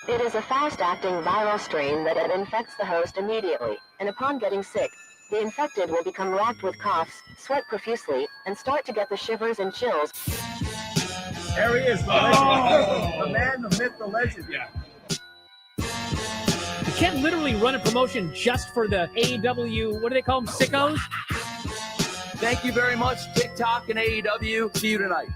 It is a fast-acting viral strain that infects the host immediately, and upon getting sick, the infected will become racked with coughs, sweat profusely, and start to get the shivers and chills. There he is, the legend. The man, the myth, the legend. Yeah. You can't literally run a promotion just for the AEW, what do they call them, sickos? Thank you very much, TikTok and AEW. See you tonight.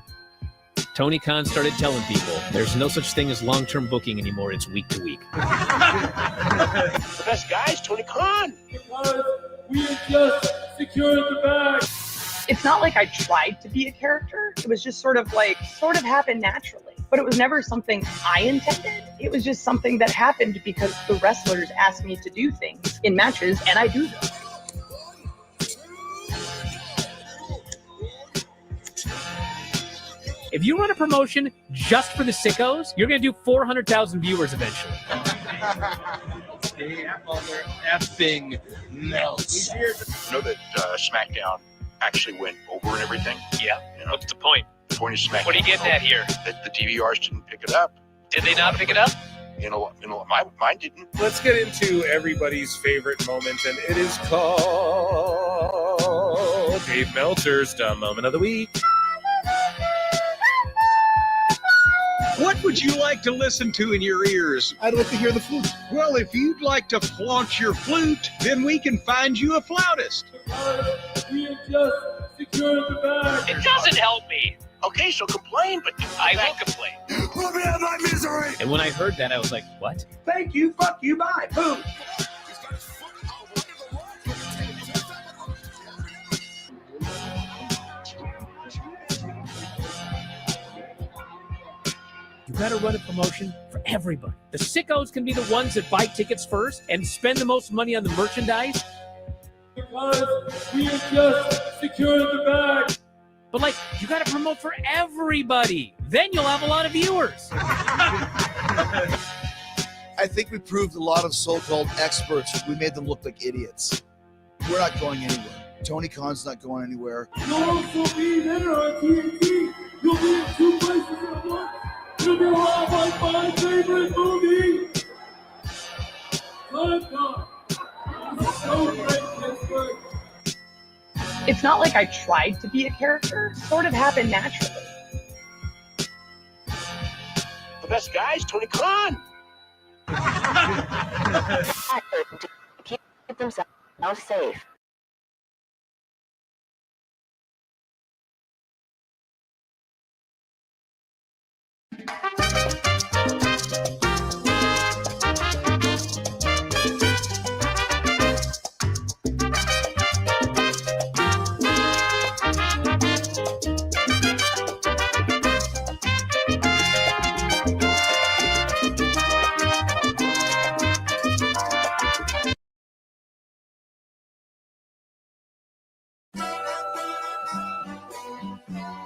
Tony Khan started telling people there's no such thing as long-term booking anymore. It's week to week. The best guys, Tony Khan. Because we had just secured the bag. It's not like I tried to be a character. It was just sort of happened naturally. But it was never something I intended. It was just something that happened because the wrestlers asked me to do things in matches, and I do them. If you run a promotion just for the sickos, you're going to do 400,000 viewers eventually. Mother effing melts. You know that Smackdown actually went over and everything? Yeah. You know, What's the point? the point of Smackdown. What are you getting at here? That the DVRs didn't pick it up. Did they not pick it up? Mine didn't. Let's get into everybody's favorite moment, and it is called Dave Meltzer's Dumb Moment of the Week. What would you like to listen to in your ears? I'd like to hear the flute. Well, if you'd like to flaunt your flute, then we can find you a flautist. Because we had just secured the bag. It doesn't help me. Okay, so complain, but I will complain. Let me have my misery. And when I heard that, I was like, what? Thank you, fuck you, bye, boom. You got to run a promotion for everybody. The sickos can be the ones that buy tickets first and spend the most money on the merchandise. Because we had just secured the bag. But, like, you got to promote for everybody. Then you'll have a lot of viewers. I think we proved a lot of so-called experts. We made them look like idiots. We're not going anywhere. Tony Khan's not going anywhere. You'll also be there on TNT. You'll be in 2 places at once. You'll be around like my favorite movie. Smackdown. It's so great, Pittsburgh. It's not like I tried to be a character. It sort of happened naturally. the best guys, Tony Khan. To keep themselves safe.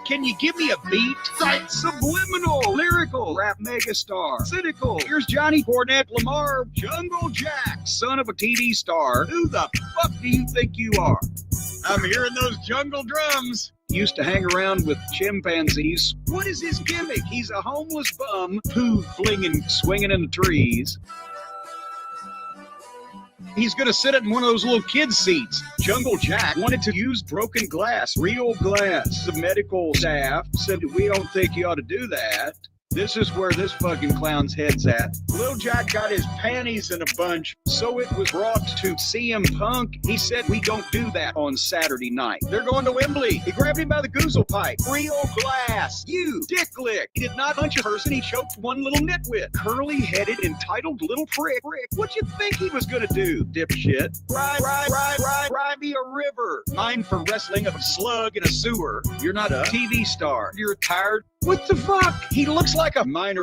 Can you give me a beat? Subliminal, lyrical, rap megastar, cynical. Here's Johnny Cornette, Lamar, Jungle Jack, son of a TV star. Who the fuck do you think you are? I'm hearing those jungle drums. Used to hang around with chimpanzees. What is his gimmick? He's a homeless bum, poo flinging, swinging in the trees. He's going to sit in one of those little kid seats. Jungle Jack wanted to use broken glass, real glass. The medical staff said, we don't think you ought to do that. This is where this fucking clown's head's at. Lil Jack got his panties in a bunch, so it was brought to CM Punk. He said, we don't do that on Saturday night. They're going to Wembley. He grabbed him by the goozle pipe. Real glass. You, dick lick. He did not punch a person. He choked one little nitwit. Curly-headed, entitled little prick. What you think he was going to do, dipshit? Ride me a river. Mine for wrestling of a slug in a sewer. You're not a TV star. You're tired. What the fuck? He looks like a minor.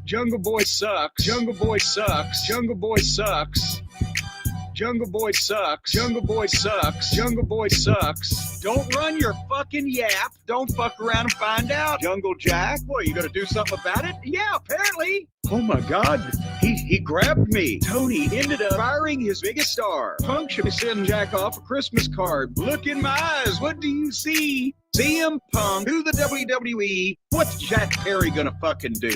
Jungle Boy sucks. Jungle Boy sucks. Jungle Boy sucks. Jungle Boy sucks. Jungle Boy sucks. Jungle Boy sucks. Don't run your fucking yap. Don't fuck around and find out. Jungle Jack, what, you gonna do something about it? Yeah, apparently. Oh my God, he grabbed me. Tony ended up firing his biggest star. Punk should send Jack off a Christmas card. Look in my eyes, what do you see? CM Punk to the WWE. What's Jack Perry gonna fucking do?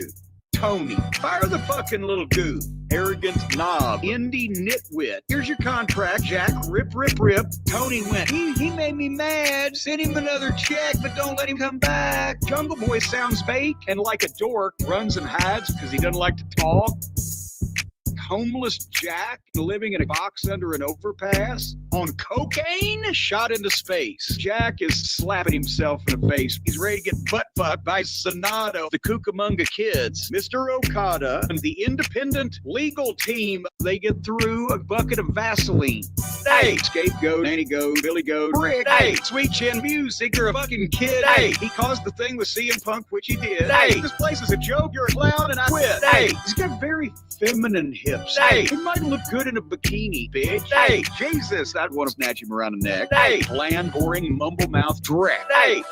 Tony, fire the fucking little goof. Arrogant knob, indie nitwit. Here's your contract, Jack. Rip, rip, rip. Tony went, he made me mad. Send him another check, but don't let him come back. Jungle Boy sounds fake and like a dork. Runs and hides because he doesn't like to talk. Homeless Jack living in a box under an overpass on cocaine, shot into space. Jack is slapping himself in the face. He's ready to get butt fucked by Sonato, the Cucamonga Kids, Mr. Okada, and the independent legal team. They get through a bucket of Vaseline. Hey, scapegoat, Annie Goat, Billy Goat, Rick. Hey, Sweet Chin Music, you're a fucking kid. Hey, he caused the thing with CM Punk, which he did. Hey, this place is a joke. You're a clown, and I quit. Hey, he's got very feminine hips. Hey, he might look good in a bikini, bitch. Hey, Jesus, I'd want to snatch him around the neck. Hey, bland, boring, mumble mouth dreck. Hey.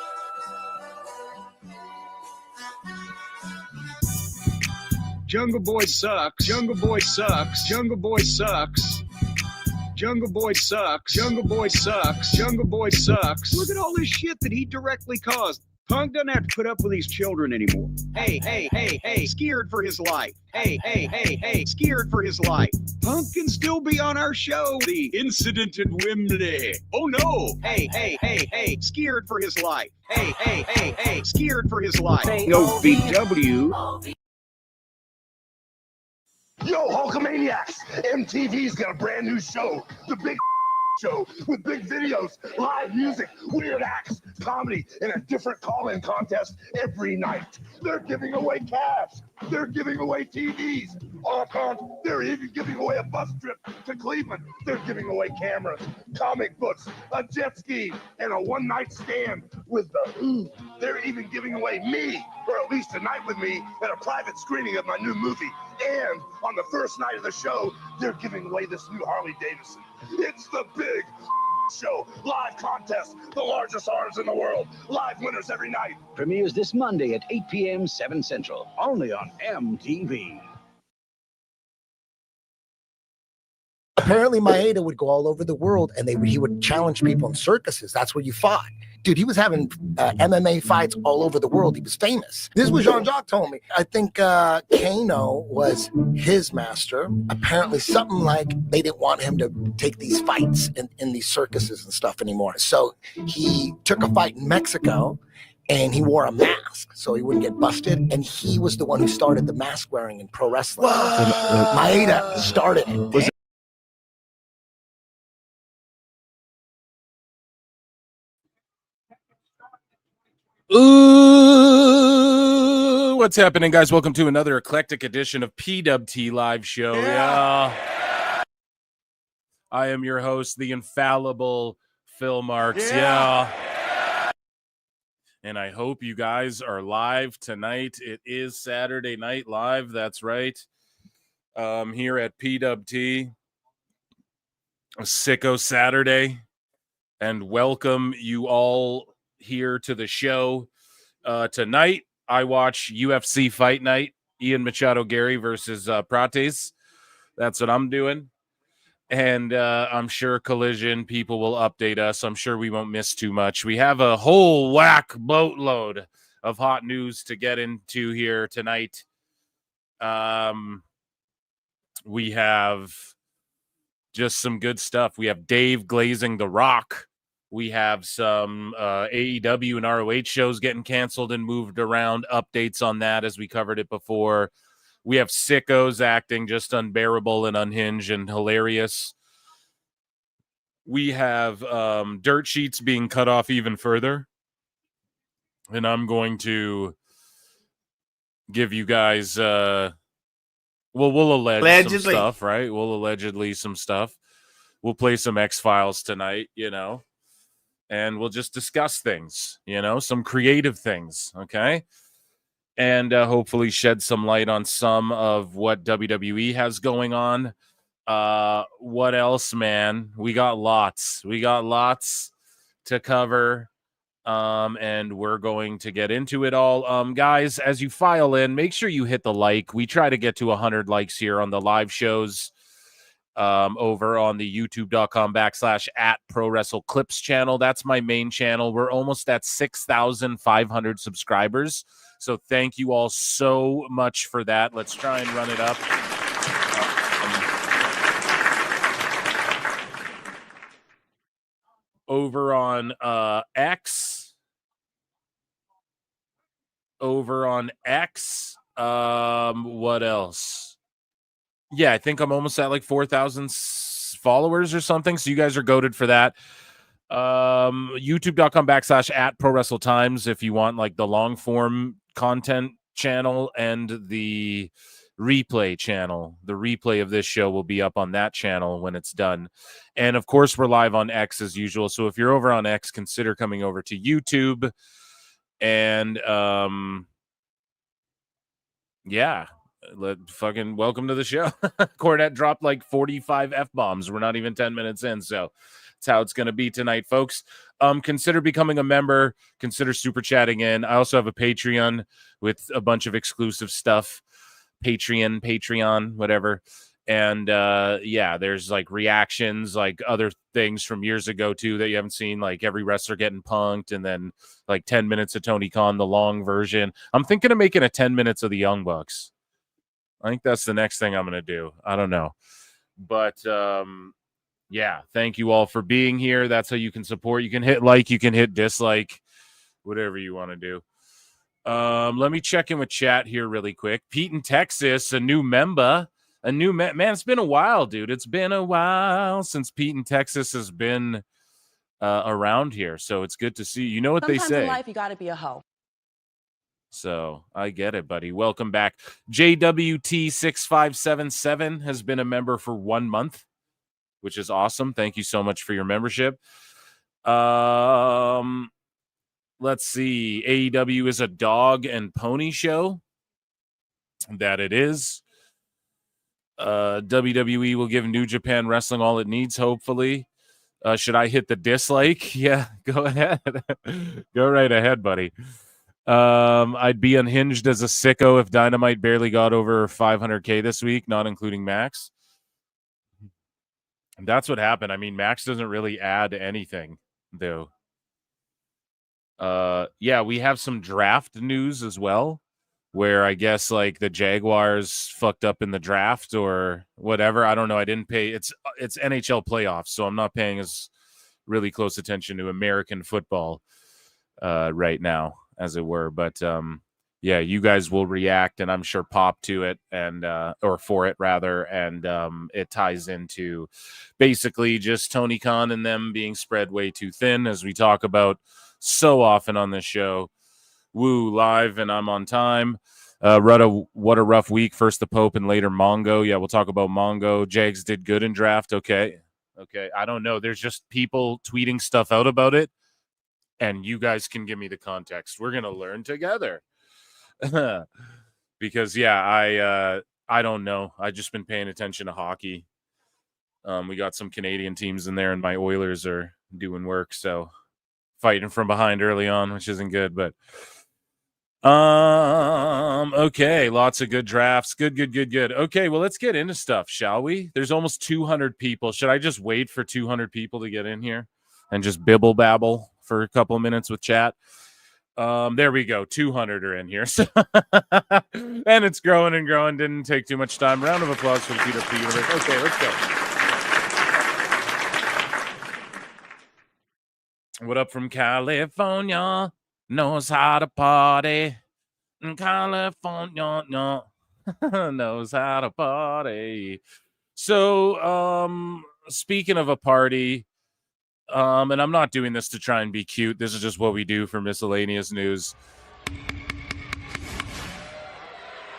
Jungle Boy sucks. Jungle Boy sucks. Jungle Boy sucks. Jungle Boy sucks. Jungle Boy sucks. Jungle Boy sucks. Look at all this shit that he directly caused. Punk doesn't have to put up with these children anymore. Hey, hey, hey, hey, scared for his life. Hey, hey, hey, hey, scared for his life. Punk can still be on our show. The incident at Wembley. Oh no. Hey, hey, hey, hey, scared for his life. Hey, hey, hey, hey, scared for his life. No BW. Yo, Hulkamaniacs! MTV's got a brand new show, The Big Show, with big videos, live music, weird acts, comedy, and a different call-in contest every night. They're giving away cash. They're giving away TVs. They're even giving away a bus trip to Cleveland. They're giving away cameras, comic books, a jet ski, and a one-night stand with the Who. They're even giving away me, or at least a night with me, at a private screening of my new movie. And on the first night of the show, they're giving away this new Harley Davidson. It's the Big Show. Live contest. The largest arms in the world. Live winners every night. Premieres this Monday at 8 p.m. 7 Central. Only on MTV. Apparently, Maeda would go all over the world, and he would challenge people in circuses. That's where you fought. Dude, he was having MMA fights all over the world. He was famous. This is what Jean-Jacques told me. I think Kano was his master. Apparently, something like they didn't want him to take these fights in these circuses and stuff anymore. So he took a fight in Mexico, and he wore a mask so he wouldn't get busted. And he was the one who started the mask wearing in pro wrestling. Maeda started it. Ooh, what's happening, guys? Welcome to another eclectic edition of PWT Live Show. Yeah. I am your host, the infallible Phil Marks. Yeah. And I hope you guys are live tonight. It is Saturday Night Live. That's right. Here at PWT, a sicko Saturday, and welcome you all here to the show. Tonight I watch UFC Fight Night, Ian Machado Gary versus Prates. That's what I'm doing, and I'm sure Collision people will update us. I'm sure we won't miss too much. We have a whole whack boatload of hot news to get into here tonight. We have just some good stuff. We have Dave glazing the Rock. We have some AEW and ROH shows getting canceled and moved around. Updates on that as we covered it before. We have sickos acting just unbearable and unhinged and hilarious. We have dirt sheets being cut off even further. And I'm going to give you guys, we'll allege some stuff, right? We'll allegedly some stuff. We'll play some X-Files tonight, you know. And we'll just discuss things, you know, some creative things, okay? And hopefully shed some light on some of what WWE has going on. What else, man? We got lots. We got lots to cover, and we're going to get into it all. Guys, as you file in, make sure you hit the like. We try to get to 100 likes here on the live shows. over on the youtube.com/@ProWrestleClips channel. That's my main channel. We're almost at 6,500 subscribers. So thank you all so much for that. Let's try and run it up. Over on X. What else? Yeah, I think I'm almost at like 4,000 followers or something. So you guys are goated for that. youtube.com/@ProWrestleTimes if you want like the long form content channel, and the replay channel. The replay of this show will be up on that channel when it's done. And of course, we're live on X as usual. So if you're over on X, consider coming over to YouTube. And yeah, fucking welcome to the show. Cornette dropped like 45 F-bombs. We're not even 10 minutes in, so that's how it's going to be tonight, folks. Consider becoming a member. Consider super chatting in. I also have a Patreon with a bunch of exclusive stuff. Patreon, whatever. And yeah, there's like reactions, like other things from years ago too that you haven't seen, like every wrestler getting punked, and then like 10 minutes of Tony Khan, the long version. I'm thinking of making a 10 minutes of the Young Bucks. I think that's the next thing I'm going to do. I don't know. But yeah, thank you all for being here. That's how you can support. You can hit like, you can hit dislike, whatever you want to do. Let me check in with chat here really quick. Pete in Texas, a new member. Man, it's been a while, dude. It's been a while since Pete in Texas has been around here. So it's good to see. You know what Sometimes they say. in life, you got to be a hoe. So I get it, buddy. Welcome back. JWT6577 has been a member for 1 month, which is awesome. Thank you so much for your membership. Let's see. AEW is a dog and pony show. That it is. WWE will give New Japan Wrestling all it needs, hopefully. Should I hit the dislike? Yeah, go ahead. Go right ahead, buddy. I'd be unhinged as a sicko if Dynamite barely got over 500K this week, not including Max. And that's what happened. I mean, Max doesn't really add anything, though. Yeah, we have some draft news as well, where I guess like the Jaguars fucked up in the draft or whatever. I don't know. I didn't pay. It's NHL playoffs, so I'm not paying as really close attention to American football right now, as it were. But yeah, you guys will react, and I'm sure pop to it, and or for it rather, and it ties into basically just Tony Khan and them being spread way too thin, as we talk about so often on this show. Woo, live, and I'm on time. What a rough week. First the Pope and later Mongo. Yeah, we'll talk about Mongo. Jags did good in draft. Okay. I don't know. There's just people tweeting stuff out about it, and you guys can give me the context. We're gonna learn together. Because yeah, I don't know. I've just been paying attention to hockey. We got some Canadian teams in there, and my Oilers are doing work, so fighting from behind early on, which isn't good, but okay, lots of good drafts. Good. Okay, well, let's get into stuff, shall we? There's almost 200 people. Should I just wait for 200 people to get in here and just bibble babble for a couple minutes with chat? There we go. 200 are in here. So and it's growing and growing. Didn't take too much time. Round of applause for the PWT Universe. Okay, let's go. What up from California? Knows how to party. California knows how to party. So, speaking of a party, and I'm not doing this to try and be cute. This is just what we do for miscellaneous news.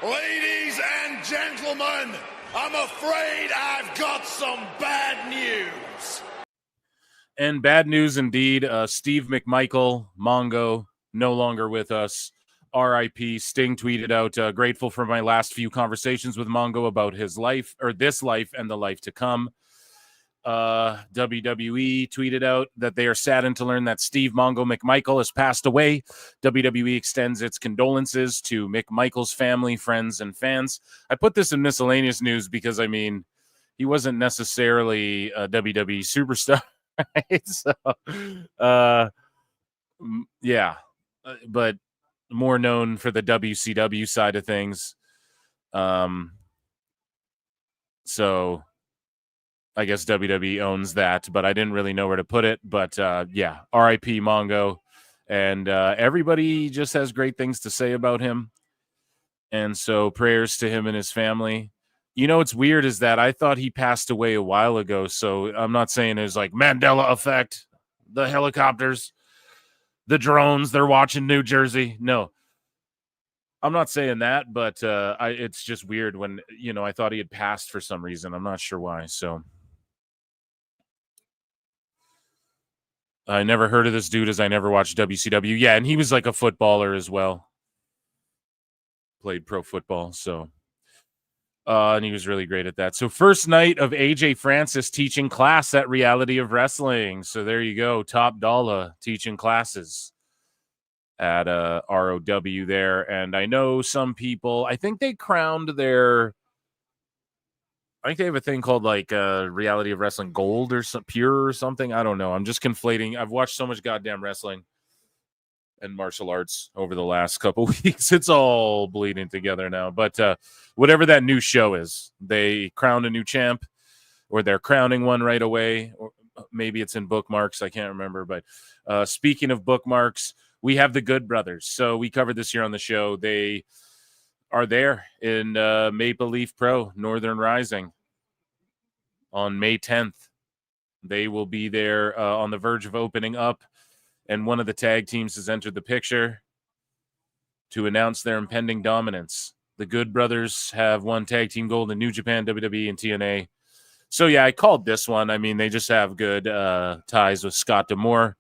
Ladies and gentlemen, I'm afraid I've got some bad news. And bad news indeed. Steve McMichael, Mongo, no longer with us. R.I.P. Sting tweeted out, grateful for my last few conversations with Mongo about his life, or this life and the life to come. WWE tweeted out that they are saddened to learn that Steve Mongo McMichael has passed away. WWE extends its condolences to McMichael's family, friends, and fans. I put this in miscellaneous news because, I mean, he wasn't necessarily a WWE superstar, right? So, yeah, but more known for the WCW side of things. So I guess WWE owns that, but I didn't really know where to put it. But yeah, R.I.P. Mongo. And everybody just has great things to say about him. And so prayers to him and his family. You know, what's weird is that I thought he passed away a while ago. So I'm not saying it's like Mandela effect, the helicopters, the drones, they're watching New Jersey. No, I'm not saying that, but it's just weird when, you know, I thought he had passed for some reason. I'm not sure why. So I never heard of this dude as I never watched WCW. Yeah, and he was like a footballer as well. Played pro football, so and he was really great at that. So first night of AJ Francis teaching class at Reality of Wrestling. So there you go, Top Dollar teaching classes at ROW there. And I know some people, I think they crowned their, I think they have a thing called like Reality of Wrestling Gold or some Pure or something. I don't know. I'm just conflating. I've watched so much goddamn wrestling and martial arts over the last couple weeks. It's all bleeding together now. But whatever that new show is, they crowned a new champ, or they're crowning one right away. Or maybe it's in bookmarks. I can't remember. But speaking of bookmarks, we have the Good Brothers. So we covered this here on the show. They are there in Maple Leaf Pro, Northern Rising, on May 10th. They will be there on the verge of opening up, and one of the tag teams has entered the picture to announce their impending dominance. The Good Brothers have won tag team gold in New Japan, WWE, and TNA. So, yeah, I called this one. I mean, they just have good ties with Scott D'Amore,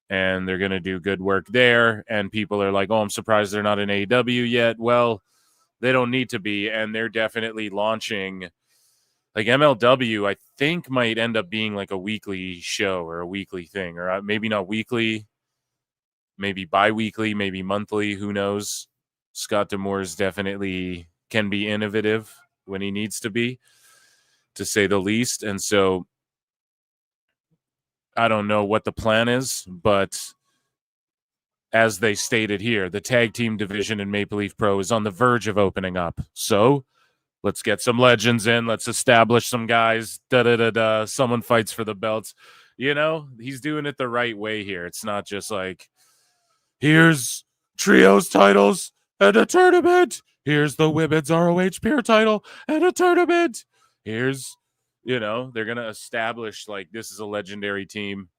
and they're going to do good work there. And people are like, oh, I'm surprised they're not in AEW yet. Well, they don't need to be, and they're definitely launching. Like MLW, I think might end up being like a weekly show or a weekly thing, or maybe not weekly, maybe bi-weekly, maybe monthly. Who knows? Scott D'Amore's definitely can be innovative when he needs to be, to say the least. And so I don't know what the plan is, but as they stated here, the tag team division in Maple Leaf Pro is on the verge of opening up. So let's get some legends in. Let's establish some guys. Someone fights for the belts. You know, he's doing it the right way here. It's not just like, here's trios titles and a tournament. Here's the women's ROH Pure title and a tournament. Here's, you know, they're going to establish like this is a legendary team,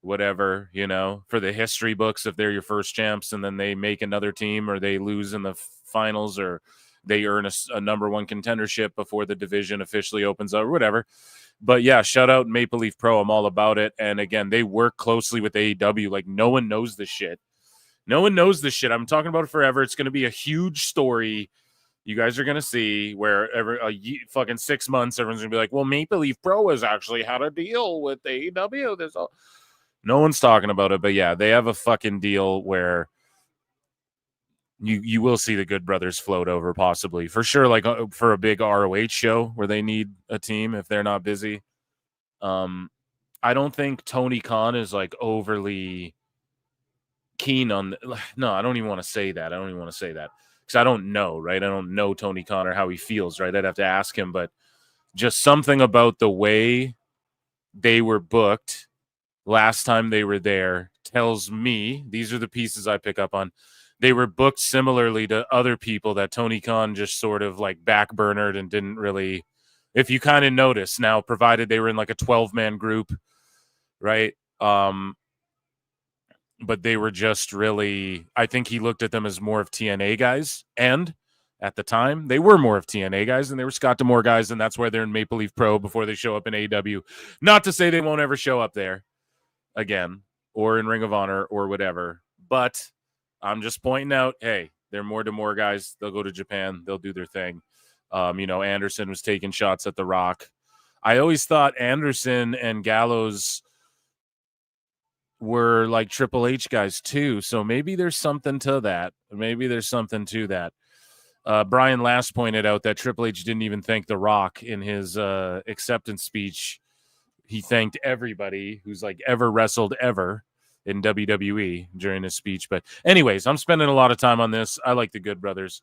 whatever, you know, for the history books if they're your first champs and then they make another team or they lose in the finals or they earn a number one contendership before the division officially opens up or whatever. But yeah, shout out Maple Leaf Pro. I'm all about it. And again, they work closely with AEW. Like no one knows this shit. No one knows this shit. I'm talking about it forever. It's going to be a huge story. You guys are going to see where fucking 6 months, everyone's going to be like, well, Maple Leaf Pro has actually had a deal with AEW. There's all... No one's talking about it, but yeah, they have a fucking deal where you will see the Good Brothers float over possibly for sure, like for a big ROH show where they need a team if they're not busy. I don't think Tony Khan is like overly keen on. No, I don't even want to say that. Because I don't know, right? I don't know Tony Khan or how he feels, right? I'd have to ask him, but just something about the way they were booked last time they were there tells me, these are the pieces I pick up on, they were booked similarly to other people that Tony Khan just sort of like backburnered and didn't really, if you kind of notice now, provided they were in like a 12-man group, right? But they were just really, I think he looked at them as more of TNA guys. And at the time, they were more of TNA guys and they were Scott D'Amore guys. And that's why they're in Maple Leaf Pro before they show up in AEW. Not to say they won't ever show up there again or in Ring of Honor or whatever. But I'm just pointing out, hey, they're more D'Amore guys. They'll go to Japan. They'll do their thing. You know, Anderson was taking shots at The Rock. I always thought Anderson and Gallows were like Triple H guys too. So maybe there's something to that. Brian Last pointed out that Triple H didn't even thank The Rock in his acceptance speech. He thanked everybody who's like ever wrestled ever in WWE during his speech. But anyways, I'm spending a lot of time on this. I like the Good Brothers.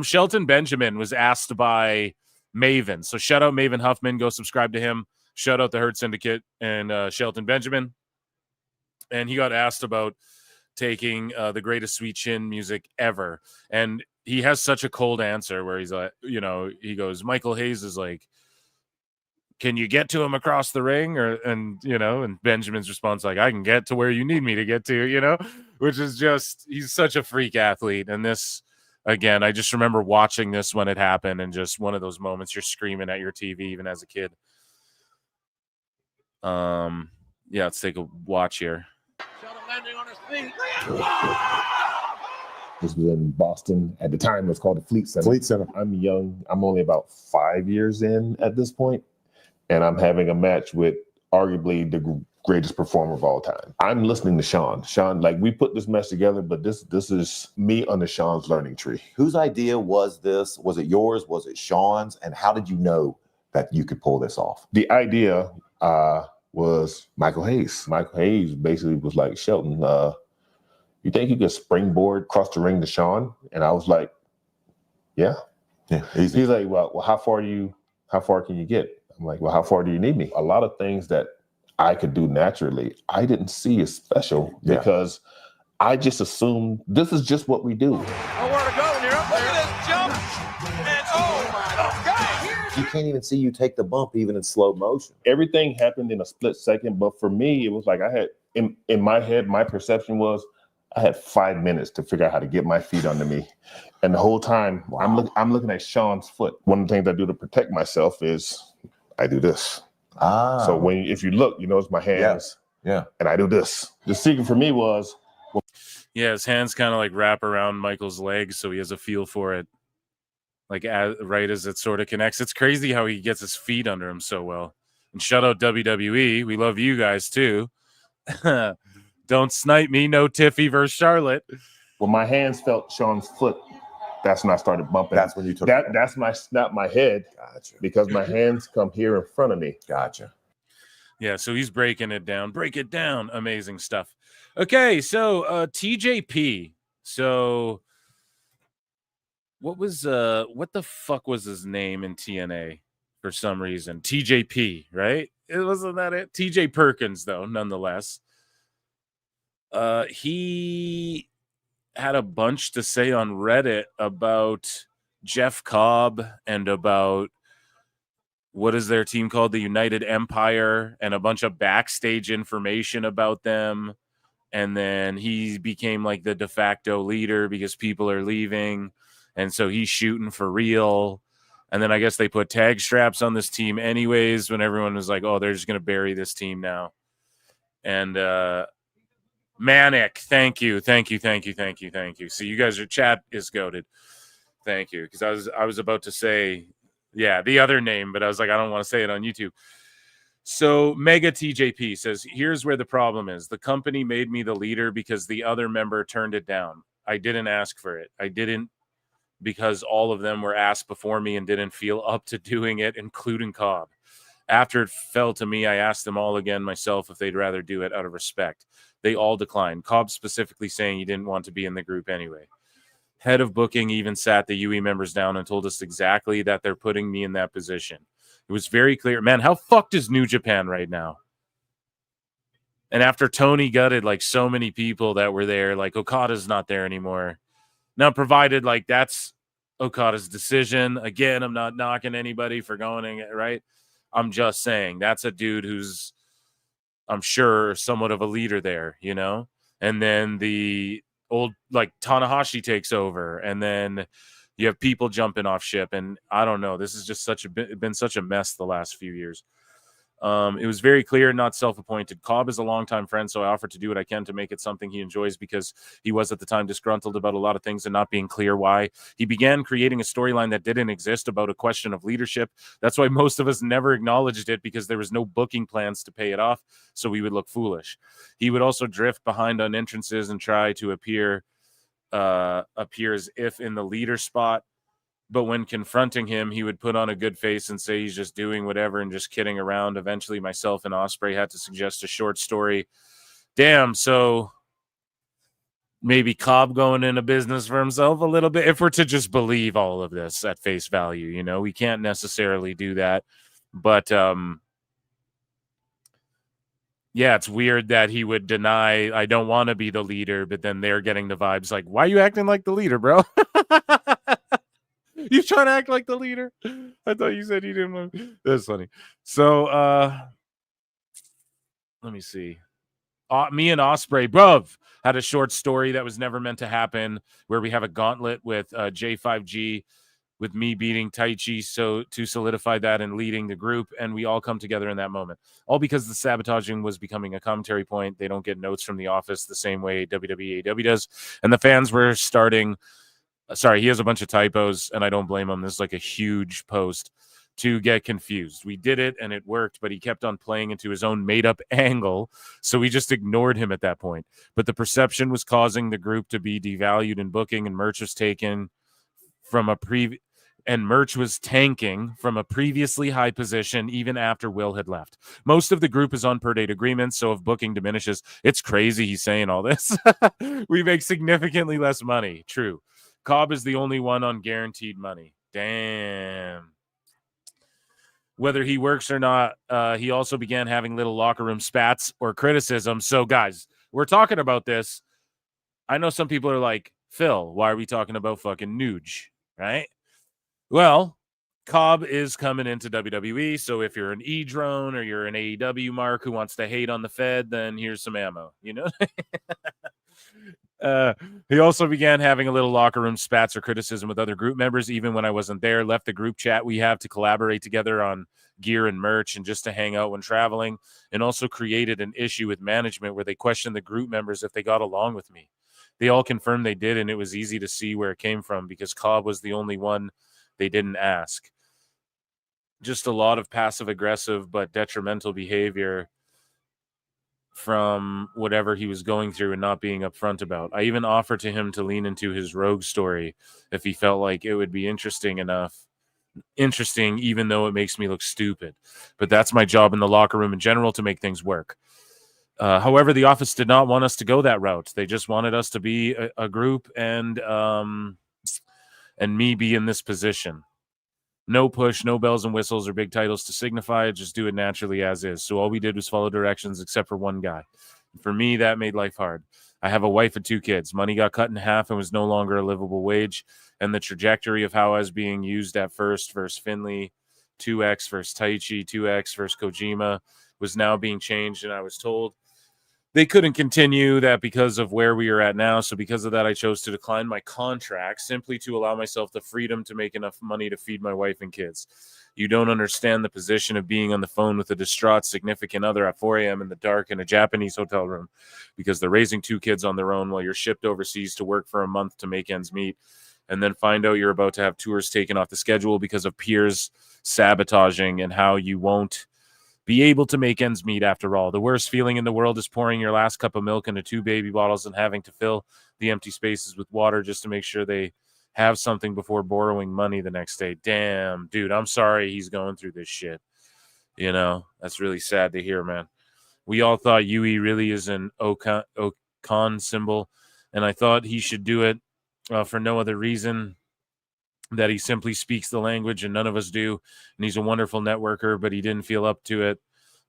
Shelton Benjamin was asked by Maven. So shout out Maven Huffman. Go subscribe to him. Shout out the Hurt Syndicate and Shelton Benjamin. And he got asked about taking the greatest Sweet Chin music ever. And he has such a cold answer where he's like, you know, he goes, Michael Hayes is like, can you get to him across the ring? And Benjamin's response, like, I can get to where you need me to get to, which is just, he's such a freak athlete. And this, again, I just remember watching this when it happened and just one of those moments you're screaming at your TV, even as a kid. Let's take a watch here. This was in Boston. At the time, it was called the Fleet Center. Fleet Center. I'm young. I'm only about 5 years in at this point, and I'm having a match with arguably the greatest performer of all time. I'm listening to Sean. Sean, like, we put this match together, but this is me under Sean's learning tree. Whose idea was this? Was it yours? Was it Sean's? And how did you know that you could pull this off? The idea was Michael Hayes. Michael Hayes basically was like, Shelton, you think you could springboard across the ring to Sean? And I was like, yeah. He's like, well, how far can you get? I'm like, well, how far do you need me? A lot of things that I could do naturally, I didn't see as special because I just assumed this is just what we do. Nowhere to go, and you're up there. Look at this jump. And oh my God. You can't even see you take the bump even in slow motion. Everything happened in a split second, but for me, it was like I had, in my head, my perception was I had 5 minutes to figure out how to get my feet under me. And the whole time, I'm looking at Sean's foot. One of the things I do to protect myself is I do this. So if you look, it's my hands. Yeah. And I do this. The secret for me was... his hands kind of like wrap around Michael's legs so he has a feel for it. Like right as it sort of connects. It's crazy how he gets his feet under him so well. And shout out WWE. We love you guys too. Don't snipe me. No Tiffy versus Charlotte. When my hands felt Sean's foot, that's when I started bumping. That's when you took that. That's when I snapped my head. Gotcha. Because my hands come here in front of me. Gotcha. Yeah, so he's breaking it down. Break it down. Amazing stuff. Okay, so TJP. So what the fuck was his name in TNA for some reason? TJP, right? It wasn't that it? TJ Perkins, though, nonetheless. He had a bunch to say on Reddit about Jeff Cobb and about what is their team called? The United Empire, and a bunch of backstage information about them. And then he became like the de facto leader because people are leaving. And so he's shooting for real. And then I guess they put tag straps on this team anyways when everyone was like, oh, they're just going to bury this team now. And, Manic, thank you. So you guys, your chat is goated. Thank you, because I was about to say, the other name, but I was like, I don't want to say it on YouTube. So Mega TJP says, here's where the problem is. The company made me the leader because the other member turned it down. I didn't ask for it. I didn't, because all of them were asked before me and didn't feel up to doing it, including Cobb. After it fell to me, I asked them all again myself if they'd rather do it out of respect. They all declined. Cobb specifically saying he didn't want to be in the group anyway. Head of booking even sat the UE members down and told us exactly that they're putting me in that position. It was very clear. Man, how fucked is New Japan right now? And after Tony gutted like so many people that were there, like Okada's not there anymore. Now, provided like that's Okada's decision. Again, I'm not knocking anybody for going, right? I'm just saying that's a dude who's, I'm sure, somewhat of a leader there, And then the old, like, Tanahashi takes over, and then you have people jumping off ship, and I don't know. This is just been such a mess the last few years. It was very clear, not self-appointed. Cobb is a longtime friend, so I offered to do what I can to make it something he enjoys because he was at the time disgruntled about a lot of things and not being clear why. He began creating a storyline that didn't exist about a question of leadership. That's why most of us never acknowledged it, because there was no booking plans to pay it off, so we would look foolish. He would also drift behind on entrances and try to appear as if in the leader spot. But when confronting him, he would put on a good face and say he's just doing whatever and just kidding around. Eventually, myself and Ospreay had to suggest a short story. Damn, so maybe Cobb going into business for himself a little bit, if we're to just believe all of this at face value. You know, we can't necessarily do that. But, yeah, it's weird that he would deny, I don't want to be the leader, but then they're getting the vibes like, why are you acting like the leader, bro? You trying to act like the leader? I thought you said you didn't want. That's funny. So, let me see. Me and Ospreay, bruv, had a short story that was never meant to happen, where we have a gauntlet with J5G, with me beating Taichi, so to solidify that and leading the group, and we all come together in that moment. All because the sabotaging was becoming a commentary point. They don't get notes from the office the same way WWE AEW does, and the fans were starting. Sorry, he has a bunch of typos, and I don't blame him. This is like a huge post to get confused. We did it, and it worked, but he kept on playing into his own made-up angle, so we just ignored him at that point. But the perception was causing the group to be devalued in booking, and merch was taken from merch was tanking from a previously high position even after Will had left. Most of the group is on per-date agreements, so if booking diminishes, it's crazy he's saying all this. We make significantly less money. True. Cobb is the only one on guaranteed money. Damn. Whether he works or not, he also began having little locker room spats or criticism. So, guys, we're talking about this. I know some people are like, Phil, why are we talking about fucking Nuge, right? Well, Cobb is coming into WWE, so if you're an E-Drone or you're an AEW mark who wants to hate on the Fed, then here's some ammo, you know? He also began having a little locker room spats or criticism with other group members, even when I wasn't there. Left the group chat we have to collaborate together on gear and merch and just to hang out when traveling, and also created an issue with management where they questioned the group members if they got along with me. They all confirmed they did, and it was easy to see where it came from because Cobb was the only one they didn't ask. Just a lot of passive-aggressive but detrimental behavior from whatever he was going through and not being upfront about. I even offered to him to lean into his rogue story if he felt like it would be interesting, even though it makes me look stupid. But that's my job in the locker room in general, to make things work. However, the office did not want us to go that route. They just wanted us to be a group and me be in this position. No push, no bells and whistles or big titles to signify it. Just do it naturally as is. So all we did was follow directions except for one guy. For me, that made life hard. I have a wife and 2 kids. Money got cut in half and was no longer a livable wage. And the trajectory of how I was being used at first versus Finley, 2X versus Taichi, 2X versus Kojima was now being changed. And I was told they couldn't continue that because of where we are at now. So because of that, I chose to decline my contract simply to allow myself the freedom to make enough money to feed my wife and kids. You don't understand the position of being on the phone with a distraught significant other at 4 a.m. in the dark in a Japanese hotel room because they're raising 2 kids on their own while you're shipped overseas to work for a month to make ends meet, and then find out you're about to have tours taken off the schedule because of peers sabotaging and how you won't be able to make ends meet after all. The worst feeling in the world is pouring your last cup of milk into 2 baby bottles and having to fill the empty spaces with water just to make sure they have something before borrowing money the next day. Damn, dude, I'm sorry he's going through this shit. You know, that's really sad to hear, man. We all thought Yui really is an Okan symbol, and I thought he should do it for no other reason that he simply speaks the language and none of us do, and he's a wonderful networker, but he didn't feel up to it,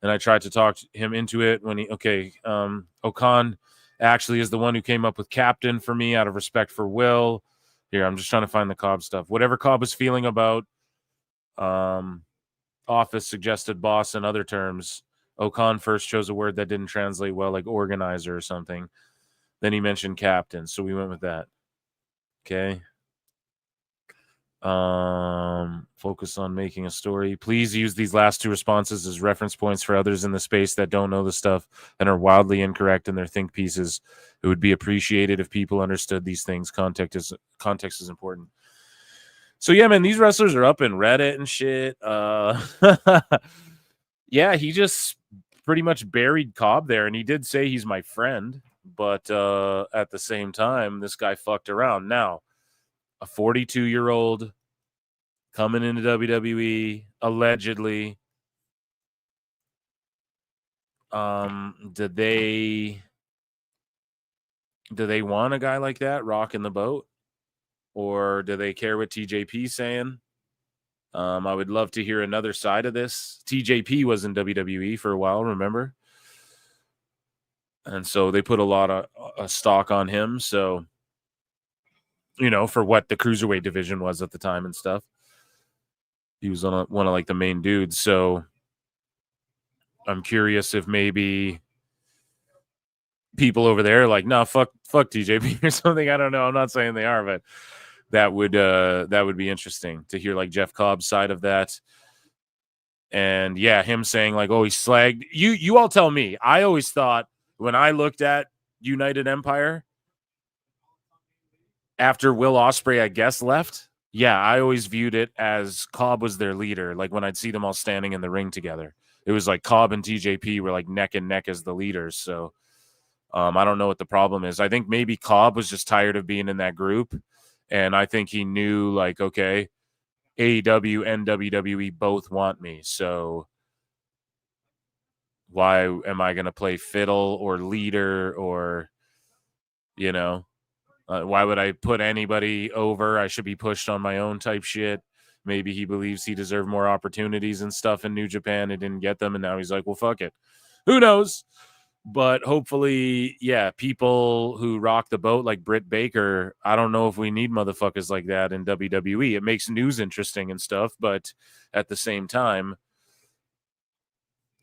and I tried to talk him into it when Okan actually is the one who came up with Captain for me out of respect for Will. Here, I'm just trying to find the Cobb stuff. Whatever Cobb was feeling about office suggested boss and other terms, Okan first chose a word that didn't translate well, like organizer or something. Then he mentioned Captain, so we went with that. Okay. Focus on making a story. Please use these last 2 responses as reference points for others in the space that don't know the stuff and are wildly incorrect in their think pieces. It would be appreciated if people understood these things. Context is important. So yeah, man, these wrestlers are up in Reddit and shit. Yeah, he just pretty much buried Cobb there, and he did say he's my friend, but at the same time, this guy fucked around. Now, a 42-year-old coming into WWE, allegedly. Do they want a guy like that rocking the boat? Or do they care what TJP's saying? I would love to hear another side of this. TJP was in WWE for a while, remember? And so they put a lot of stock on him. So, you know, for what the cruiserweight division was at the time and stuff. He was one of like the main dudes. So I'm curious if maybe people over there are like, no, fuck TJP or something. I don't know. I'm not saying they are, but that would be interesting to hear like Jeff Cobb's side of that. And yeah, him saying like, oh, he slagged you all tell me. I always thought when I looked at United Empire after Will Ospreay, I guess, left. Yeah, I always viewed it as Cobb was their leader. Like when I'd see them all standing in the ring together, it was like Cobb and TJP were like neck and neck as the leaders. So I don't know what the problem is. I think maybe Cobb was just tired of being in that group. And I think he knew like, okay, AEW and WWE both want me. So why am I going to play fiddle or leader or, you know, why would I put anybody over? I should be pushed on my own type shit. Maybe he believes he deserved more opportunities and stuff in New Japan and didn't get them. And now he's like, well, fuck it. Who knows? But hopefully, yeah, people who rock the boat like Britt Baker, I don't know if we need motherfuckers like that in WWE. It makes news interesting and stuff, but at the same time,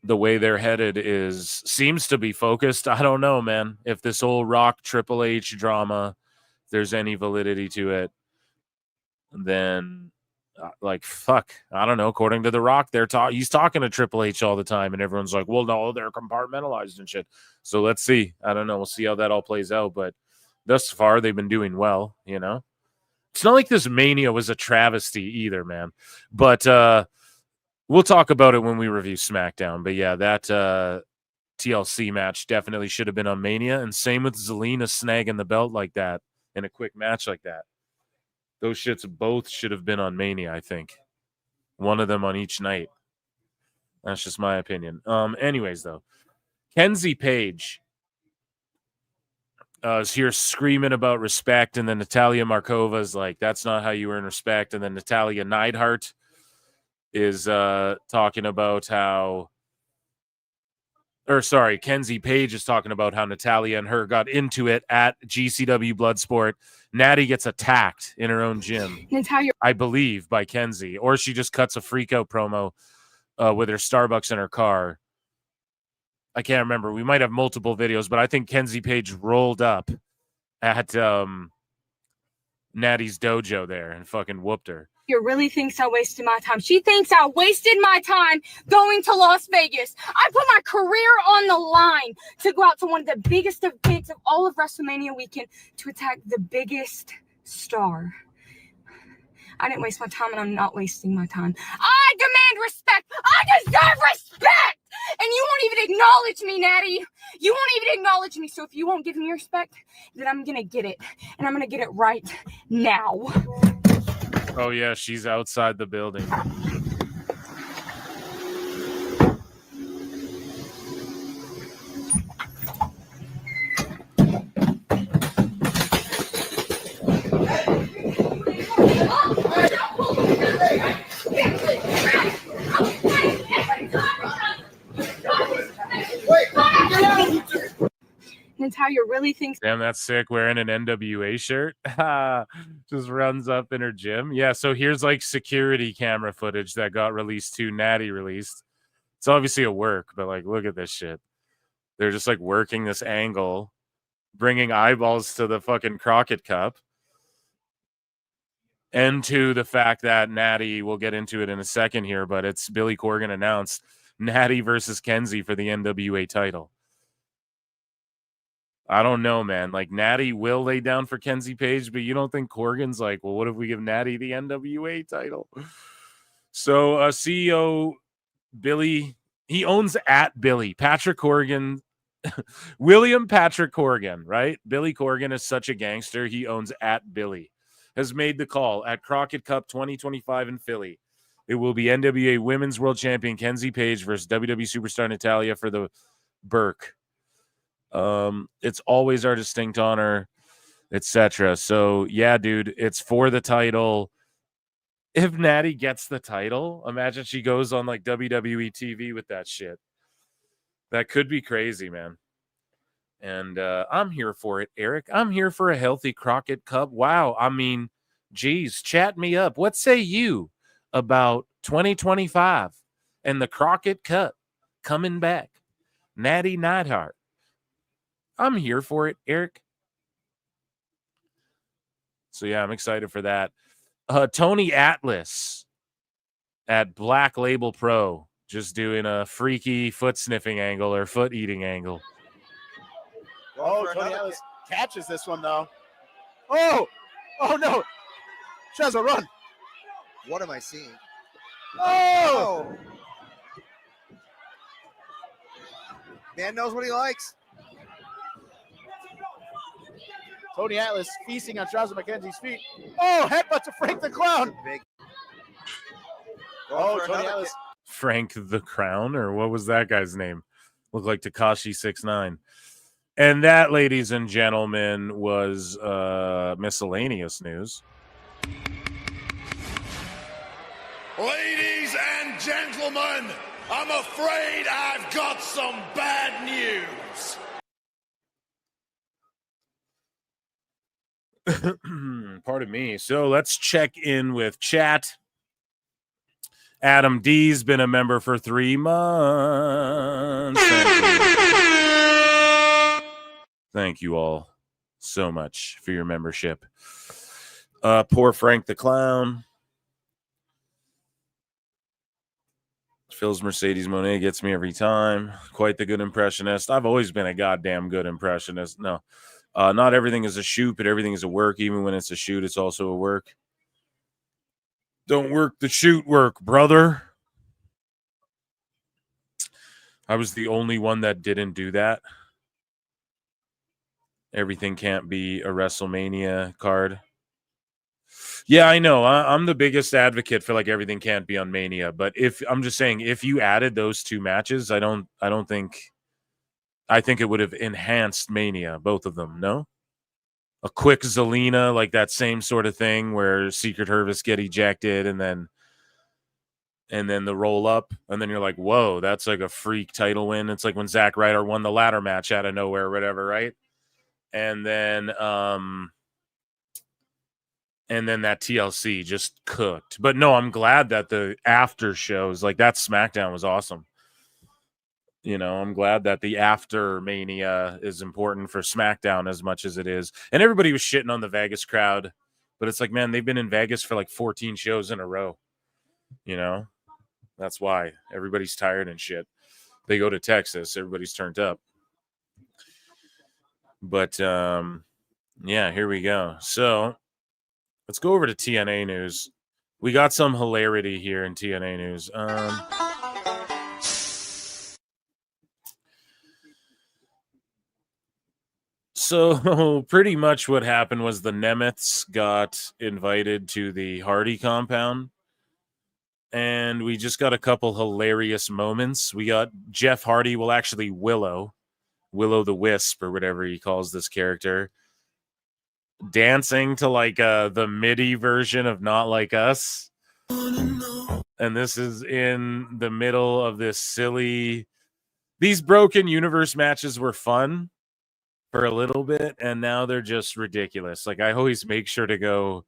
the way they're headed seems to be focused. I don't know, man. If this whole Rock Triple H drama, if there's any validity to it, then like, fuck, I don't know. According to The Rock, he's talking to Triple H all the time, and everyone's like, well, no, they're compartmentalized and shit. So let's see. I don't know. We'll see how that all plays out. But thus far, they've been doing well, you know? It's not like this Mania was a travesty either, man. But we'll talk about it when we review SmackDown. But yeah, that TLC match definitely should have been on Mania. And same with Zelina snagging the belt like that in a quick match like that. Those shits both should have been on Mania, I think. One of them on each night. That's just my opinion. Anyways, though. Kenzie Page is here screaming about respect, and then Natalia Markova's like, that's not how you earn respect. And then Natalia Neidhart is talking about how... Kenzie Page is talking about how Natalia and her got into it at GCW Bloodsport. Natty gets attacked in her own gym, I believe, by Kenzie. Or she just cuts a freak-out promo with her Starbucks in her car. I can't remember. We might have multiple videos, but I think Kenzie Page rolled up at Natty's dojo there and fucking whooped her. You really thinks I wasted my time. She thinks I wasted my time going to Las Vegas. I put my career on the line to go out to one of the biggest events of all of WrestleMania weekend to attack the biggest star. I didn't waste my time, and I'm not wasting my time. I demand respect. I deserve respect. And you won't even acknowledge me, Natty. You won't even acknowledge me. So if you won't give me respect, then I'm going to get it. And I'm going to get it right now. Oh, yeah, she's outside the building. Natalia really thinks... Damn, that's sick, wearing an NWA shirt. Just runs up in her gym. Yeah, so here's like security camera footage that got released too. Natty released. It's obviously a work, but like, look at this shit. They're just like working this angle, bringing eyeballs to the fucking Crockett Cup. And to the fact that Natty, we'll get into it in a second here, but it's Billy Corgan announced Natty versus Kenzie for the NWA title. I don't know, man. Like, Natty will lay down for Kenzie Page, but you don't think Corgan's like, well, what if we give Natty the NWA title? So, CEO Billy, he owns at Billy. Patrick Corgan, William Patrick Corgan, right? Billy Corgan is such a gangster. He owns at Billy. has made the call at Crockett Cup 2025 in Philly. It will be NWA Women's World Champion Kenzie Page versus WWE Superstar Natalia for the Burke. It's always our distinct honor, etc. So, yeah, dude, it's for the title. If Natty gets the title, imagine she goes on like WWE TV with that shit. That could be crazy, man. And I'm here for it, Eric. I'm here for a healthy Crockett Cup. Wow. I mean, geez, chat me up. What say you about 2025 and the Crockett Cup coming back? Natty Neidhart. I'm here for it, Eric. So, yeah, I'm excited for that. Tony Atlas at Black Label Pro just doing a freaky foot sniffing angle or foot eating angle. Oh, Tony Atlas catches this one, though. Oh no. She has a run. What am I seeing? Oh! Man knows what he likes. Tony Atlas feasting on Shazza McKenzie's feet. Oh, headbutt to Frank the Clown. Oh, Tony Atlas. Frank the Crown, or what was that guy's name? Looked like Tekashi 6ix9ine. And that, ladies and gentlemen, was miscellaneous news. Ladies and gentlemen, I'm afraid I've got some bad news. Pardon me. So let's check in with chat. Adam D's been a member for 3 months. Thank you all so much for your membership. Poor Frank the Clown. Phil's Mercedes Monet gets me every time. Quite the good impressionist. I've always been a goddamn good impressionist. No, not everything is a shoot, but everything is a work. Even when it's a shoot, it's also a work. Don't work the shoot work, brother. I was the only one that didn't do that. Everything can't be a WrestleMania card. Yeah, I know. I'm the biggest advocate for like everything can't be on Mania, but if I'm just saying, if you added those 2 matches, I think it would have enhanced Mania, both of them. No, a quick Zelina, like that same sort of thing where Secret Hervis get ejected and then the roll up, and then you're like, whoa, that's like a freak title win. It's like when Zack Ryder won the ladder match out of nowhere or whatever, right? And then that TLC just cooked. But no, I'm glad that the after shows, like that SmackDown was awesome. You know, I'm glad that the after Mania is important for SmackDown as much as it is. And everybody was shitting on the Vegas crowd, but it's like, man, they've been in Vegas for like 14 shows in a row. You know, that's why everybody's tired and shit. They go to Texas, everybody's turned up. But yeah, here we go. So let's go over to TNA news. We got some hilarity here in TNA news. So pretty much what happened was the Nemeths got invited to the Hardy compound, and we just got a couple hilarious moments. We got Jeff Hardy, well, actually Willow the Wisp, or whatever he calls this character, dancing to like the MIDI version of Not Like Us. And this is in the middle of this silly... These Broken Universe matches were fun for a little bit, and now they're just ridiculous. Like, I always make sure to go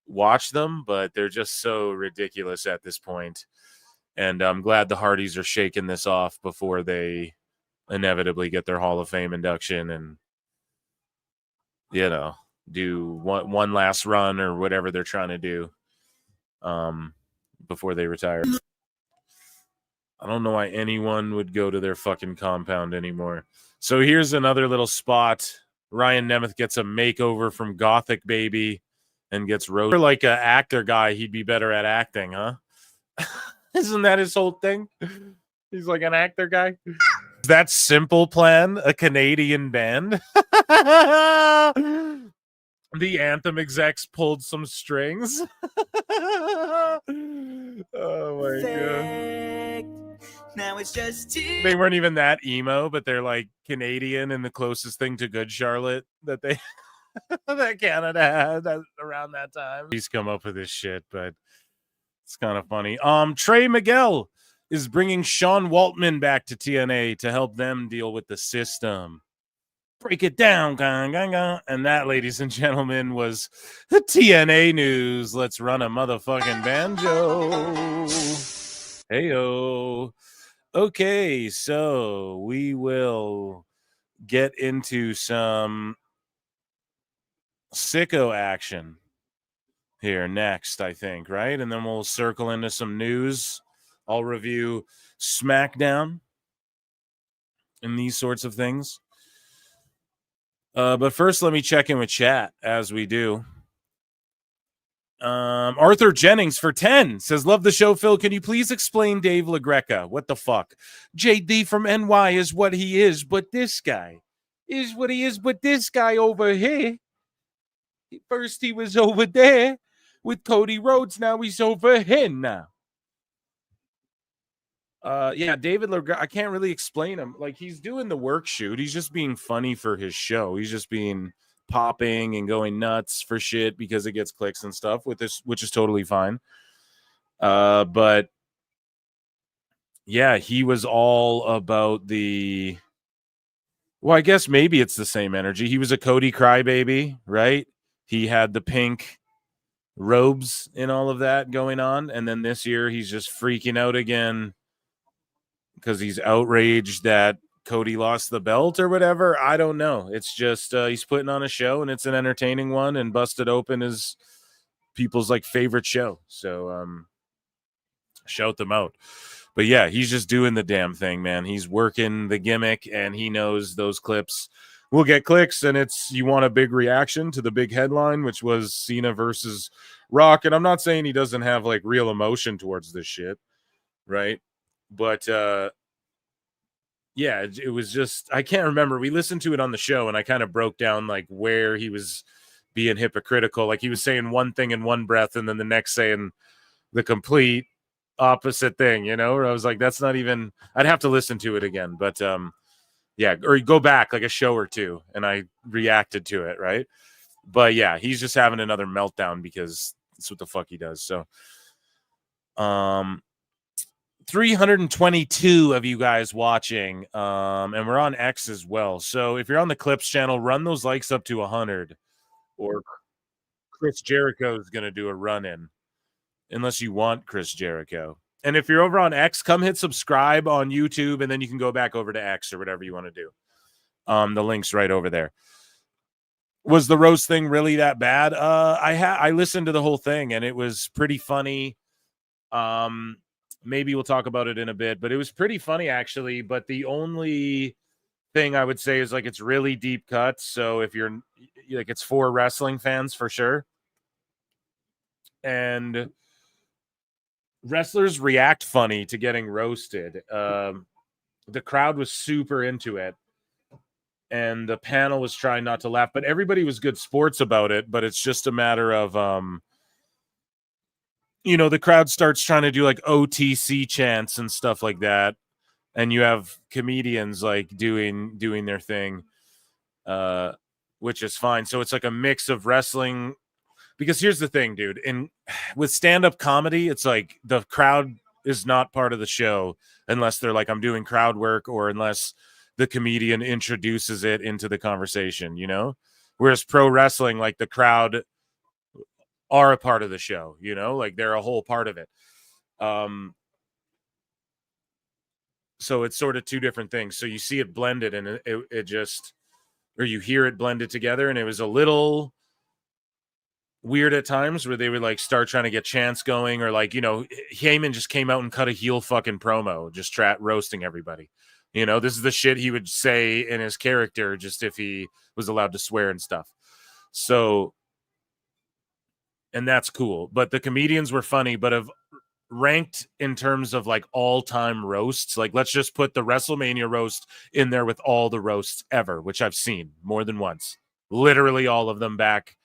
watch them, but they're just so ridiculous at this point. And I'm glad the Hardys are shaking this off before they inevitably get their Hall of Fame induction and, you know, do one last run or whatever they're trying to do before they retire. I don't know why anyone would go to their fucking compound anymore. So here's another little spot. Ryan Nemeth gets a makeover from Gothic Baby and gets roasted. Like an actor guy, he'd be better at acting, huh? Isn't that his whole thing? He's like an actor guy. That Simple Plan, a Canadian band. The Anthem execs pulled some strings. Oh my god. Now it's just two. They weren't even that emo, but they're like Canadian and the closest thing to Good Charlotte that they that Canada had around that time. He's come up with this shit, but it's kind of funny. Trey Miguel is bringing Sean Waltman back to TNA to help them deal with the system. Break it down, gang, gang, gang. And that, ladies and gentlemen, was the TNA news. Let's run a motherfucking banjo. Heyo. Okay, so we will get into some sicko action here next, I think, right? And then we'll circle into some news. I'll review SmackDown and these sorts of things. But first, let me check in with chat as we do. Arthur Jennings for 10 says, love the show, Phil. Can you please explain Dave LaGreca? What the fuck? JD from NY is what he is, but this guy is what he is, but this guy over here. First he was over there with Cody Rhodes. Now he's over here now. Yeah, David LaGreca, I can't really explain him. Like, he's doing the work shoot. He's just being funny for his show. He's just being popping and going nuts for shit because it gets clicks and stuff with this, which is totally fine. But yeah, he was all about the, well, I guess maybe it's the same energy. He was a Cody crybaby, right? He had the pink robes and all of that going on. And then this year he's just freaking out again because he's outraged that Cody lost the belt or whatever. I don't know. It's just he's putting on a show, and it's an entertaining one, and Busted Open is people's like favorite show. So shout them out. But yeah, he's just doing the damn thing, man. He's working the gimmick, and he knows those clips will get clicks, and it's, you want a big reaction to the big headline, which was Cena versus Rock. And I'm not saying he doesn't have like real emotion towards this shit, right? But yeah, it was just, I can't remember. We listened to it on the show, and I kind of broke down like where he was being hypocritical. Like, he was saying one thing in one breath, and then the next saying the complete opposite thing, you know? Or I was like, that's not even, I'd have to listen to it again. But yeah, or go back like a show or two, and I reacted to it, right? But yeah, he's just having another meltdown because that's what the fuck he does. So 322 of you guys watching, and we're on X as well. So if you're on the Clips channel, run those likes up to 100, or Chris Jericho is going to do a run-in, unless you want Chris Jericho. And if you're over on X, come hit subscribe on YouTube, and then you can go back over to X or whatever you want to do. The link's right over there. Was the roast thing really that bad? I listened to the whole thing, and it was pretty funny. Maybe we'll talk about it in a bit, but it was pretty funny, actually. But the only thing I would say is, like, it's really deep cuts. So if you're like, it's for wrestling fans for sure. And wrestlers react funny to getting roasted. The crowd was super into it, and the panel was trying not to laugh, but everybody was good sports about it. But it's just a matter of, you know, the crowd starts trying to do like OTC chants and stuff like that, and you have comedians like doing their thing, which is fine. So it's like a mix of wrestling. Because here's the thing, dude. With stand-up comedy, it's like the crowd is not part of the show unless they're like, I'm doing crowd work, or unless the comedian introduces it into the conversation, you know? Whereas pro wrestling, like, the crowd are a part of the show, you know? Like, they're a whole part of it. So it's sort of two different things. So you see it blended, and it just, or you hear it blended together, and it was a little weird at times where they would like start trying to get chants going, or like, you know, Heyman just came out and cut a heel fucking promo, just roasting everybody. You know, this is the shit he would say in his character, just if he was allowed to swear and stuff. So, and that's cool. But the comedians were funny, but have ranked in terms of like all-time roasts. Like, let's just put the WrestleMania roast in there with all the roasts ever, which I've seen more than once. Literally all of them back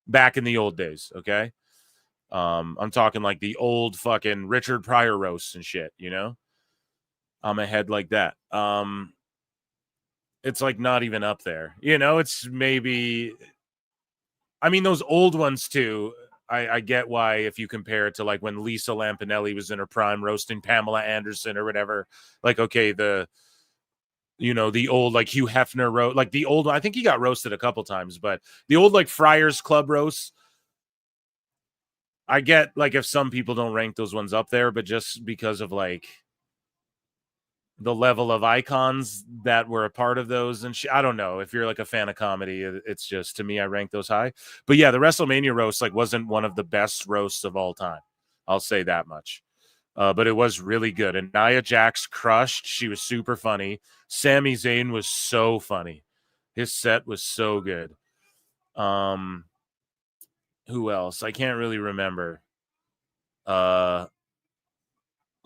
back in the old days. Okay. I'm talking like the old fucking Richard Pryor roasts and shit, you know? I'm ahead like that. It's like not even up there, you know? It's maybe, I mean, those old ones too. I get why if you compare it to like when Lisa Lampanelli was in her prime roasting Pamela Anderson or whatever, like, okay, the old like Hugh Hefner roast, like the old, I think he got roasted a couple times, but the old like Friars Club roasts, I get like if some people don't rank those ones up there, but just because of like the level of icons that were a part of those and I don't know if you're like a fan of comedy, it's just, to me, I rank those high. But yeah, the WrestleMania roast like wasn't one of the best roasts of all time. I'll say that much. But it was really good. And Nia Jax crushed. She was super funny. Sami Zayn was so funny. His set was so good. Who else? I can't really remember.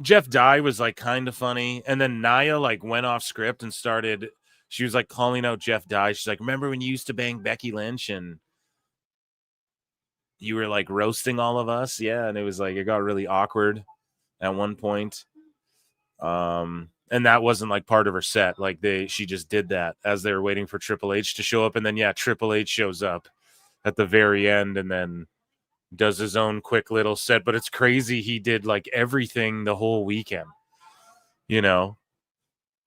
Jeff Dye was like kind of funny. And then Nia like went off script and started, she was like calling out Jeff Dye. She's like, remember when you used to bang Becky Lynch and you were like roasting all of us? Yeah. And it was like, it got really awkward at one point. And that wasn't like part of her set. Like she just did that as they were waiting for Triple H to show up. And then, yeah, Triple H shows up at the very end and then does his own quick little set. But it's crazy. He did like everything the whole weekend, you know?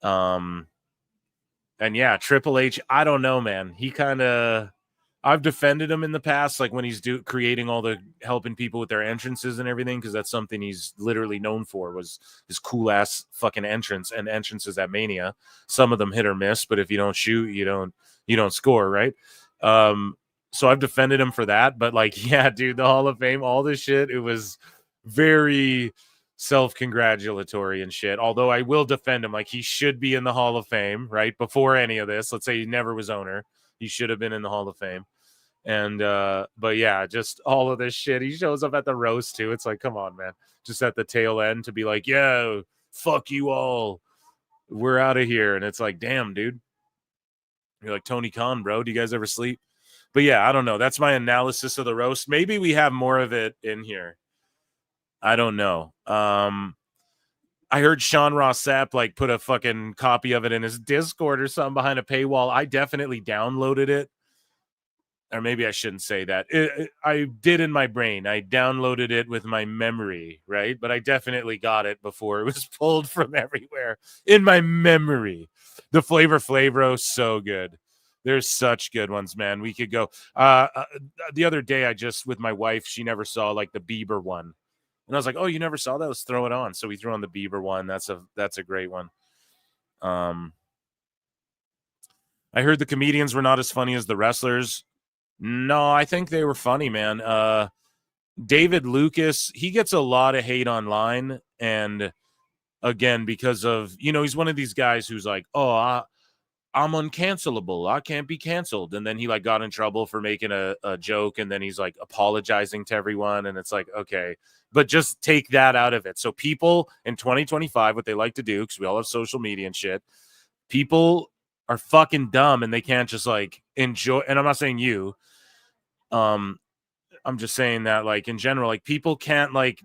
And yeah, Triple H, I don't know, man. He kind of, I've defended him in the past, like when he's creating all the helping people with their entrances and everything, because that's something he's literally known for, was his cool ass fucking entrance and entrances at Mania. Some of them hit or miss, but if you don't shoot, you don't score, right? So I've defended him for that, but like, yeah, dude, the Hall of Fame, all this shit, it was very self-congratulatory and shit. Although I will defend him, like he should be in the Hall of Fame, right? Before any of this, let's say he never was owner. He should have been in the Hall of Fame. And, but yeah, just all of this shit. He shows up at the roast too. It's like, come on, man. Just at the tail end to be like, yeah, fuck you all. We're out of here. And it's like, damn, dude. You're like Tony Khan, bro. Do you guys ever sleep? But yeah, I don't know. That's my analysis of the roast. Maybe we have more of it in here. I don't know. I heard Sean Ross Sapp like put a fucking copy of it in his Discord or something behind a paywall. I definitely downloaded it. Or maybe I shouldn't say that. I did in my brain. I downloaded it with my memory, right? But I definitely got it before it was pulled from everywhere in my memory. The Flavor Flav roast, so good. There's such good ones, man. We could go. The other day, I just, with my wife, she never saw like the Bieber one. And I was like, oh, you never saw that? Let's throw it on. So we threw on the Bieber one. That's a great one. I heard the comedians were not as funny as the wrestlers. No, I think they were funny, man. David Lucas, he gets a lot of hate online. And again, because of, he's one of these guys who's like, oh, I'm uncancelable. I can't be canceled. And then he like got in trouble for making a joke. And then he's like apologizing to everyone. And it's like, okay, but just take that out of it. So people in 2025, what they like to do, because we all have social media and shit, people are fucking dumb and they can't just like enjoy. And I'm not saying you, I'm just saying that like in general, like people can't like,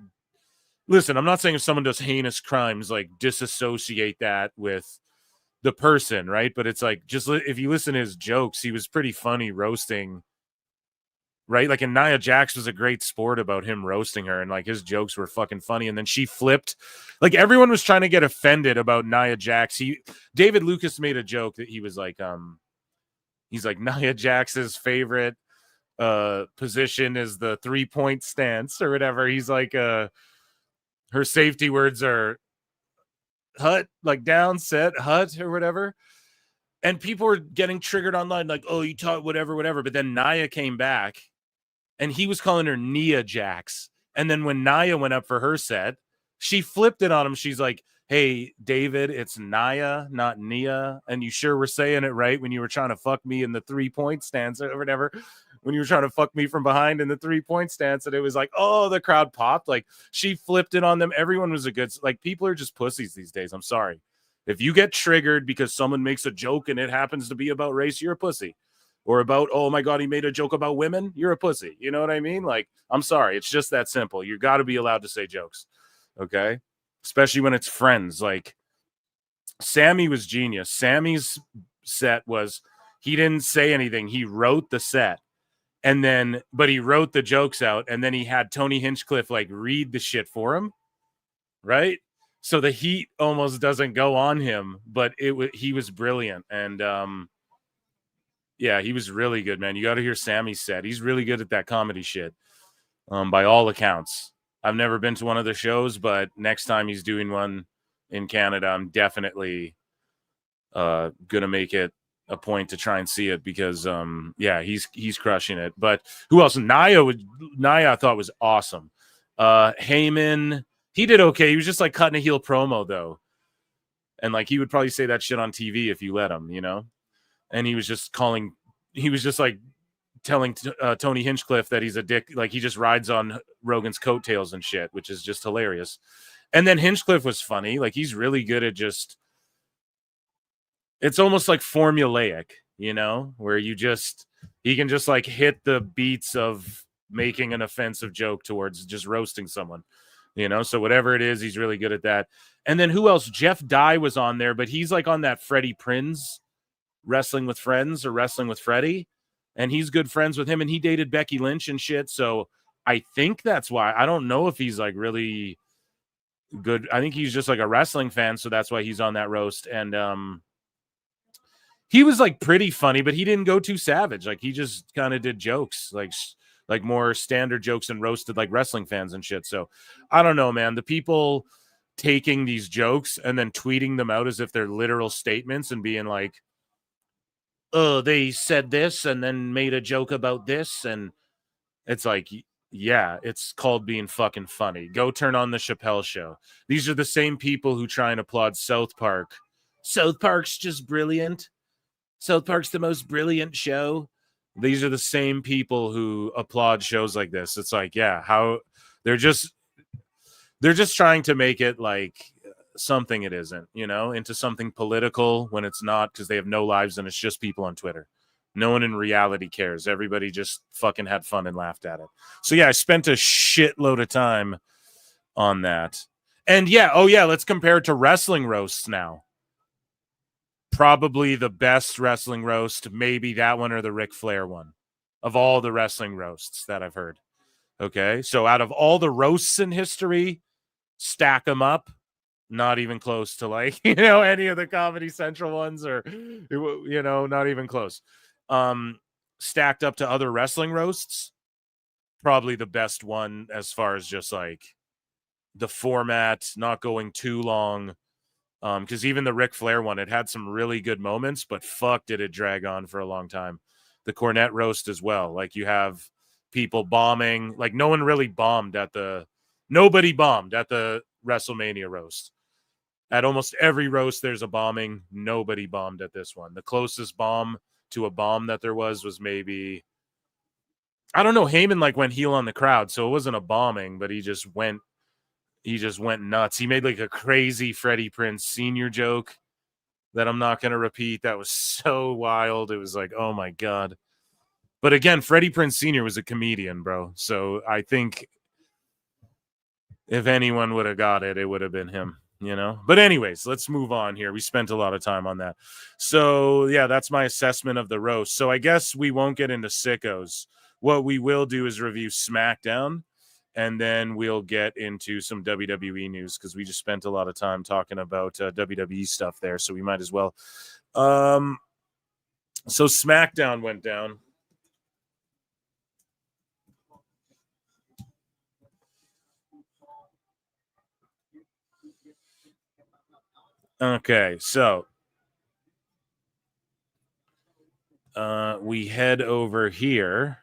listen, I'm not saying if someone does heinous crimes, like disassociate that with the person, right? But it's like, just if you listen to his jokes, he was pretty funny roasting, right? Like, and Nia Jax was a great sport about him roasting her, and like his jokes were fucking funny. And then she flipped, like everyone was trying to get offended about Nia Jax. David Lucas made a joke that he was like, he's like, Nia Jax's favorite position is the 3-point stance or whatever. He's like, her safety words are hut, like down, set, hut, or whatever. And people were getting triggered online, like, oh, you taught whatever. But then Nia came back and he was calling her Nia Jax. And then when Nia went up for her set, she flipped it on him. She's like, hey, David, it's Nia, not Nia. And you sure were saying it right when you were trying to fuck me in the 3-point stance or whatever. When you were trying to fuck me from behind in the 3-point stance. And it was like, oh, the crowd popped. Like she flipped it on them. Everyone was like, people are just pussies these days. I'm sorry. If you get triggered because someone makes a joke and it happens to be about race, you're a pussy. or about, oh my God, he made a joke about women, you're a pussy. You know what I mean? Like, I'm sorry. It's just that simple. You got to be allowed to say jokes. Okay. Especially when it's friends. Like, Sammy was genius. Sammy's set was, he didn't say anything. He wrote the set. And then, but he wrote the jokes out, and then he had Tony Hinchcliffe like read the shit for him, right? So the heat almost doesn't go on him, but he was brilliant, and yeah, he was really good, man. You got to hear Sammy's set. He's really good at that comedy shit, by all accounts. I've never been to one of the shows, but next time he's doing one in Canada, I'm definitely gonna make it a point to try and see it, because yeah, he's crushing it. But who else? Nia I thought was awesome. Heyman, he did okay. He was just like cutting a heel promo though, and like he would probably say that shit on TV if you let him, you know. And he was just like telling Tony Hinchcliffe that he's a dick, like he just rides on Rogan's coattails and shit, which is just hilarious. And then Hinchcliffe was funny, like he's really good at just, it's almost like formulaic, you know, where he can just like hit the beats of making an offensive joke towards just roasting someone, you know. So whatever it is, he's really good at that. And then who else? Jeff Dye was on there, but he's like on that Freddie Prinze Wrestling with Friends or Wrestling with Freddie, and he's good friends with him, and he dated Becky Lynch and shit. So I think that's why. I don't know if he's like really good. I think he's just like a wrestling fan, so that's why he's on that roast. And he was like pretty funny, but he didn't go too savage. Like he just kind of did jokes, like more standard jokes, and roasted like wrestling fans and shit. So I don't know, man. The people taking these jokes and then tweeting them out as if they're literal statements and being like, oh, they said this and then made a joke about this. And it's like, yeah, it's called being fucking funny. Go turn on the Chappelle Show. These are the same people who try and applaud South Park. South Park's just brilliant. South Park's the most brilliant show. These are the same people who applaud shows like this. It's like, yeah, how they're just trying to make it like something it isn't, you know, into something political when it's not, because they have no lives and it's just people on Twitter. No one in reality cares. Everybody just fucking had fun and laughed at it. So yeah, I spent a shitload of time on that. And yeah, oh yeah, let's compare it to wrestling roasts now. Probably the best wrestling roast, maybe that one or the Ric Flair one, of all the wrestling roasts that I've heard. Okay, so out of all the roasts in history, stack them up, not even close to like, you know, any of the Comedy Central ones, or, you know, not even close. Stacked up to other wrestling roasts, probably the best one as far as just like the format, not going too long. Because even the Ric Flair one, it had some really good moments, but fuck, did it drag on for a long time. The Cornette roast as well. Like you have people bombing. Like nobody bombed at the WrestleMania roast. At almost every roast, there's a bombing. Nobody bombed at this one. The closest bomb to a bomb that there was maybe, I don't know, Heyman like went heel on the crowd, so it wasn't a bombing, but he just went nuts. He made like a crazy Freddie Prinze Sr. joke that I'm not going to repeat. That was so wild. It was like, oh my God. But again, Freddie Prinze Sr. was a comedian, bro. So I think if anyone would have got it, it would have been him, you know? But anyways, let's move on here. We spent a lot of time on that. So yeah, that's my assessment of the roast. So I guess we won't get into sickos. What we will do is review SmackDown, and then we'll get into some WWE news, because we just spent a lot of time talking about WWE stuff there, so we might as well. So SmackDown went down. Okay, so we head over here.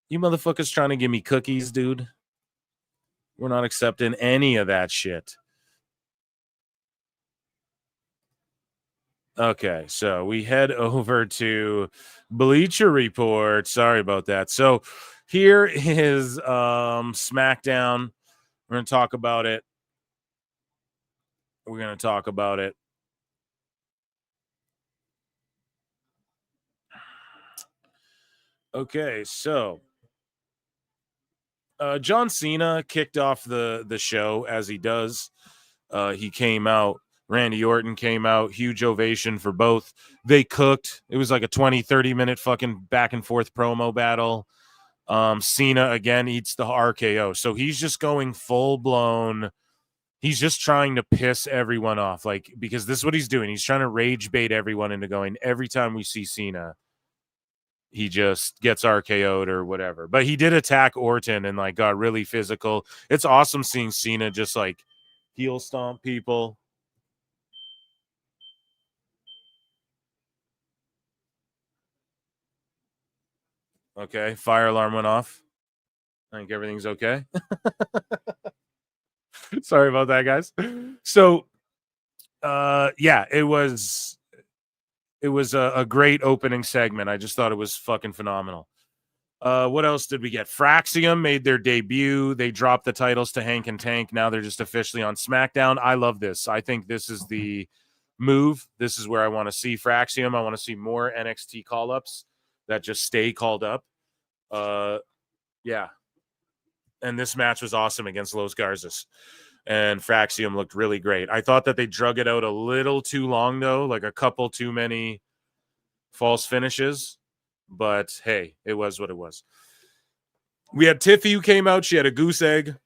You motherfuckers trying to give me cookies, dude? We're not accepting any of that shit. Okay, so we head over to Bleacher Report. Sorry about that. So here is SmackDown. We're going to talk about it. We're going to talk about it. Okay, so John Cena kicked off the show as he does. He came out. Randy Orton came out. Huge ovation for both. They cooked. It was like a 20, 30-minute fucking back and forth promo battle. Cena, again, eats the RKO. So he's just going full-blown. He's just trying to piss everyone off. Like, because this is what he's doing. He's trying to rage bait everyone into going, every time we see Cena, he just gets RKO'd or whatever. But he did attack Orton and like got really physical. It's awesome seeing Cena just like heel stomp people. Okay, fire alarm went off. I think everything's okay. Sorry about that, guys. So yeah, it was a great opening segment. I just thought it was fucking phenomenal. What else did we get? Fraxium made their debut. They dropped the titles to Hank and Tank. Now they're just officially on SmackDown. I love this. I think this is the move. This is where I want to see Fraxium. I want to see more NXT call-ups that just stay called up. Yeah. And this match was awesome against Los Garzas. And Fraxium looked really great. I thought that they drug it out a little too long, though, like a couple too many false finishes. But, hey, it was what it was. We had Tiffy who came out. She had a goose egg.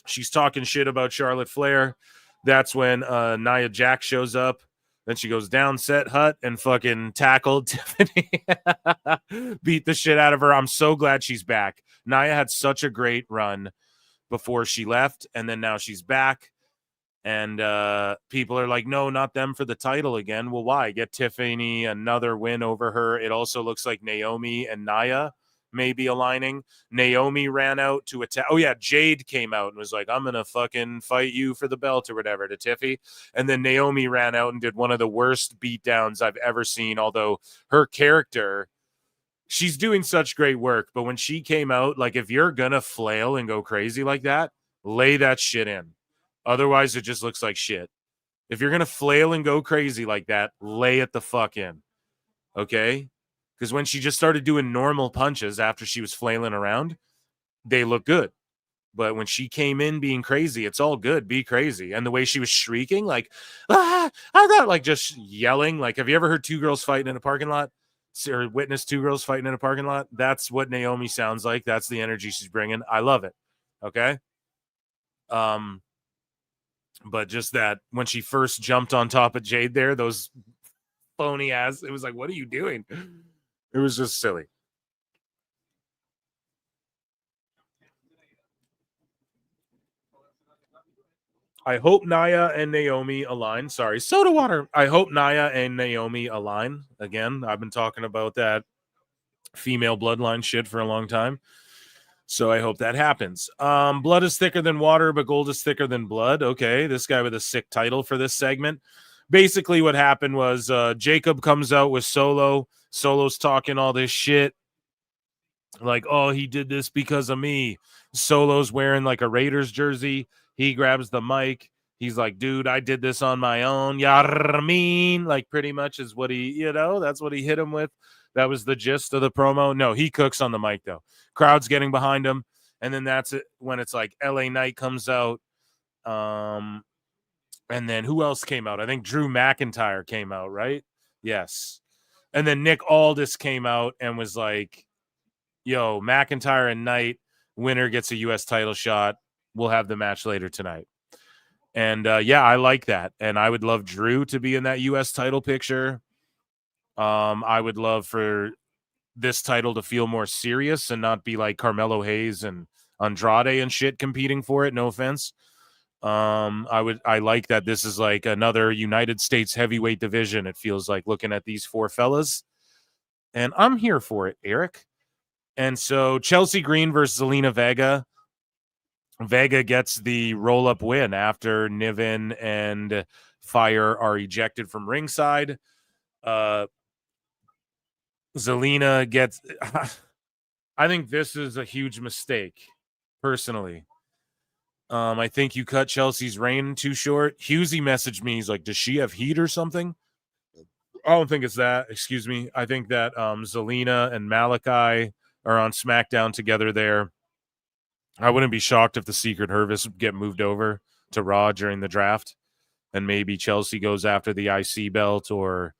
She's talking shit about Charlotte Flair. That's when Nia Jax shows up. Then she goes down set hut and fucking tackled Tiffany. Beat the shit out of her. I'm so glad she's back. Nia had such a great run before she left, and then now she's back. And people are like, no, not them for the title again. Well, why? Get Tiffany another win over her. It also looks like Naomi and Nia may be aligning. Naomi ran out to attack. Oh, yeah, Jade came out and was like, I'm going to fucking fight you for the belt or whatever to Tiffy. And then Naomi ran out and did one of the worst beatdowns I've ever seen, although her character, she's doing such great work. But when she came out, like, if you're going to flail and go crazy like that, lay that shit in. Otherwise, it just looks like shit. If you're going to flail and go crazy like that, lay it the fuck in. Okay? Because when she just started doing normal punches after she was flailing around, they look good. But when she came in being crazy, it's all good. Be crazy. And the way she was shrieking, like, I thought, like, just yelling. Like, have you ever heard two girls fighting in a parking lot? Or witnessed two girls fighting in a parking lot? That's what Naomi sounds like. That's the energy she's bringing. I love it. Okay? But just that when she first jumped on top of Jade there, those phony ass, it was like, what are you doing? It was just silly. I hope Nia and Naomi align. Sorry, soda water. I hope Nia and Naomi align. Again, I've been talking about that female bloodline shit for a long time. So I hope that happens. Blood is thicker than water, but gold is thicker than blood. Okay, this guy with a sick title for this segment. Basically what happened was Jacob comes out with Solo. Solo's talking all this shit. Like, oh, he did this because of me. Solo's wearing like a Raiders jersey. He grabs the mic. He's like, dude, I did this on my own. Yarmeen. Like, pretty much is what he, that's what he hit him with. That was the gist of the promo. No, he cooks on the mic, though. Crowd's getting behind him. And then that's it when it's like LA Knight comes out. And then who else came out? I think Drew McIntyre came out, right? Yes. And then Nick Aldis came out and was like, yo, McIntyre and Knight, winner gets a U.S. title shot. We'll have the match later tonight. And, yeah, I like that. And I would love Drew to be in that U.S. title picture. I would love for this title to feel more serious and not be like Carmelo Hayes and Andrade and shit competing for it. No offense. I like that this is like another United States heavyweight division. It feels like looking at these four fellas, and I'm here for it, Eric. And so Chelsea Green versus Zelina Vega. Vega gets the roll-up win after Niven and Fire are ejected from ringside. Zelina gets... I think this is a huge mistake, personally. I think you cut Chelsea's reign too short. Husey messaged me. He's like, does she have heat or something? I don't think it's that. Excuse me. I think that Zelina and Malachi are on SmackDown together there. I wouldn't be shocked if the Secret Service get moved over to Raw during the draft, and maybe Chelsea goes after the IC belt or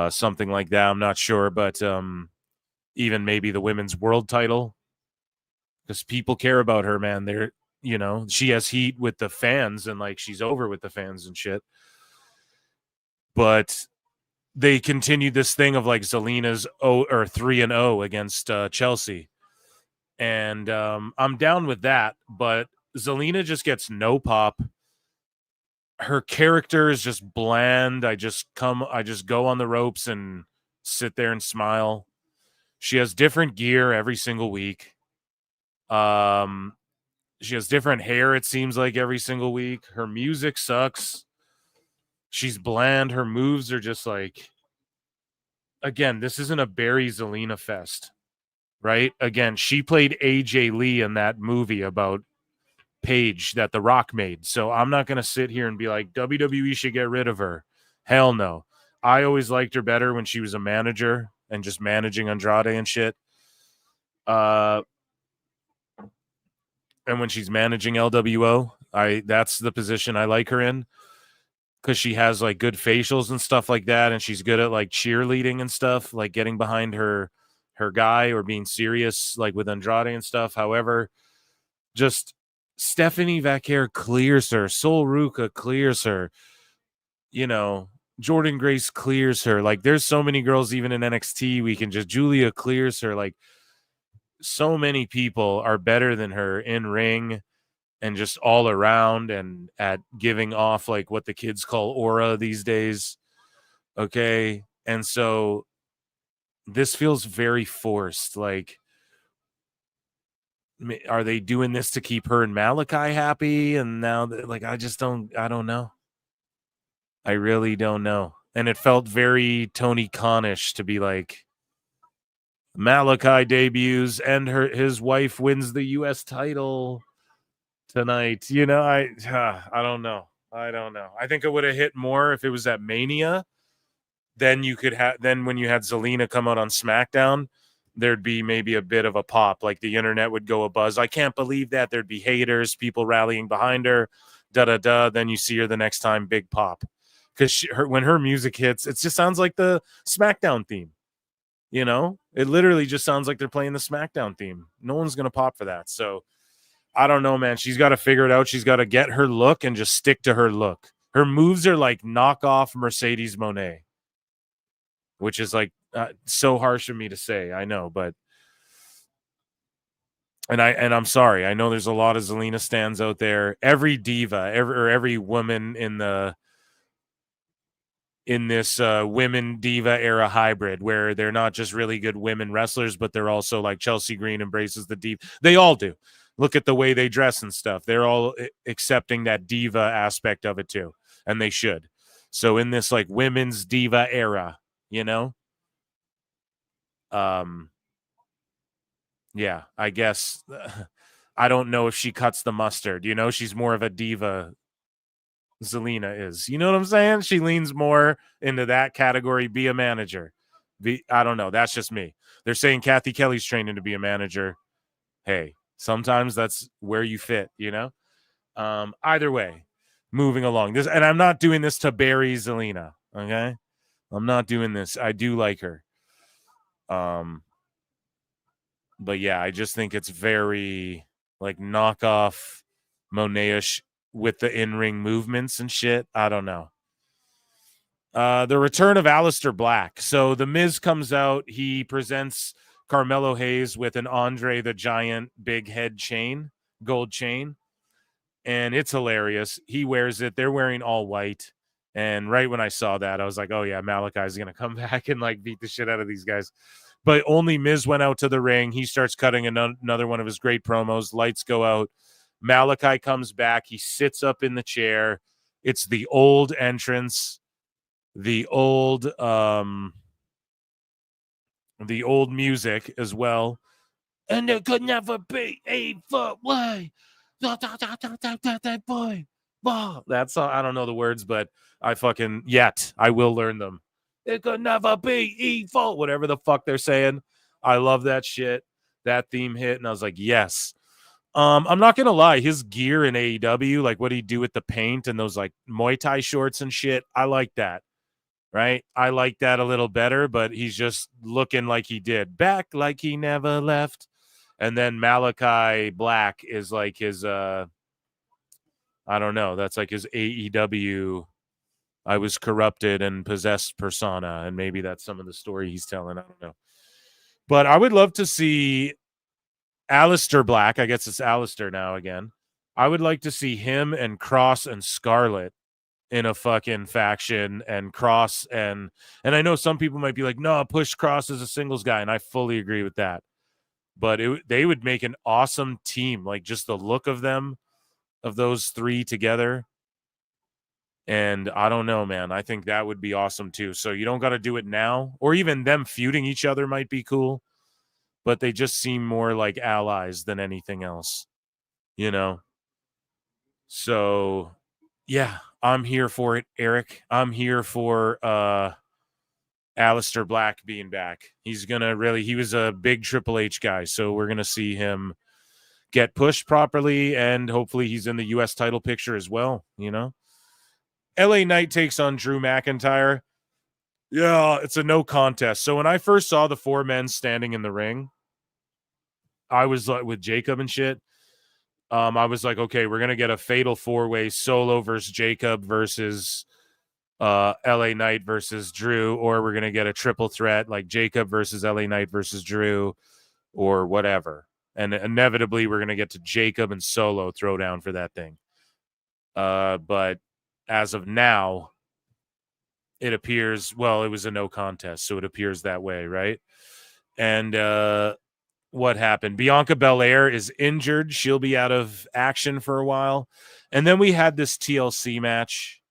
something like that. I'm not sure, but even maybe the women's world title, because people care about her, man. They're, she has heat with the fans, and like she's over with the fans and shit. But they continued this thing of like Zelina's 3-0 against Chelsea. And I'm down with that, but Zelina just gets no pop. Her character is just bland. I just go on the ropes and sit there and smile. She has different gear every single week. She has different hair, it seems like, every single week. Her music sucks. She's bland. Her moves are just like, again, this isn't a Barry Zelina fest, right? Again, she played AJ Lee in that movie about Paige that The Rock made. So I'm not going to sit here and be like, WWE should get rid of her. Hell no. I always liked her better when she was a manager and just managing Andrade and shit. And when she's managing LWO, that's the position I like her in, because she has like good facials and stuff like that, and she's good at like cheerleading and stuff, like getting behind her guy or being serious like with Andrade and stuff. However, just Stephanie Vaquer clears her, Sol Ruca clears her, Jordan Grace clears her. Like there's so many girls even in NXT Julia clears her. Like so many people are better than her in ring and just all around and at giving off like what the kids call aura these days. Okay. And so this feels very forced. Like, are they doing this to keep her and Malachi happy? And now like, I don't know. I really don't know. And it felt very Tony Khan-ish to be like, Malachi debuts and his wife wins the U.S. title tonight. I don't know. I think it would have hit more if it was at Mania. Then when you had Zelina come out on SmackDown, there'd be maybe a bit of a pop. Like the internet would go a buzz. I can't believe that. There'd be haters, people rallying behind her. Then you see her the next time, big pop. Because when her music hits, it just sounds like the SmackDown theme. It literally just sounds like they're playing the SmackDown theme. No one's going to pop for that. So I don't know, man. She's got to figure it out. She's got to get her look and just stick to her look. Her moves are like knockoff Mercedes Moné, which is like so harsh of me to say. I know, but I'm sorry. I know there's a lot of Zelina stans out there. Every diva, every woman in this women diva era hybrid, where they're not just really good women wrestlers, but they're also like Chelsea Green embraces the diva. They all do. Look at the way they dress and stuff. They're all accepting that diva aspect of it too, and they should. So in this like women's diva era, yeah, I guess I don't know if she cuts the mustard. She's more of a diva. Zelina is, you know what I'm saying? She leans more into that category. Be a manager. I don't know. That's just me. They're saying Kathy Kelly's training to be a manager. Hey, sometimes that's where you fit, Either way, moving along. This, and I'm not doing this to bury Zelina. Okay, I'm not doing this. I do like her. But yeah, I just think it's very like knockoff Monet-ish with the in-ring movements and shit. I don't know. The return of Aleister Black. So the Miz comes out. He presents Carmelo Hayes with an Andre the Giant big head chain, gold chain. And it's hilarious. He wears it. They're wearing all white. And right when I saw that, I was like, oh yeah, Malachi's going to come back and like beat the shit out of these guys. But only Miz went out to the ring. He starts cutting another one of his great promos. Lights go out. Malachi comes back. He sits up in the chair. It's the old entrance, the old music as well. And there could never be a footway. Boy. That's I don't know the words, but I will learn them. It could never be evil. Whatever the fuck they're saying. I love that shit. That theme hit, and I was like, yes. I'm not gonna lie, his gear in AEW, like what he do with the paint and those like Muay Thai shorts and shit, I like that. Right? I like that a little better, but he's just looking like he did. Back like he never left. And then Malachi Black is like his I don't know, that's like his AEW I was corrupted and possessed persona, and maybe that's some of the story he's telling. I don't know. But I would love to see Aleister Black. I guess it's Aleister now again. I would like to see him and Cross and Scarlett in a fucking faction, and Cross and I know some people might be like, no, push Cross as a singles guy, and I fully agree with that. But they would make an awesome team, like just the look of them, of those three together. And I don't know, man. I think that would be awesome too. So you don't got to do it now, or even them feuding each other might be cool. But they just seem more like allies than anything else, you know? So, yeah, I'm here for it, Eric. I'm here for Aleister Black being back. He's going to he was a big Triple H guy, so we're going to see him get pushed properly, and hopefully he's in the U.S. title picture as well, you know? LA Knight takes on Drew McIntyre. Yeah, it's a no contest. So when I first saw the four men standing in the ring, I was like with Jacob and shit. I was like, okay, we're gonna get a fatal four-way Solo versus Jacob versus LA Knight versus Drew, or we're gonna get a triple threat like Jacob versus LA Knight versus Drew, or whatever. And inevitably, we're gonna get to Jacob and Solo throwdown for that thing. But as of now, it appears, well, it was a no contest, so it appears that way, right? And what happened? Bianca Belair is injured. She'll be out of action for a while. And then we had this TLC match,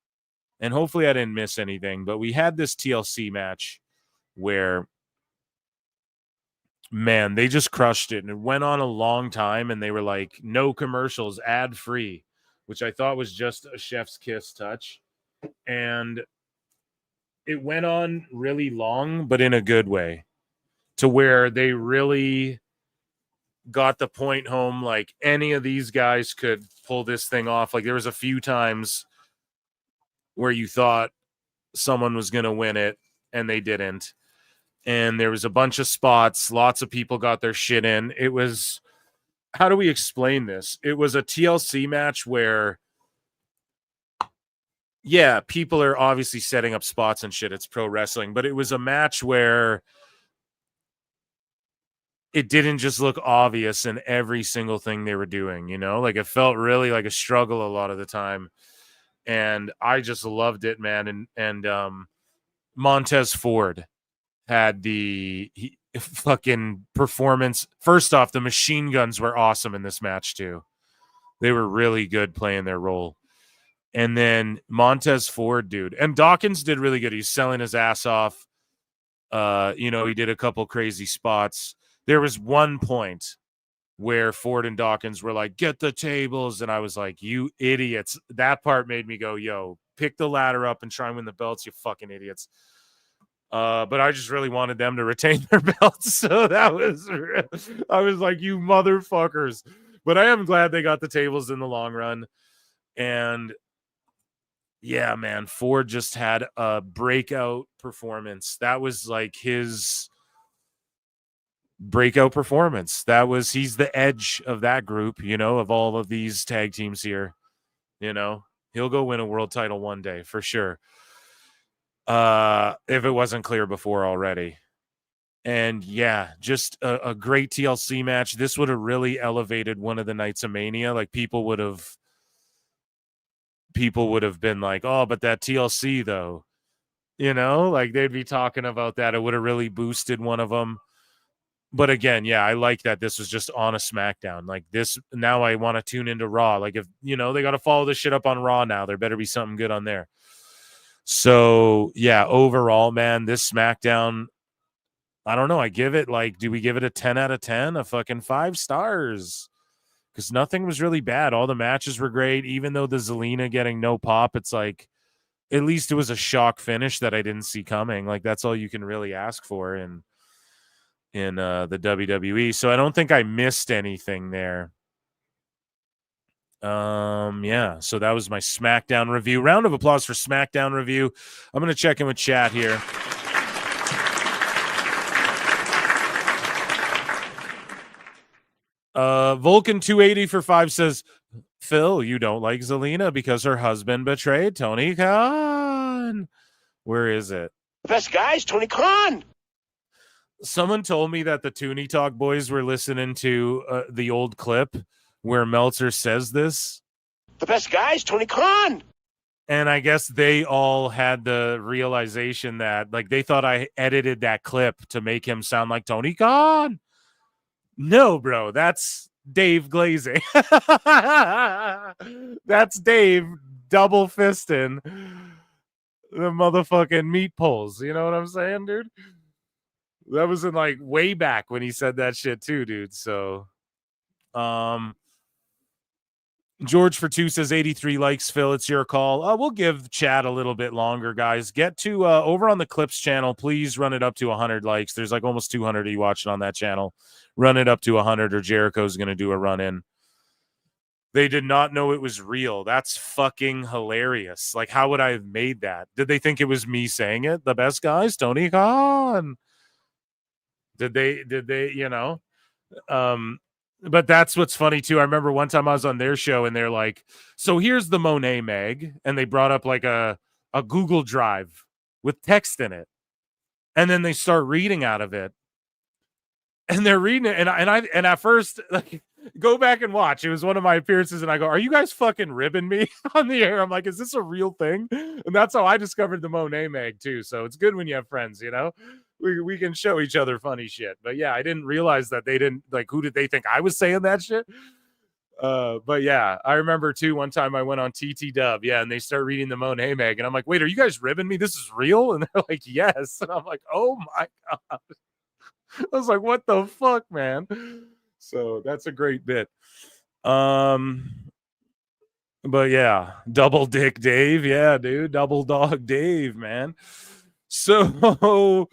and hopefully I didn't miss anything, but we had this TLC match where, man, they just crushed it, and it went on a long time, and they were like, no commercials, ad-free, which I thought was just a chef's kiss touch. And it went on really long, but in a good way, to where they really got the point home, like any of these guys could pull this thing off. Like there was a few times where you thought someone was going to win it and they didn't. And there was a bunch of spots. Lots of people got their shit in. It was, how do we explain this? It was a TLC match where, yeah, people are obviously setting up spots and shit. It's pro wrestling, but it was a match where it didn't just look obvious in every single thing they were doing, you know? Like it felt really like a struggle a lot of the time. And I just loved it, man. And Montez Ford had the fucking performance. First off, the machine guns were awesome in this match too. They were really good playing their role. And then Montez Ford, dude. And Dawkins did really good. He's selling his ass off. You know, he did a couple crazy spots. There was one point where Ford and Dawkins were like, get the tables. And I was like, you idiots. That part made me go, yo, pick the ladder up and try and win the belts, you fucking idiots. But I just really wanted them to retain their belts. So that was, I was like, you motherfuckers. But I am glad they got the tables in the long run. And yeah, man, Ford just had a breakout performance. That was like his breakout performance. He's the edge of that group, you know, of all of these tag teams here. You know, he'll go win a world title one day for sure. If it wasn't clear before already. And yeah, just a great TLC match. This would have really elevated one of the nights of Mania. Like people would have been like, oh, but that TLC though, you know, like they'd be talking about that. It would have really boosted one of them. But again, yeah, I like that this was just on a SmackDown. Like this, now I want to tune into Raw. Like if, you know, they got to follow this shit up on Raw now. There better be something good on there. So yeah, overall, man, this SmackDown, I don't know. I give it like, do we give it a 10 out of 10? A fucking 5 stars? Because nothing was really bad. All the matches were great. Even though the Zelina getting no pop, it's like, at least it was a shock finish that I didn't see coming. Like, that's all you can really ask for in the WWE. So I don't think I missed anything there. Yeah, so that was my SmackDown review. Round of applause for SmackDown review. I'm going to check in with chat here. Vulcan 280 for 5 says, Phil, you don't like Zelina because her husband betrayed Tony Khan. Where is it? The best guys, Tony Khan. Someone told me that the Toonie Talk boys were listening to the old clip where Meltzer says this. The best guys, Tony Khan. And I guess they all had the realization that, like, they thought I edited that clip to make him sound like Tony Khan. No, bro, that's Dave glazing. That's Dave double fisting the motherfucking meat pulls. You know what I'm saying, dude? That was in like way back when he said that shit too, dude. So, George for 2 says 83 likes. Phil, it's your call. We'll give chat a little bit longer, guys. Get to over on the Clips channel. Please run it up to 100 likes. There's like almost 200 of you watching on that channel. Run it up to 100 or Jericho's going to do a run in. They did not know it was real. That's fucking hilarious. Like, how would I have made that? Did they think it was me saying it? The best guys, Tony Khan. Did they, you know? But that's what's funny too. I remember one time I was on their show and they're like, so here's the Monet Mag. And they brought up like a Google Drive with text in it. And then they start reading out of it. And they're reading it. And at first, like, go back and watch. It was one of my appearances. And I go, are you guys fucking ribbing me on the air? I'm like, is this a real thing? And that's how I discovered the Monet Mag too. So it's good when you have friends, you know? We can show each other funny shit. But yeah, I didn't realize that they didn't, like, who did they think I was saying that shit? But yeah, I remember too, one time I went on TT Dub, yeah, and they start reading the Monet Mag, and I'm like, wait, are you guys ribbing me? This is real? And they're like, yes. And I'm like, oh my God. I was like, what the fuck, man? So that's a great bit. But yeah, Double Dick Dave. Yeah, dude. Double Dog Dave, man. So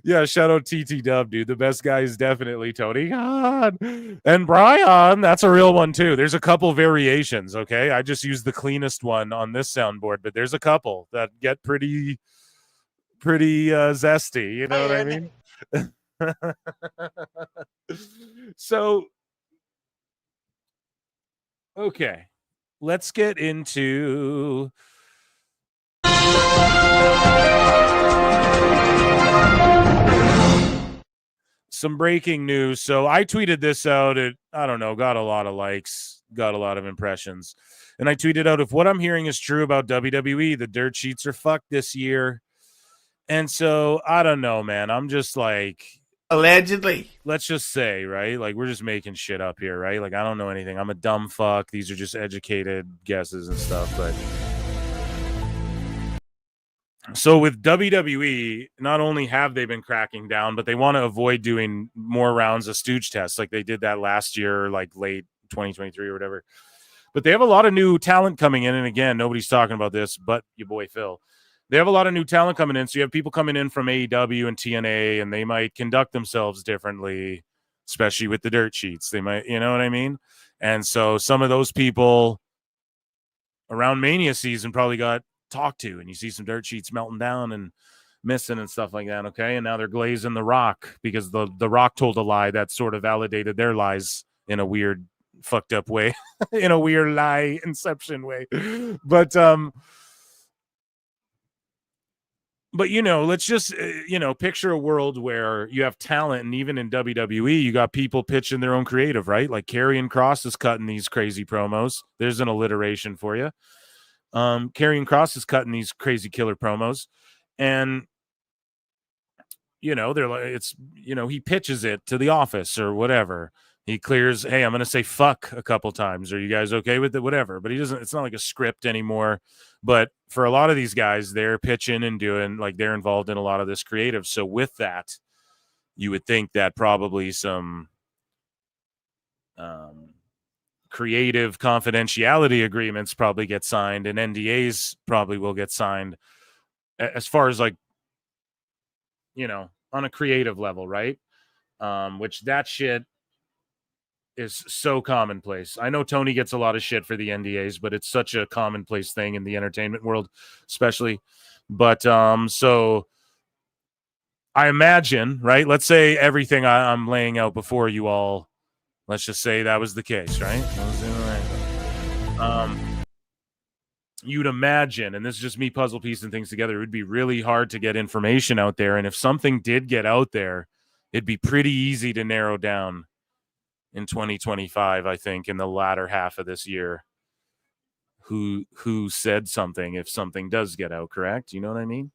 yeah, shout out TT Dub, dude. The best guy is definitely Tony Khan. And Brian, that's a real one too. There's a couple variations, okay? I just used the cleanest one on this soundboard, but there's a couple that get pretty zesty, you know what I mean? So, okay, let's get into some breaking news. So I tweeted this out. It, I don't know, got a lot of likes, got a lot of impressions. And I tweeted out, if what I'm hearing is true about WWE, the dirt sheets are fucked this year. And so I don't know, man. I'm just like, allegedly, let's just say, right? Like, we're just making shit up here, right? Like, I don't know anything. I'm a dumb fuck. These are just educated guesses and stuff. But so with WWE, not only have they been cracking down, but they want to avoid doing more rounds of stooge tests like they did that last year, like late 2023 or whatever. But they have a lot of new talent coming in. And again, nobody's talking about this but your boy Phil. They have a lot of new talent coming in. So you have people coming in from AEW and TNA, and they might conduct themselves differently, especially with the dirt sheets. They might, you know what I mean? And so some of those people around Mania season probably got talked to, and you see some dirt sheets melting down and missing and stuff like that. Okay. And now they're glazing the Rock because the Rock told a lie that sort of validated their lies in a weird, fucked up way, in a weird lie inception way. But, you know, let's just, picture a world where you have talent, and even in WWE, you got people pitching their own creative, right? Like Karrion Kross is cutting these crazy promos. There's an alliteration for you. Karrion Kross is cutting these crazy killer promos, and, you know, they're like, it's, you know, he pitches it to the office or whatever. He clears, hey, I'm going to say fuck a couple times. Are you guys okay with it? Whatever. But he doesn't, it's not like a script anymore. But for a lot of these guys, they're pitching and doing, like, they're involved in a lot of this creative. So with that, you would think that probably some creative confidentiality agreements probably get signed, and NDAs probably will get signed as far as like, you know, on a creative level, right? Which that shit is so commonplace. I know Tony gets a lot of shit for the NDAs, but it's such a commonplace thing in the entertainment world, especially. But so I imagine, right? Let's say everything I'm laying out before you all, let's just say that was the case, right? You'd imagine, and this is just me puzzle piecing things together, it would be really hard to get information out there. And if something did get out there, it'd be pretty easy to narrow down in 2025, I think, in the latter half of this year, who said something if something does get out, correct? You know what I mean?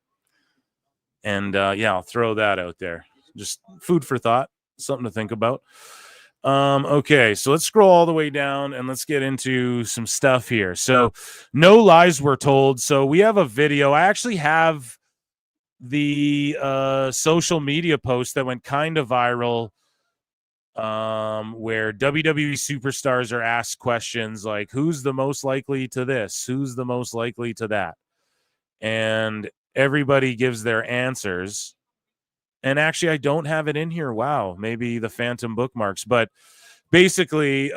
And yeah, I'll throw that out there. Just food for thought, something to think about. Okay, so let's scroll all the way down and let's get into some stuff here. So no lies were told. So we have a video. I actually have the social media post that went kind of viral, where WWE superstars are asked questions like, who's the most likely to this? Who's the most likely to that? And everybody gives their answers. And actually, I don't have it in here. Wow, maybe the phantom bookmarks. But basically,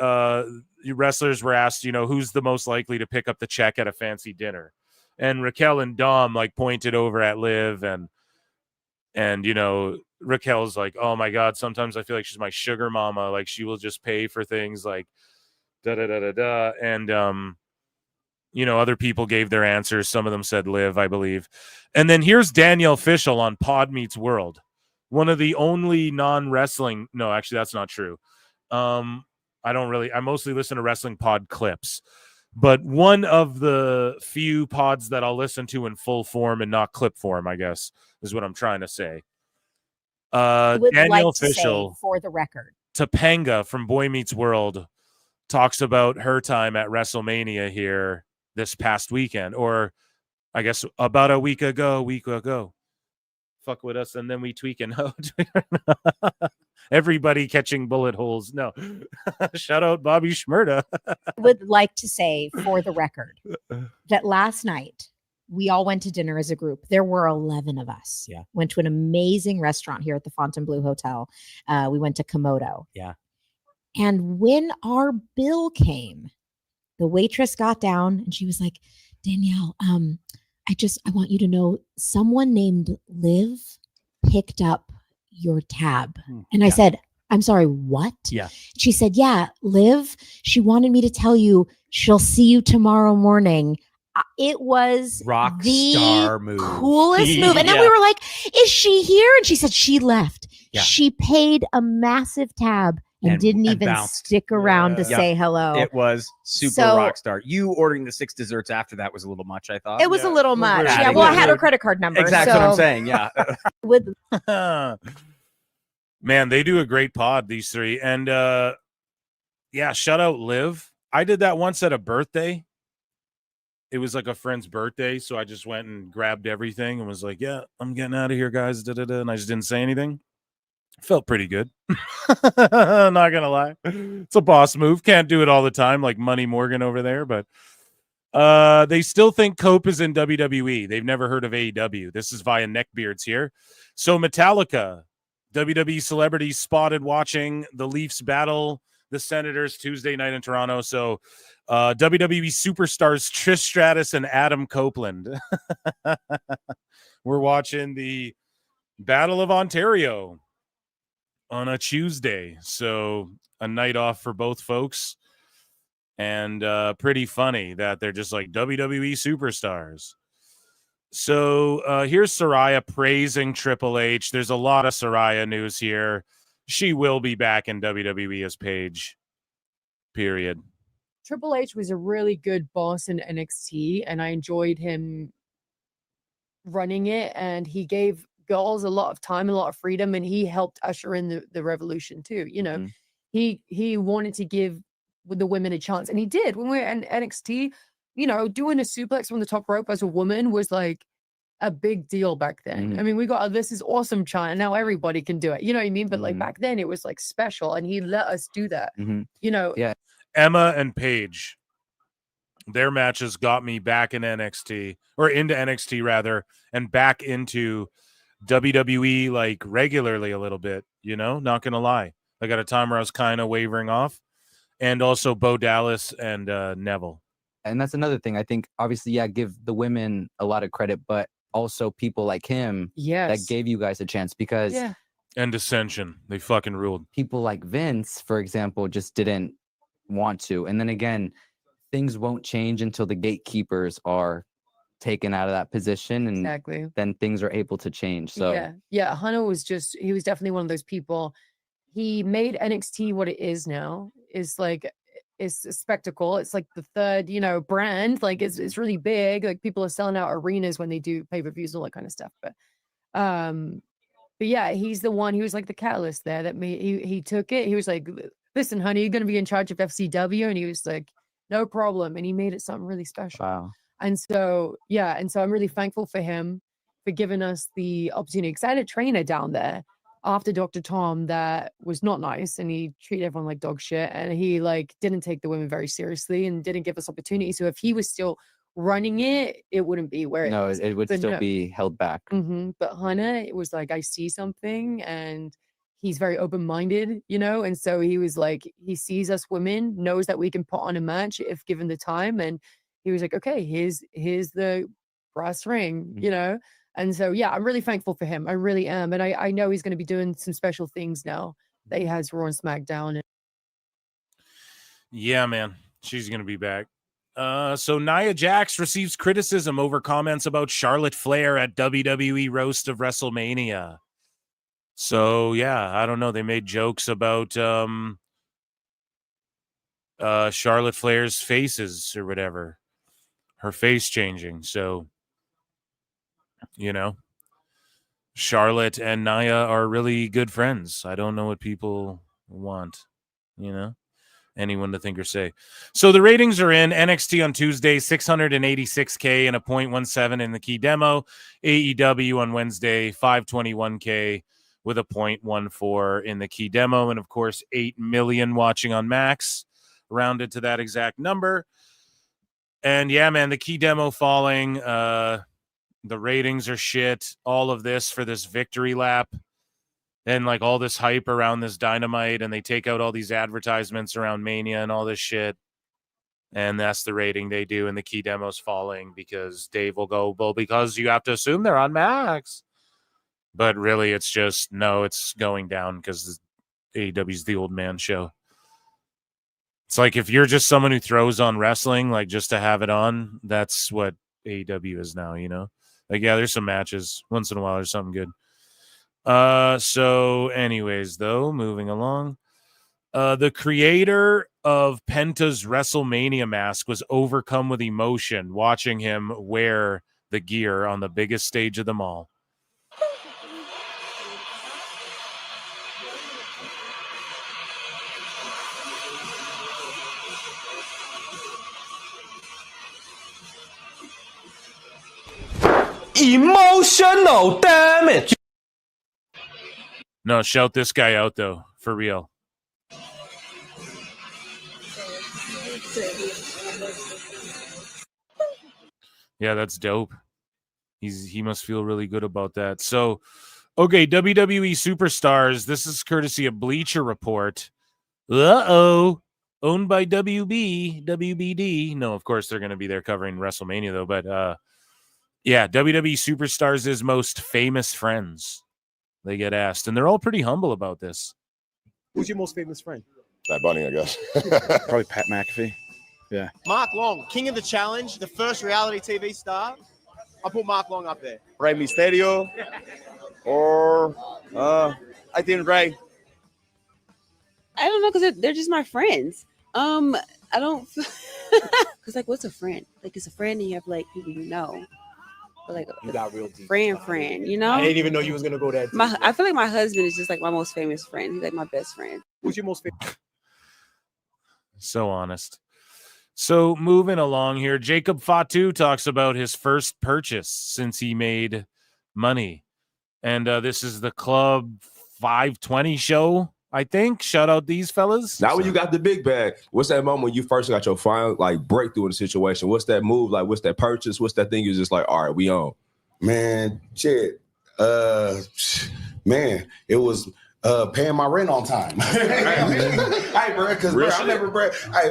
wrestlers were asked, you know, who's the most likely to pick up the check at a fancy dinner? And Raquel and Dom like pointed over at Liv, and you know, Raquel's like, oh my God, sometimes I feel like she's my sugar mama. Like she will just pay for things like da da da da da. And you know, other people gave their answers. Some of them said Liv, I believe. And then here's Danielle Fishel on Pod Meets World. One of the only non-wrestling. No, actually, that's not true. I mostly listen to wrestling pod clips, but one of the few pods that I'll listen to in full form and not clip form, I guess, is what I'm trying to say. Danielle Fishel, for the record, Topanga from Boy Meets World, talks about her time at WrestleMania here this past weekend, or I guess about a week ago. Fuck with us and then we tweaking. Everybody catching bullet holes. No. Shout out Bobby Shmurda. I would like to say for the record that last night we all went to dinner as a group. There were 11 of us. Yeah. Went to an amazing restaurant here at the Fontainebleau Hotel. We went to Komodo. Yeah. And when our bill came, the waitress got down and she was like, Danielle, I want you to know someone named Liv picked up your tab. And I said, I'm sorry, what? Yeah. She said, yeah, Liv, she wanted me to tell you she'll see you tomorrow morning. It was rock the star move. Coolest move. And then we were like, is she here? And she said she left. Yeah. She paid a massive tab and didn't even bounced. stick around to say hello. It was super rock star. You ordering the 6 desserts after that was a little much, I thought. It was a little much. Yeah, Yeah, well, I had her credit card number. Exactly what I'm saying. Yeah. With Man, they do a great pod, these three. And yeah, shout out Liv. I did that once at a birthday. It was like a friend's birthday, so I just went and grabbed everything and was like, yeah, I'm getting out of here, guys. And I just didn't say anything. Felt pretty good. Not gonna lie. It's a boss move. Can't do it all the time like Money Morgan over there, but they still think Cope is in WWE. They've never heard of AEW. This is via Neckbeards here. So Metallica, WWE celebrities spotted watching the Leafs battle the Senators Tuesday night in Toronto. So WWE superstars Trish Stratus and Adam Copeland. We're watching the Battle of Ontario on a Tuesday. So a night off for both folks. And pretty funny that they're just like WWE superstars. So here's Saraya praising Triple H. There's a lot of Saraya news here. She will be back in WWE as Paige. Period. Triple H was a really good boss in NXT, and I enjoyed him running it. And he gave girls a lot of time, a lot of freedom, and he helped usher in the revolution too. You know, he wanted to give the women a chance, and he did. When we were in NXT, you know, doing a suplex from the top rope as a woman was like a big deal back then. I mean, we got This Is Awesome chant, and now everybody can do it. You know what I mean? But like back then, it was like special, and he let us do that. You know, yeah. Emma and Paige, their matches got me back in NXT, or into NXT rather, and back into WWE like regularly a little bit, you know, not going to lie. I got a time where I was kind of wavering off. And also Bo Dallas and Neville. And that's another thing. I think, obviously, yeah, give the women a lot of credit, but also people like him that gave you guys a chance because... Yeah. And Ascension. They fucking ruled. People like Vince, for example, just didn't want to. And then again, things won't change until the gatekeepers are taken out of that position. And Exactly. then things are able to change. So Yeah. Hunter was he was definitely one of those people. He made NXT what it is now. It's a spectacle. It's like the third, brand. Like it's really big. Like people are selling out arenas when they do pay-per-views, all that kind of stuff. But yeah, he's the one. He was like the catalyst there that made. He took it. He was like, "Listen, honey, you're going to be in charge of FCW," and he was like, "No problem." And he made it something really special. Wow. And so I'm really thankful for him for giving us the opportunity. Because I had a trainer down there after Dr. Tom that was not nice, and he treated everyone like dog shit, and he didn't take the women very seriously and didn't give us opportunity. So if he was still running it, it wouldn't be where it would still be held back. But Hunter, it was like, I see something, and he's very open-minded, and so he was like, he sees us women, knows that we can put on a match if given the time, and he was like, okay, here's the brass ring, And so, yeah, I'm really thankful for him. I really am. And I know he's going to be doing some special things now that he has Raw and SmackDown. Yeah, man. She's going to be back. So Nia Jax receives criticism over comments about Charlotte Flair at WWE Roast of WrestleMania. So, yeah, I don't know. They made jokes about Charlotte Flair's faces or whatever. Her face changing. So, Charlotte and Nia are really good friends. I don't know what people want, anyone to think or say. So the ratings are in. NXT on Tuesday, 686K and a 0.17 in the key demo. AEW on Wednesday, 521K with a 0.14 in the key demo. And of course, 8 million watching on Max, rounded to that exact number. And yeah, man, the key demo falling, the ratings are shit. All of this for this victory lap. And like all this hype around this Dynamite, and they take out all these advertisements around Mania and all this shit. And that's the rating they do. And the key demo's falling because Dave will go, well, because you have to assume they're on Max. But really, it's just, no, it's going down because AEW's the old man show. It's like if you're just someone who throws on wrestling, like just to have it on, that's what AEW is now, Like, yeah, there's some matches. Once in a while, there's something good. So anyways, though, moving along. The creator of Penta's WrestleMania mask was overcome with emotion watching him wear the gear on the biggest stage of them all. Emotional damage. No, shout this guy out, though, for real. Yeah, that's dope. He must feel really good about that. So, okay, WWE Superstars. This is courtesy of Bleacher Report. Uh-oh. Owned by WBD. No, of course they're going to be there covering WrestleMania, though. But, yeah, WWE Superstars' most famous friends. They get asked, and they're all pretty humble about this. Who's your most famous friend? Bad Bunny, I guess. Probably Pat McAfee. Yeah. Mark Long, King of the Challenge, the first reality TV star. I'll put Mark Long up there. Rey Mysterio, or I think Rey. I don't know, because they're just my friends. I don't, because like, what's a friend? Like, it's a friend, and you have like people you know. But like, You got real deep. friend, I didn't even know you was gonna go that deep. I feel like my husband is just like my most famous friend. He's like my best friend. Who's your most famous? So honest. So moving along here, Jacob Fatu talks about his first purchase since he made money. And this is the Club 520 show. I think. Shout out these fellas. Now when you got the big bag, what's that moment when you first got your final like breakthrough in the situation? What's that move? Like, what's that purchase? What's that thing you're just like, all right, we on? Man, shit. Man, it was paying my rent on time. Hey, bro, because I remember, bro. I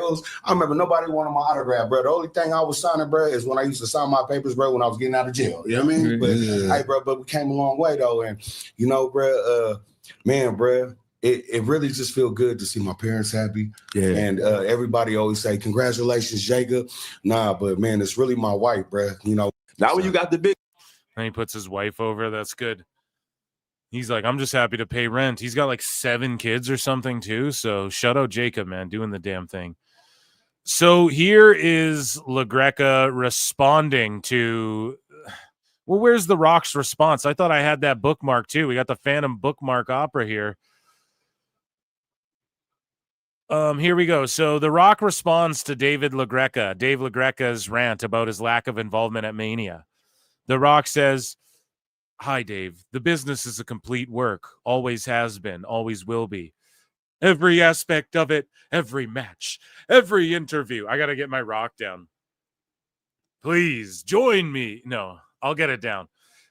remember nobody wanted my autograph, bro. The only thing I was signing, bro, is when I used to sign my papers, bro, when I was getting out of jail. You know what I mean? But hey, bro, but we came a long way though, and you know, bro, man, bro. It really just feel good to see my parents happy. Yeah. And everybody always say, congratulations, Jacob. Nah, but man, it's really my wife, bro. You know. Now when you got the big. And he puts his wife over. That's good. He's like, I'm just happy to pay rent. He's got like 7 kids or something too. So shout out Jacob, man, doing the damn thing. So here is LaGreca responding to, well, where's The Rock's response? I thought I had that bookmark too. We got the Phantom bookmark opera here. Here we go. So The Rock responds to Dave LaGreca's rant about his lack of involvement at Mania. The Rock says, "Hi, Dave. The business is a complete work. Always has been, always will be. Every aspect of it, every match, every interview." I got to get my Rock down. Please join me. No, I'll get it down.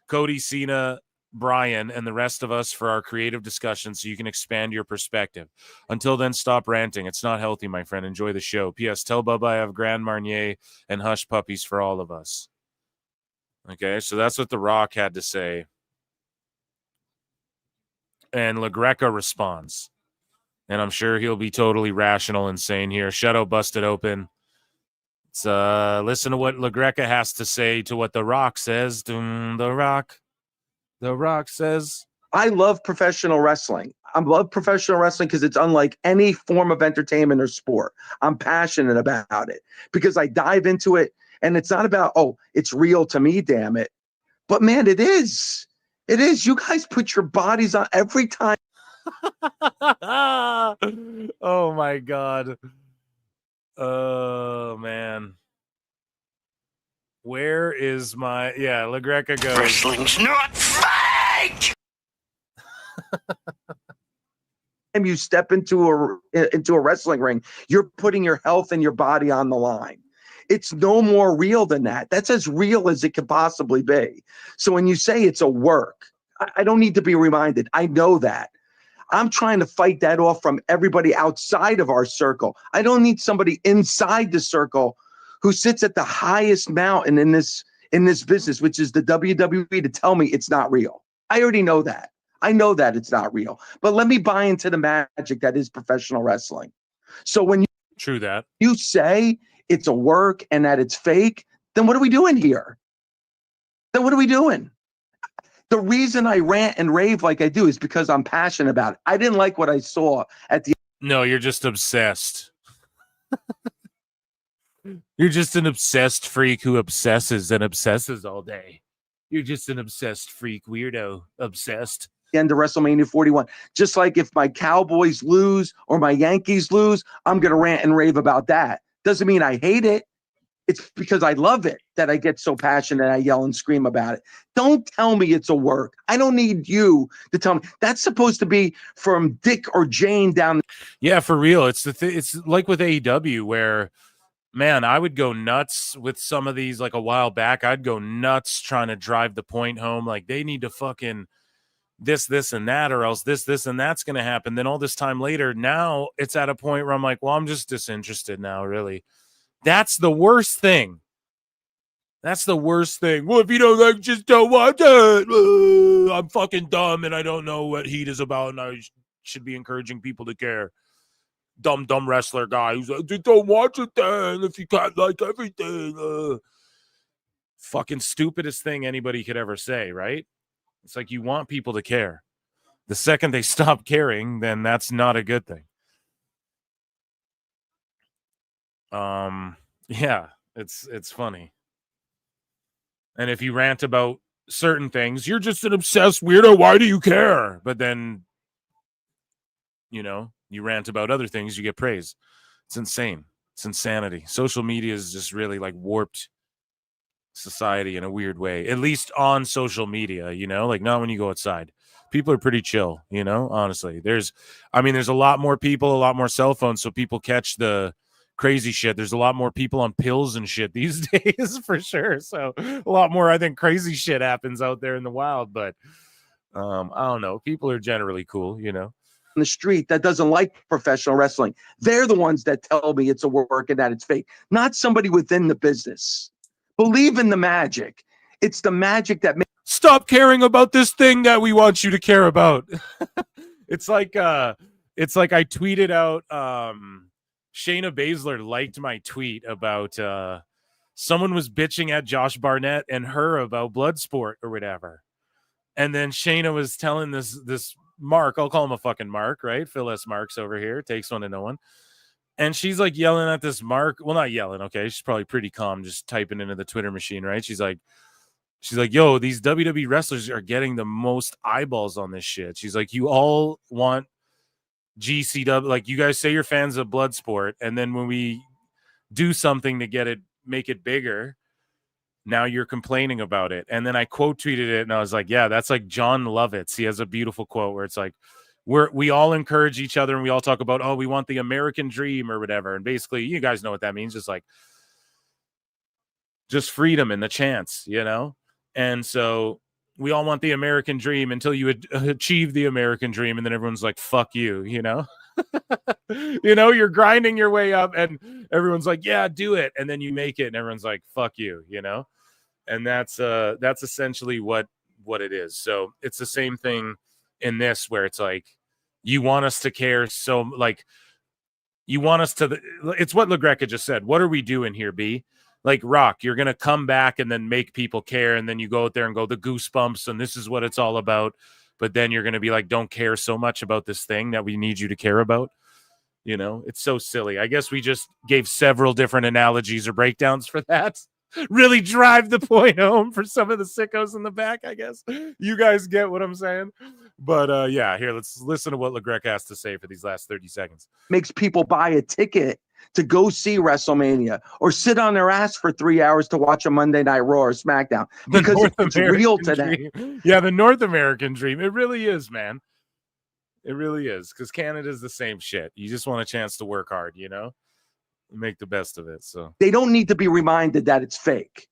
Cody, Cena, Brian, and the rest of us for our creative discussion so you can expand your perspective. Until then, stop ranting. It's not healthy, my friend. Enjoy the show. P.S. Tell Bubba I have Grand Marnier and Hush Puppies for all of us. Okay, so that's what The Rock had to say. And LaGreca responds. And I'm sure he'll be totally rational and sane here. Shadow busted open. Let's listen to what LaGreca has to say to what The Rock says. The Rock says, I love professional wrestling. I love professional wrestling because it's unlike any form of entertainment or sport. I'm passionate about it because I dive into it. And it's not about, oh, it's real to me, damn it. But man, it is. It is. You guys put your bodies on every time. Oh, my God. Oh, man. Where is my... Yeah, LaGreca goes... Wrestling's not fake! You step into a wrestling ring, you're putting your health and your body on the line. It's no more real than that. That's as real as it could possibly be. So when you say it's a work, I don't need to be reminded. I know that. I'm trying to fight that off from everybody outside of our circle. I don't need somebody inside the circle who sits at the highest mountain in this business, which is the WWE, to tell me it's not real. I already know that. I know that it's not real. But let me buy into the magic that is professional wrestling. So when you say it's a work and that it's fake, then what are we doing here? Then what are we doing? The reason I rant and rave like I do is because I'm passionate about it. I didn't like what I saw at the... No, you're just obsessed. You're just an obsessed freak who obsesses and obsesses all day. You're just an obsessed freak, weirdo, obsessed. End of WrestleMania 41. Just like if my Cowboys lose or my Yankees lose, I'm going to rant and rave about that. Doesn't mean I hate it. It's because I love it that I get so passionate and I yell and scream about it. Don't tell me it's a work. I don't need you to tell me. That's supposed to be from Dick or Jane down. Yeah, for real. It's it's like with AEW where, man, I would go nuts with some of these. Like a while back, I'd go nuts trying to drive the point home. Like they need to fucking this, and that, or else this, and that's going to happen. Then all this time later, now it's at a point where I'm like, well, I'm just disinterested now, really. That's the worst thing. That's the worst thing. Well, if you don't like, just don't watch it. I'm fucking dumb and I don't know what heat is about and I should be encouraging people to care. Dumb wrestler guy who's like, just don't watch it then if you can't like everything. Fucking stupidest thing anybody could ever say, right? It's like you want people to care. The second they stop caring, then that's not a good thing. Yeah, it's funny. And if you rant about certain things, you're just an obsessed weirdo. Why do you care? But then, you know, you rant about other things, you get praise. It's insane. It's insanity. Social media is just really like warped society in a weird way, at least on social media, you know, like not when you go outside. people are pretty chill, you know, honestly. There's a lot more people, a lot more cell phones, so people catch the crazy shit. There's a lot more people on pills and shit these days for sure. So a lot more, I think, crazy shit happens out there in the wild. But I don't know. People are generally cool, you know. The street that doesn't like professional wrestling. They're the ones that tell me it's a work and that it's fake, not somebody within the business. Believe in the magic. It's the magic that makes. Stop caring about this thing that we want you to care about. It's like I tweeted out Shayna Baszler liked my tweet about someone was bitching at Josh Barnett and her about Bloodsport or whatever. And then Shayna was telling this Mark, I'll call him a fucking Mark, right? Phil S. Marks over here, takes one to no one. And she's like yelling at this Mark. Well, not yelling, okay. She's probably pretty calm, just typing into the Twitter machine, right? She's like, yo, these WWE wrestlers are getting the most eyeballs on this shit. She's like, you all want GCW, like you guys say you're fans of Bloodsport, and then when we do something to make it bigger, now you're complaining about it. And then I quote tweeted it, and I was like, yeah, that's like John Lovitz. He has a beautiful quote where it's like, we all encourage each other and we all talk about, oh, we want the American dream or whatever. And basically, you guys know what that means. Just freedom and the chance, you know? And so we all want the American dream until you achieve the American dream. And then everyone's like, fuck you, you know? You know, you're grinding your way up and everyone's like, yeah, do it. And then you make it and everyone's like, fuck you, you know? And that's essentially what it is. So it's the same thing in this, where it's like, you want us to care. So like, you want us to, it's what LaGreca just said. What are we doing here, B? Like, Rock, you're going to come back and then make people care. And then you go out there and go the goosebumps and this is what it's all about. But then you're going to be like, don't care so much about this thing that we need you to care about. You know, it's so silly. I guess we just gave several different analogies or breakdowns for that. Really drive the point home for some of the sickos in the back, I guess. You guys get what I'm saying? But yeah, here, let's listen to what LaGreca has to say for these last 30 seconds. Makes people buy a ticket to go see WrestleMania or sit on their ass for 3 hours to watch a Monday Night Raw or SmackDown because it's real to them. Yeah, the North American dream. It really is, man. It really is, because Canada's the same shit. You just want a chance to work hard, you know? Make the best of it. So they don't need to be reminded that it's fake.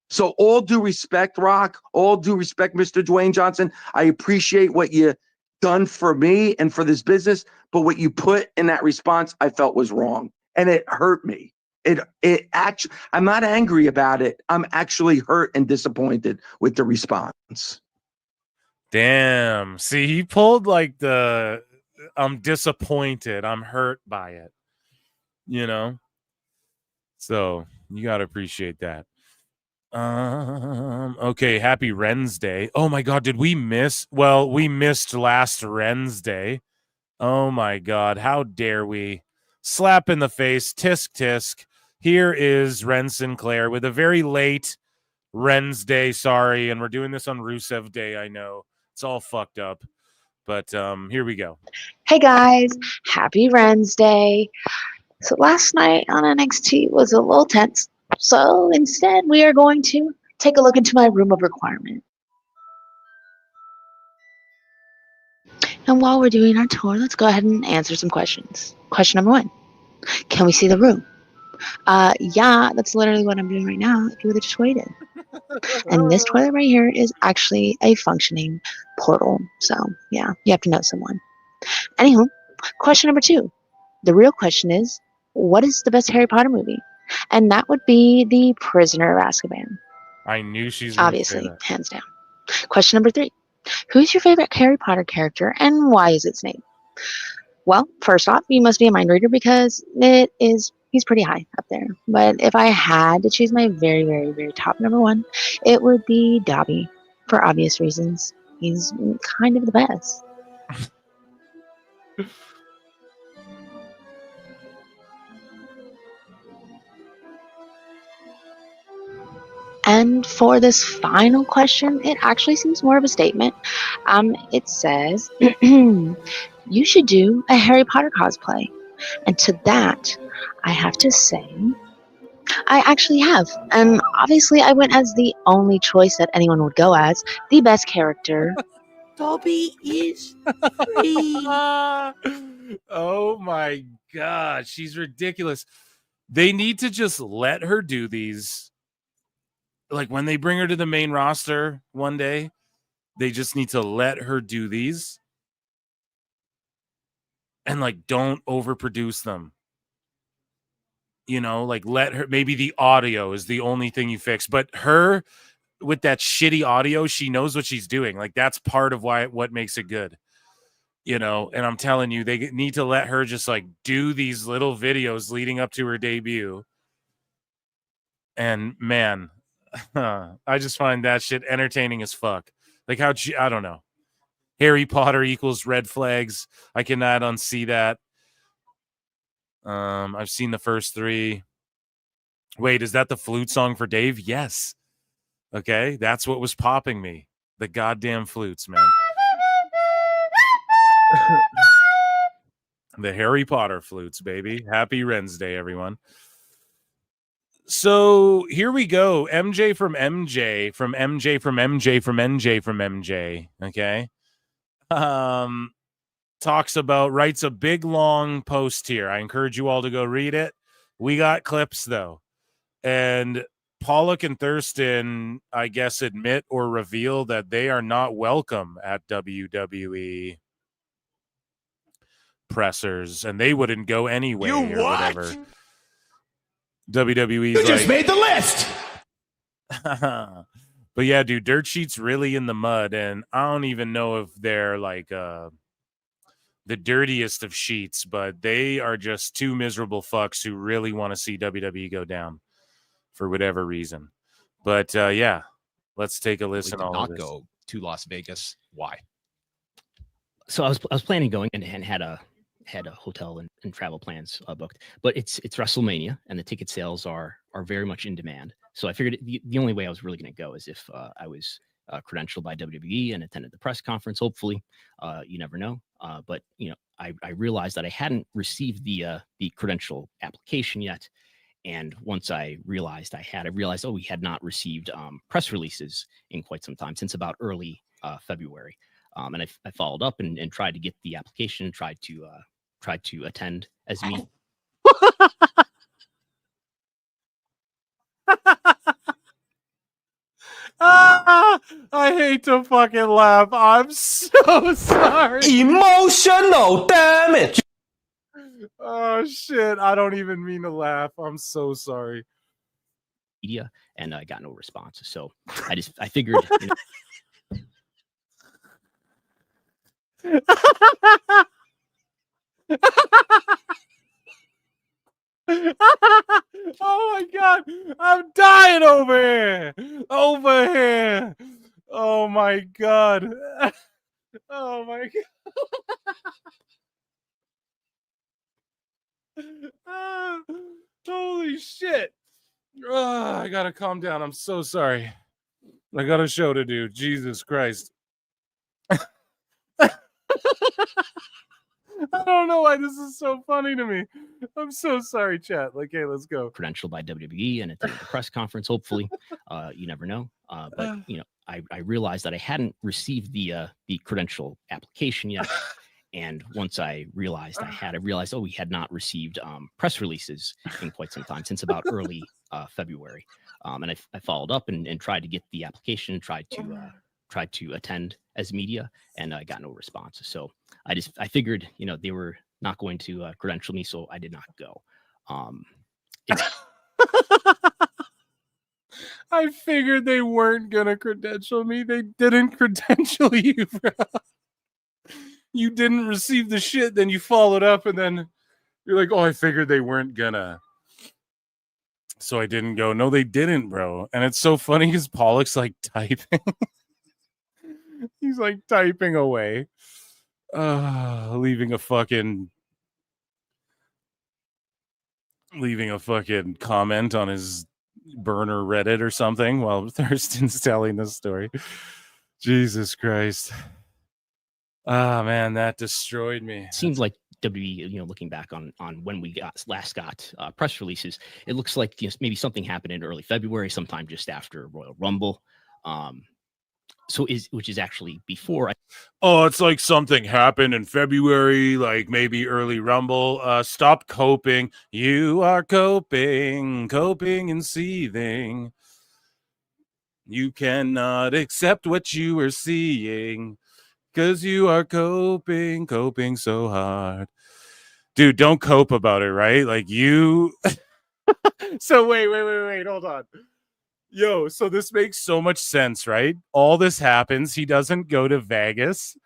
So all due respect, Rock, all due respect, Mr. Dwayne Johnson, I appreciate what you done for me and for this business, but what you put in that response I felt was wrong and it hurt me. It actually, I'm not angry about it. I'm actually hurt and disappointed with the response. Damn. See, he pulled like I'm disappointed. I'm hurt by it. You know? So you got to appreciate that. Okay, happy Wren's Day. Oh my God, did we miss? Well, we missed last Wren's Day. Oh my God, how dare we? Slap in the face, tisk tisk. Here is Ren Sinclair with a very late Wren's Day, sorry, and we're doing this on Rusev Day, I know. It's all fucked up. But here we go. Hey guys, happy Wren's Day. So last night on NXT was a little tense. So instead, we are going to take a look into my room of requirement. And while we're doing our tour, let's go ahead and answer some questions. Question number 1. Can we see the room? Yeah, that's literally what I'm doing right now if you would have just waited. And this toilet right here is actually a functioning portal. So yeah, you have to know someone. Anywho, question number 2. The real question is, what is the best Harry Potter movie? And that would be The Prisoner of Azkaban. I knew she's gonna obviously, say that. hands down. Question number 3. Who's your favorite Harry Potter character and why is its name? Well, first off, you must be a mind reader because he's pretty high up there. But if I had to choose my very, very, very top number 1, it would be Dobby for obvious reasons. He's kind of the best. And for this final question, it actually seems more of a statement. It says, you should do a Harry Potter cosplay. And to that, I have to say, I actually have. And obviously, I went as the only choice that anyone would go as, the best character Dolby is free. Oh my God, she's ridiculous. They need to just let her do these. Like when they bring her to the main roster one day, they just need to let her do these and like don't overproduce them. You know, like let her, maybe the audio is the only thing you fix, but her with that shitty audio, she knows what she's doing. Like that's part of what makes it good. You know, and I'm telling you, they need to let her just like do these little videos leading up to her debut. And man, I just find that shit entertaining as fuck. Like how I don't know. Harry Potter equals red flags. I cannot unsee that. I've seen the first 3. Wait, is that the flute song for Dave? Yes. Okay, that's what was popping me. The goddamn flutes, man. The Harry Potter flutes, baby. Happy Wednesday, everyone. So here we go. MJ from MJ from MJ from MJ from MJ from MJ. Okay. Writes a big long post here. I encourage you all to go read it. We got clips though. And Pollock and Thurston, I guess, admit or reveal that they are not welcome at WWE pressers, and they wouldn't go anyway or whatever. WWE's You just made the list. But yeah, dude, Dirt Sheet's really in the mud, and I don't even know if they're like the dirtiest of sheets, but they are just two miserable fucks who really want to see WWE go down for whatever reason. But yeah, let's take a listen. Did not go to Las Vegas. Why? So I was planning going and had a hotel and travel plans booked, but it's WrestleMania and the ticket sales are very much in demand. So I figured the only way I was really going to go is if I was credentialed by WWE and attended the press conference. Hopefully, you never know. But you know, I realized that I hadn't received the credential application yet. And once I realized oh, we had not received press releases in quite some time, since about early February. And I followed up and tried to get the application and tried to attend as me. I hate to fucking laugh. I'm so sorry. Emotional damage. Oh shit! I don't even mean to laugh. I'm so sorry. Media, and I got no response. So I figured. You know, Oh my god, I'm dying over here. Oh my god. Oh my god. Holy shit. I gotta calm down. I'm so sorry. I got a show to do. Jesus Christ. I don't know why this is so funny to me. I'm so sorry, chat. Okay, let's go. Credentialed by WWE and attended the press conference. Hopefully, you never know. But you know, I realized that I hadn't received the credential application yet. And once I realized oh, we had not received press releases in quite some time, since about early February. And I followed up and tried to get the application and tried to attend as media, and I got no response. So I figured, you know, they were not going to credential me, so I did not go. I figured they weren't gonna credential me. They didn't credential you, bro. You didn't receive the shit, then you followed up, and then you're like, oh, I figured they weren't gonna. So I didn't go. No, they didn't, bro. And it's so funny because Pollock's like typing. He's like typing away. Leaving a fucking comment on his burner Reddit or something while Thurston's telling this story. Jesus Christ. Ah, man, that destroyed me. Seems like WWE, you know, looking back on when we last got press releases, it looks like, you know, maybe something happened in early February, sometime just after Royal Rumble. which is actually before. Oh, it's like something happened in February, like maybe early Rumble. Stop coping. You are coping and seething. You cannot accept what you are seeing because you are coping so hard. Dude, don't cope about it, right? Like you. So wait, hold on. Yo, so this makes so much sense, right? All this happens. He doesn't go to Vegas.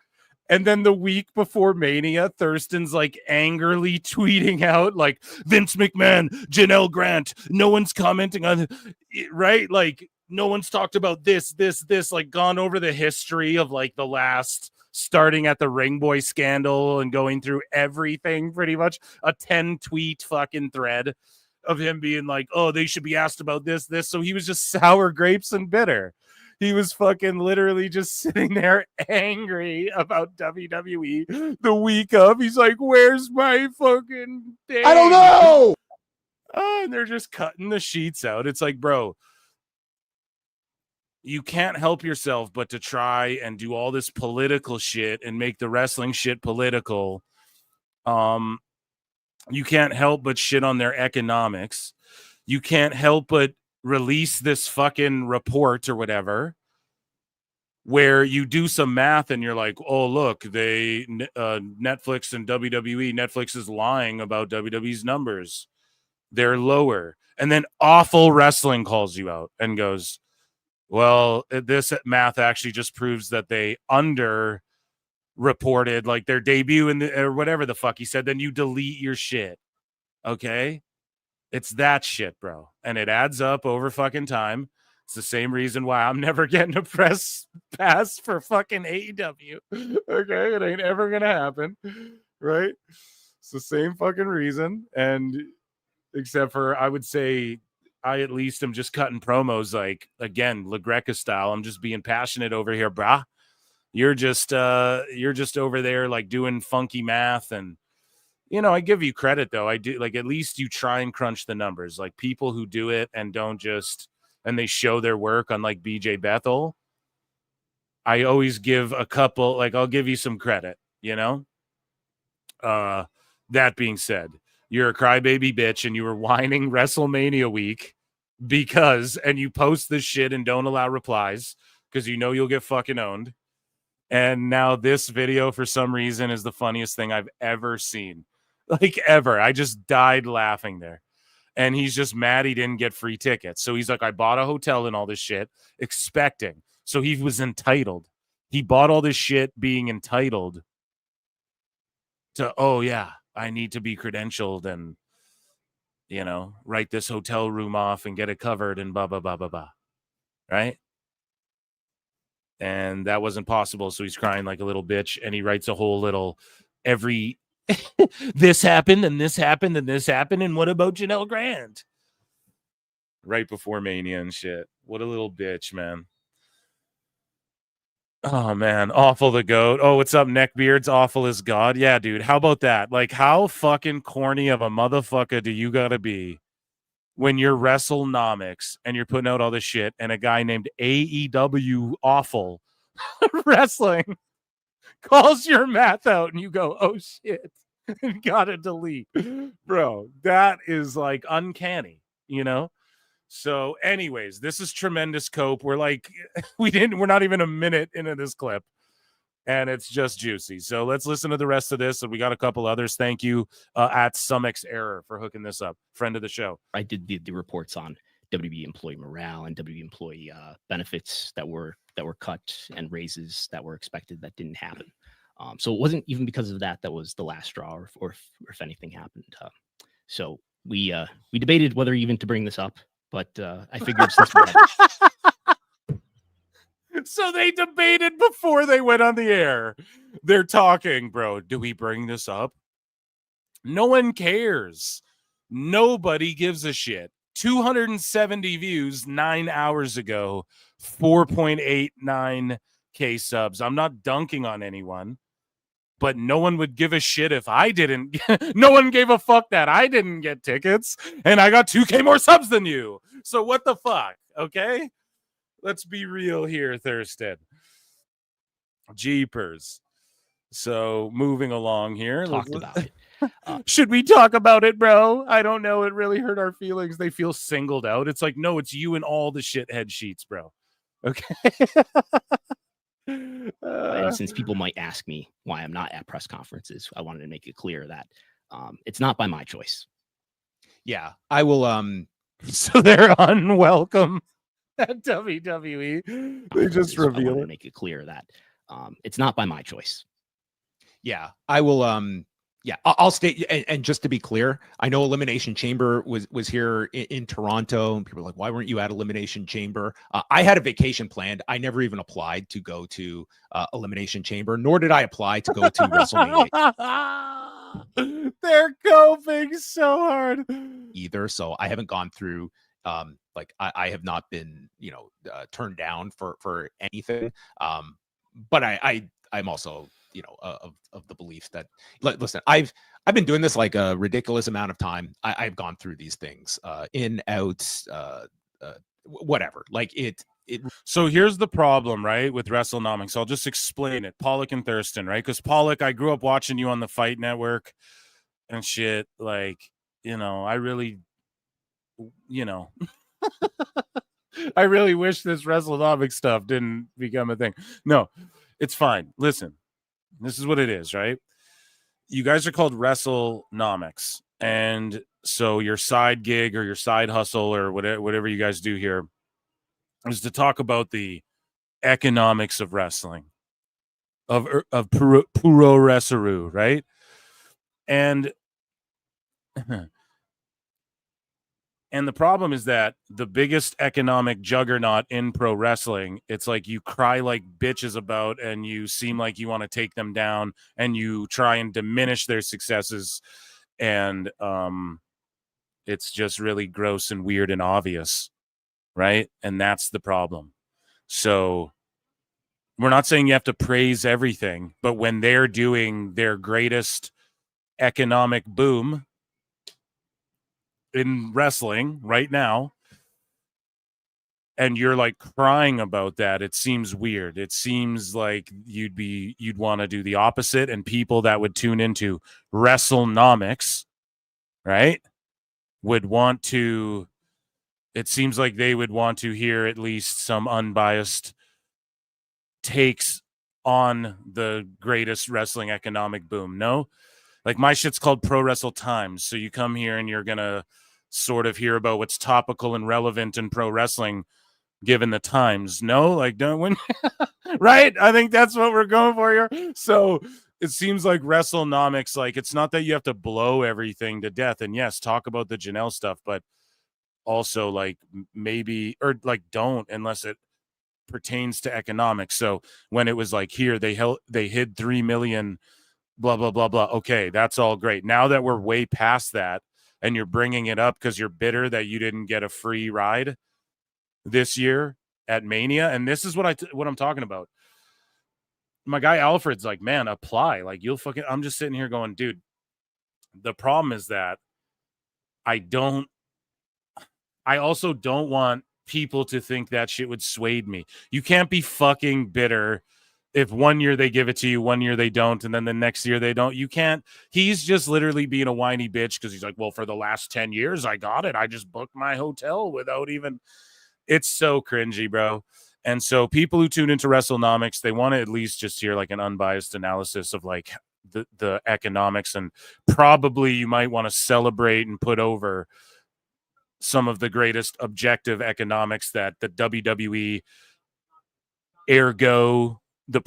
And then the week before Mania, Thurston's like angrily tweeting out like Vince McMahon, Janelle Grant. No one's commenting on it, right? Like no one's talked about this, like gone over the history of like the last, starting at the Ring Boy scandal and going through everything, pretty much a 10-tweet fucking thread of him being like, oh, they should be asked about this. So he was just sour grapes and bitter. He was fucking literally just sitting there angry about WWE the week of. He's like, where's my fucking thing? I don't know. Oh, and they're just cutting the sheets out. It's like, bro, you can't help yourself but to try and do all this political shit and make the wrestling shit political. You can't help but shit on their economics. You can't help but release this fucking report or whatever where you do some math and you're like, oh, look, they Netflix and WWE, Netflix is lying about WWE's numbers. They're lower. And then Awful Wrestling calls you out and goes, well, this math actually just proves that they under reported like their debut or whatever the fuck he said. Then you delete your shit. Okay. It's that shit, bro. And it adds up over fucking time. It's the same reason why I'm never getting a press pass for fucking AEW. Okay. It ain't ever going to happen. Right. It's the same fucking reason. And except for, I would say, I at least am just cutting promos like, again, LaGreca style. I'm just being passionate over here, brah. You're just over there like doing funky math. And, you know, I give you credit though. I do, like, at least you try and crunch the numbers. Like people who do it and don't just, and they show their work on like BJ Bethel. I always give a couple, like I'll give you some credit, you know? That being said, you're a crybaby bitch and you were whining WrestleMania week and you post this shit and don't allow replies because you know you'll get fucking owned. And now this video, for some reason, is the funniest thing I've ever seen. Like, ever. I just died laughing there. And he's just mad he didn't get free tickets. So he's like, I bought a hotel and all this shit, expecting. So he was entitled. He bought all this shit being entitled to, oh, yeah, I need to be credentialed and, you know, write this hotel room off and get it covered and blah, blah, blah, blah, blah. Right? And that wasn't possible. So he's crying like a little bitch. And he writes a whole little every this happened and this happened and this happened. And what about Janelle Grant? Right before Mania and shit. What a little bitch, man. Oh, man. Awful the goat. Oh, what's up, Neckbeards? Awful as God. Yeah, dude. How about that? Like, how fucking corny of a motherfucker do you gotta be when you're WrestleNomics and you're putting out all this shit and a guy named AEW Awful Wrestling calls your math out and you go, oh shit, and gotta delete. Bro, that is like uncanny, you know? So anyways, this is tremendous cope. We're like, we're not even a minute into this clip. And it's just juicy. So let's listen to the rest of this. And we got a couple others. Thank you at Sumex Error for hooking this up. Friend of the show. I did the reports on WWE employee morale and WWE employee benefits that were cut and raises that were expected that didn't happen. So it wasn't even because of that was the last straw or if anything happened. So we debated whether even to bring this up, but I figured since we had So they debated before they went on the air. They're talking, bro. Do we bring this up? No one cares. Nobody gives a shit. 270 views 9 hours ago, 4.89K subs. I'm not dunking on anyone, but no one would give a shit if I didn't. No one gave a fuck that I didn't get tickets and I got 2K more subs than you. So what the fuck? Okay. Let's be real here, Thurston. Jeepers. So moving along here. Talked about it. Should we talk about it, bro? I don't know. It really hurt our feelings. They feel singled out. It's like, no, it's you and all the shithead sheets, bro. Okay. And since people might ask me why I'm not at press conferences, I wanted to make it clear that it's not by my choice. Yeah, I will. So they're unwelcome at WWE. They just I reveal wanted to it. make it clear that it's not by my choice. Yeah, I will. Yeah, I'll state, and just to be clear, I know Elimination Chamber was here in Toronto, and people are like, "Why weren't you at Elimination Chamber?" I had a vacation planned. I never even applied to go to Elimination Chamber, nor did I apply to go to WrestleMania They're coping so hard either. So I haven't gone through. Like I have not been, turned down for anything. But I'm also, of the belief that, listen, I've been doing this like a ridiculous amount of time. I've gone through these things, in, out, whatever. Like it. So here's the problem, right, with WrestleNomics. I'll just explain it. Pollock and Thurston, right? Because Pollock, I grew up watching you on the Fight Network and shit. Like, I really, I really wish this WrestleNomics stuff didn't become a thing. No, it's fine. Listen, this is what it is, right? You guys are called WrestleNomics. And so your side gig or your side hustle or whatever you guys do here is to talk about the economics of wrestling, of puro wrestlery, right? And the problem is that the biggest economic juggernaut in pro wrestling, it's like you cry like bitches about, and you seem like you want to take them down, and you try and diminish their successes, and it's just really gross and weird and obvious. Right? And that's the problem. So we're not saying you have to praise everything, but when they're doing their greatest economic boom in wrestling right now, and you're like crying about that, it seems weird. It seems like you'd want to do the opposite, and people that would tune into WrestleNomics, right, would want to. It seems like they would want to hear at least some unbiased takes on the greatest wrestling economic boom. No? Like my shit's called Pro Wrestle Times. So you come here and you're going to sort of hear about what's topical and relevant in pro wrestling given the times. No? Like don't win. Right? I think that's what we're going for here. So it seems like WrestleNomics, like it's not that you have to blow everything to death. And yes, talk about the Janelle stuff, but also like maybe, or like don't, unless it pertains to economics. So when it was like here, they hid 3 million, blah, blah, blah, blah. Okay. That's all great. Now that we're way past that and you're bringing it up because you're bitter that you didn't get a free ride this year at Mania. And this is what I'm talking about. My guy Alfred's like, man, apply. Like I'm just sitting here going, dude, the problem is that I also don't want people to think that shit would sway me. You can't be fucking bitter if 1 year they give it to you, 1 year they don't, and then the next year they don't. You can't. He's just literally being a whiny bitch because he's like, well, for the last 10 years, I got it. I just booked my hotel without even. It's so cringy, bro. And so people who tune into WrestleNomics, they want to at least just hear like an unbiased analysis of like the economics, and probably you might want to celebrate and put over some of the greatest objective economics that the WWE, ergo the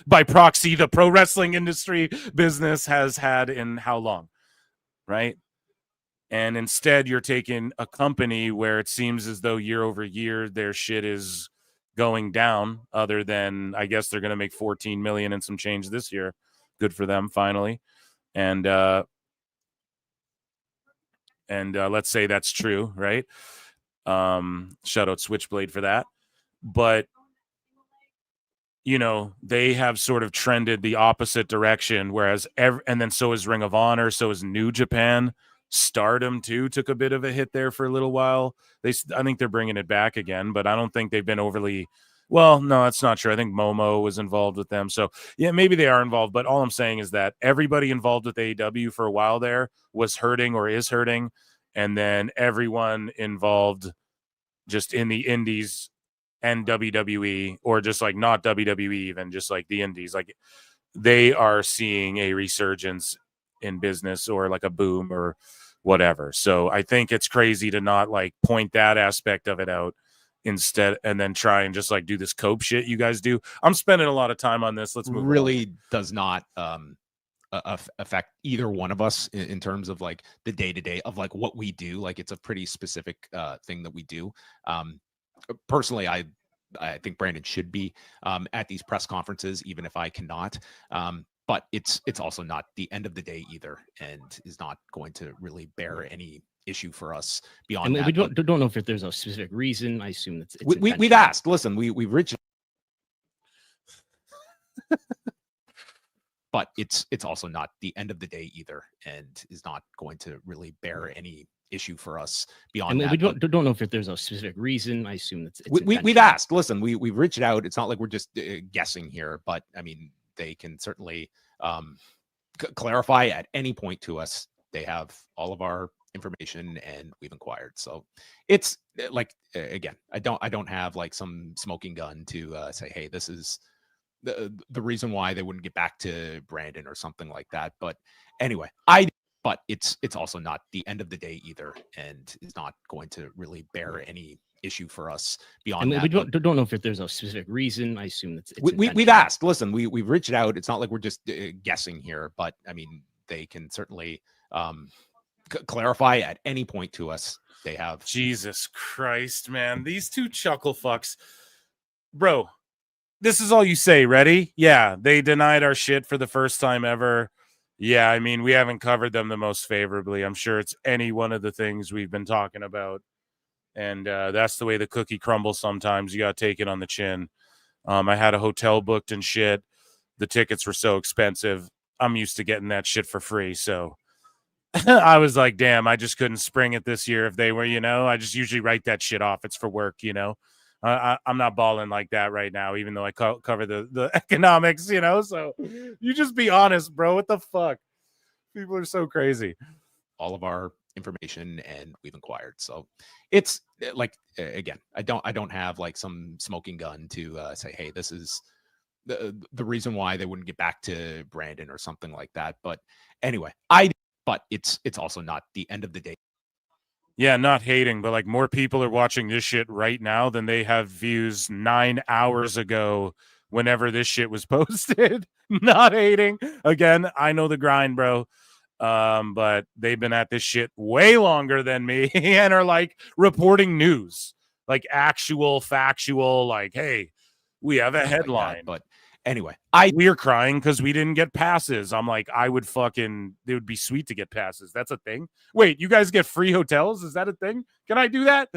by proxy, the pro wrestling industry business has had in how long, right? And instead you're taking a company where it seems as though year over year their shit is going down, other than I guess they're going to make 14 million and some change this year. Good for them, finally. And let's say that's true, right? Shout out Switchblade for that. But, they have sort of trended the opposite direction, whereas and then so is Ring of Honor, so is New Japan. Stardom, too, took a bit of a hit there for a little while. I think they're bringing it back again, but I don't think they've been overly Well, no, that's not true. I think Momo was involved with them. So, yeah, maybe they are involved. But all I'm saying is that everybody involved with AEW for a while there was hurting or is hurting. And then everyone involved just in the indies and WWE, or just like not WWE, even just like the indies, like they are seeing a resurgence in business or like a boom or whatever. So I think it's crazy to not like point that aspect of it out instead, and then try and just like do this cope shit you guys do. I'm spending a lot of time on this. Let's move really on. Does not affect either one of us in terms of like the day-to-day of like what we do. Like it's a pretty specific thing that we do. Personally, I think Brandon should be at these press conferences, even if I cannot. But it's also not the end of the day either, and is not going to really bear any issue for us beyond that. We don't know if there's a specific reason. I assume that's we've asked. Listen, we've reached. But it's also not the end of the day either, and is not going to really bear any issue for us beyond that. We don't know if there's a specific reason. I assume that's we've asked. Listen, we've reached out. It's not like we're just guessing here, but I mean, they can certainly clarify at any point to us. They have all of our information, and we've inquired. So it's like, again, I don't have like some smoking gun to say, hey, this is the reason why they wouldn't get back to Brandon or something like that. But anyway, but it's also not the end of the day either, and is not going to really bear any issue for us beyond that. We don't know if there's a specific reason. I assume that's we've asked. Listen, we've reached out. It's not like we're just guessing here, but I mean, they can certainly clarify at any point to us. They have. Jesus Christ, man. These two chuckle fucks. Bro, this is all you say. Ready? Yeah, they denied our shit for the first time ever. Yeah, I mean, we haven't covered them the most favorably. I'm sure it's any one of the things we've been talking about. And that's the way the cookie crumbles sometimes. You got to take it on the chin. I had a hotel booked and shit. The tickets were so expensive. I'm used to getting that shit for free. So I was like, damn, I just couldn't spring it this year if they were, I just usually write that shit off. It's for work, I'm not balling like that right now, even though I cover the economics, so you just be honest, bro. What the fuck? People are so crazy. All of our information, and we've inquired. So it's like, again, I don't have like some smoking gun to say, hey, this is the reason why they wouldn't get back to Brandon or something like that. But anyway, but it's also not the end of the day. Yeah, not hating, but like more people are watching this shit right now than they have views 9 hours ago whenever this shit was posted. Not hating. Again, I know the grind, bro. But they've been at this shit way longer than me and are like reporting news, like actual factual, like, hey, we have a headline. Like that, but anyway, we're crying because we didn't get passes. I'm like, it would be sweet to get passes. That's a thing. Wait, you guys get free hotels? Is that a thing? Can I do that?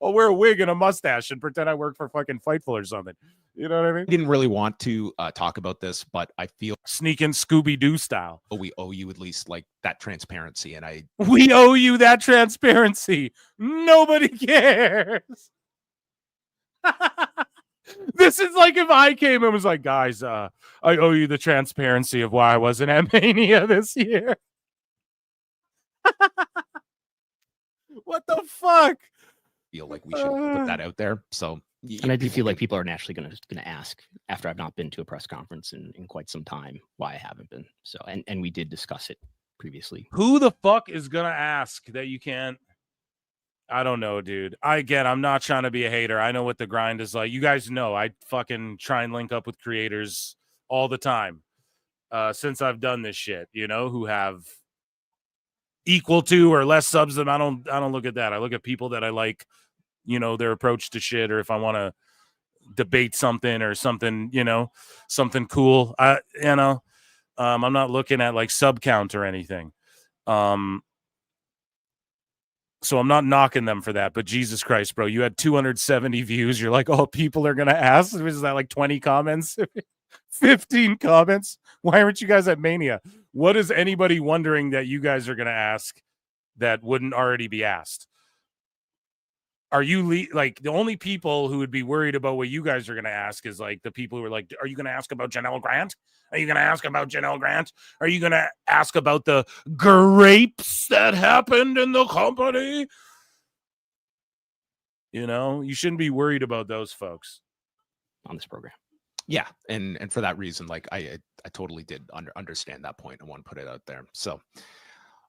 I'll wear a wig and a mustache and pretend I work for fucking Fightful or something. You know what I mean? I didn't really want to talk about this, but I feel sneaking Scooby-Doo style. We owe you at least like that transparency. And we owe you that transparency. Nobody cares. This is like if I came and was like, guys, I owe you the transparency of why I wasn't at Mania this year. What the fuck? Feel like we should put that out there. So, and I do feel like people are naturally going to ask after I've not been to a press conference in quite some time why I haven't been. So, and we did discuss it previously. Who the fuck is going to ask that you can't? I don't know, dude. I'm not trying to be a hater. I know what the grind is like. You guys know I fucking try and link up with creators all the time since I've done this shit, who have equal to or less subs than I don't look at that. I look at people that I like, their approach to shit, or if I want to debate something or something, something cool. I'm not looking at like sub count or anything. So I'm not knocking them for that, but Jesus Christ, bro, you had 270 views. You're like, oh, people are going to ask. Was that like 20 comments? 15 comments? Why aren't you guys at Mania? What is anybody wondering that you guys are going to ask that wouldn't already be asked? Are you like the only people who would be worried about what you guys are going to ask is like the people who are like, are you going to ask about Janelle Grant? Are you going to ask about Janelle Grant? Are you going to ask about the grapes that happened in the company? You know, you shouldn't be worried about those folks on this program. Yeah, and for that reason, like I totally did understand that point. I want to put it out there. So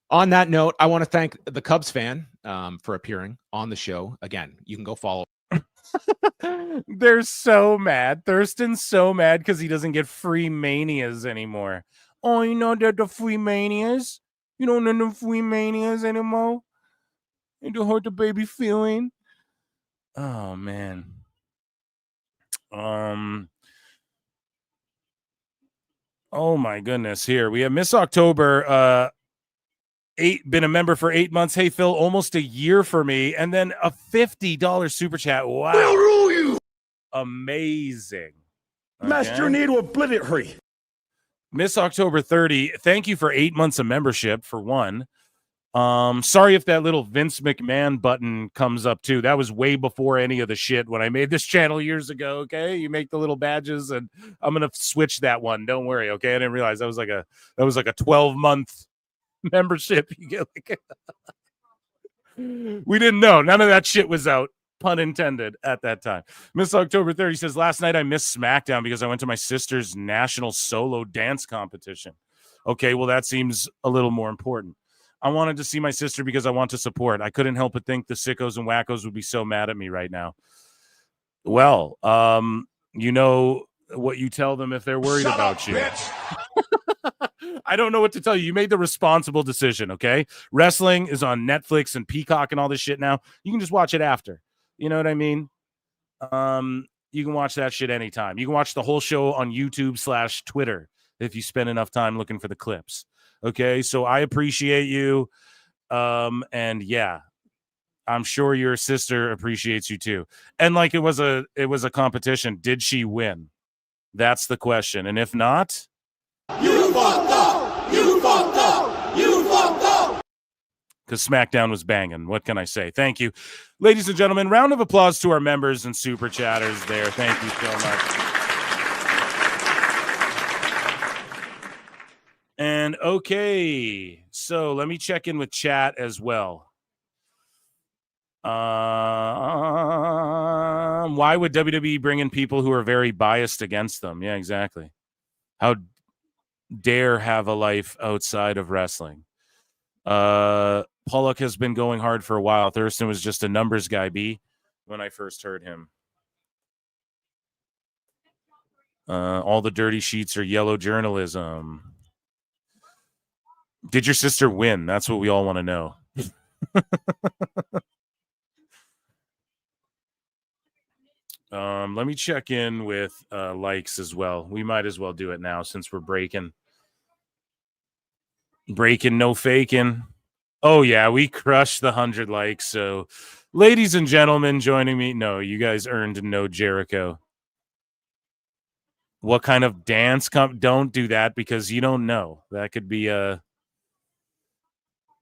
on that note, I want to thank the Cubs fan for appearing on the show. Again, you can go follow. They're so mad. Thurston's so mad because he doesn't get free manias anymore. Oh, you know they're the free manias? You don't know the free manias anymore? You don't hurt the baby feeling? Oh, man. Oh, my goodness. Here, we have Miss October, been a member for 8 months. Hey, Phil, almost a year for me. And then a $50 super chat. Wow. We'll rule you. Amazing. Master need to obliterate. Miss October 30, thank you for 8 months of membership, for one. Sorry if that little Vince McMahon button comes up, too. That was way before any of the shit when I made this channel years ago, okay? You make the little badges, and I'm going to switch that one. Don't worry, okay? I didn't realize that was like a 12-month membership. You get like we didn't know. None of that shit was out, pun intended, at that time. Miss October 30 says, last night I missed SmackDown because I went to my sister's national solo dance competition. Okay, well, that seems a little more important. I wanted to see my sister because I want to support. I couldn't help but think the sickos and wackos would be so mad at me right now. Well, you know what you tell them if they're worried about you. I don't know what to tell you. You made the responsible decision, okay? Wrestling is on Netflix and Peacock and all this shit now. You can just watch it after. You know what I mean? You can watch that shit anytime. You can watch the whole show on YouTube/Twitter if you spend enough time looking for the clips. Okay, so I appreciate you. And yeah, I'm sure your sister appreciates you too. And like it was a competition. Did she win? That's the question. And if not, You fucked up. You fucked up. You fucked up. because SmackDown was banging. What can I say? Thank you. Ladies and gentlemen, round of applause to our members and super chatters there. Thank you so much. And okay, so let me check in with chat as well. Why would WWE bring in people who are very biased against them? Yeah, exactly. How dare have a life outside of wrestling? Pollock has been going hard for a while. Thurston was just a numbers guy, B, when I first heard him. All the dirty sheets are yellow journalism. Did your sister win? That's what we all want to know. Let me check in with likes as well. We might as well do it now since we're breaking. Breaking, no faking. Oh, yeah, we crushed the 100 likes. So, ladies and gentlemen joining me. No, you guys earned no Jericho. What kind of dance? Don't do that because you don't know. That could be a...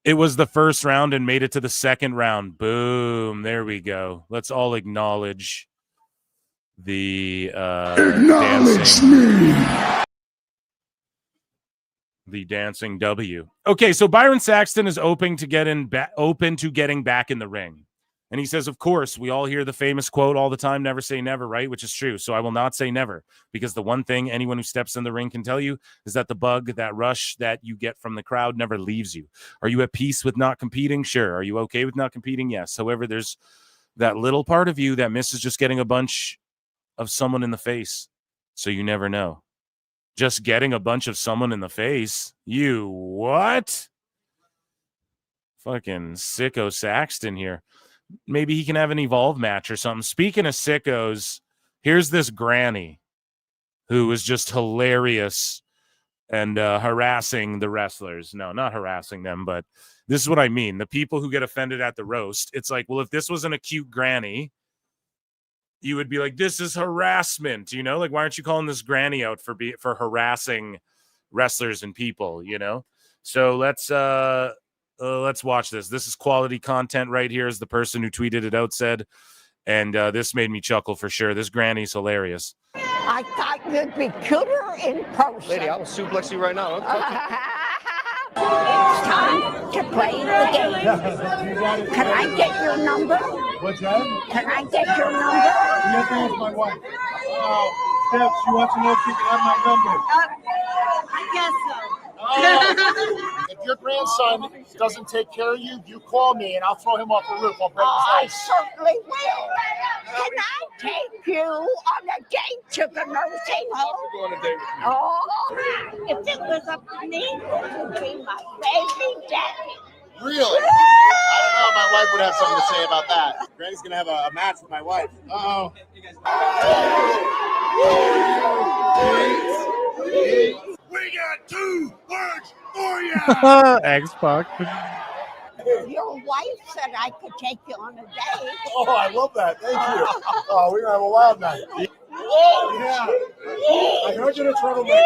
It was the first round and made it to the second round. Boom. There we go. Let's all acknowledge the dancing W. Okay, so Byron Saxton is open to getting back in the ring. And he says, of course, we all hear the famous quote all the time, never say never, right? Which is true. So I will not say never, because the one thing anyone who steps in the ring can tell you is that the bug, that rush that you get from the crowd never leaves you. Are you at peace with not competing? Sure. Are you okay with not competing? Yes. However, there's that little part of you that misses just getting a bunch of someone in the face. So you never know. Just getting a bunch of someone in the face. You what? Fucking sicko Saxton here. Maybe he can have an Evolve match or something. Speaking of sickos, here's this granny who is just hilarious and harassing the wrestlers. No, not harassing them, but this is what I mean. The people who get offended at the roast. It's like, well, if this was an acute granny, you would be like, this is harassment, you know? Like, why aren't you calling this granny out for harassing wrestlers and people, you know? So let's Let's watch this. This is quality content right here, as the person who tweeted it out said. And this made me chuckle for sure. This granny's hilarious. I thought you'd be cuter in person. Lady, I will suplex you right now. It's time to play the game. Can I get your number? What's that? Can I get your number? You have to ask my wife. Steph, she wants to know if she can have my number. I guess so. If your grandson doesn't take care of you, you call me and I'll throw him off the roof. I'll break I his legs. certainly will. Can I take you on a date to the nursing home? Go on a date with me. Oh, if it was up to me, it would be my baby daddy. Really? I don't know if my wife would have something to say about that. Granny's going to have a match with my wife. Uh-oh. We got 2 words for you. X-Pac. Your wife said I could take you on a date. Oh, I love that. Thank you. Oh, we're going to have a wild night. Yeah. I heard you're a troublemaker.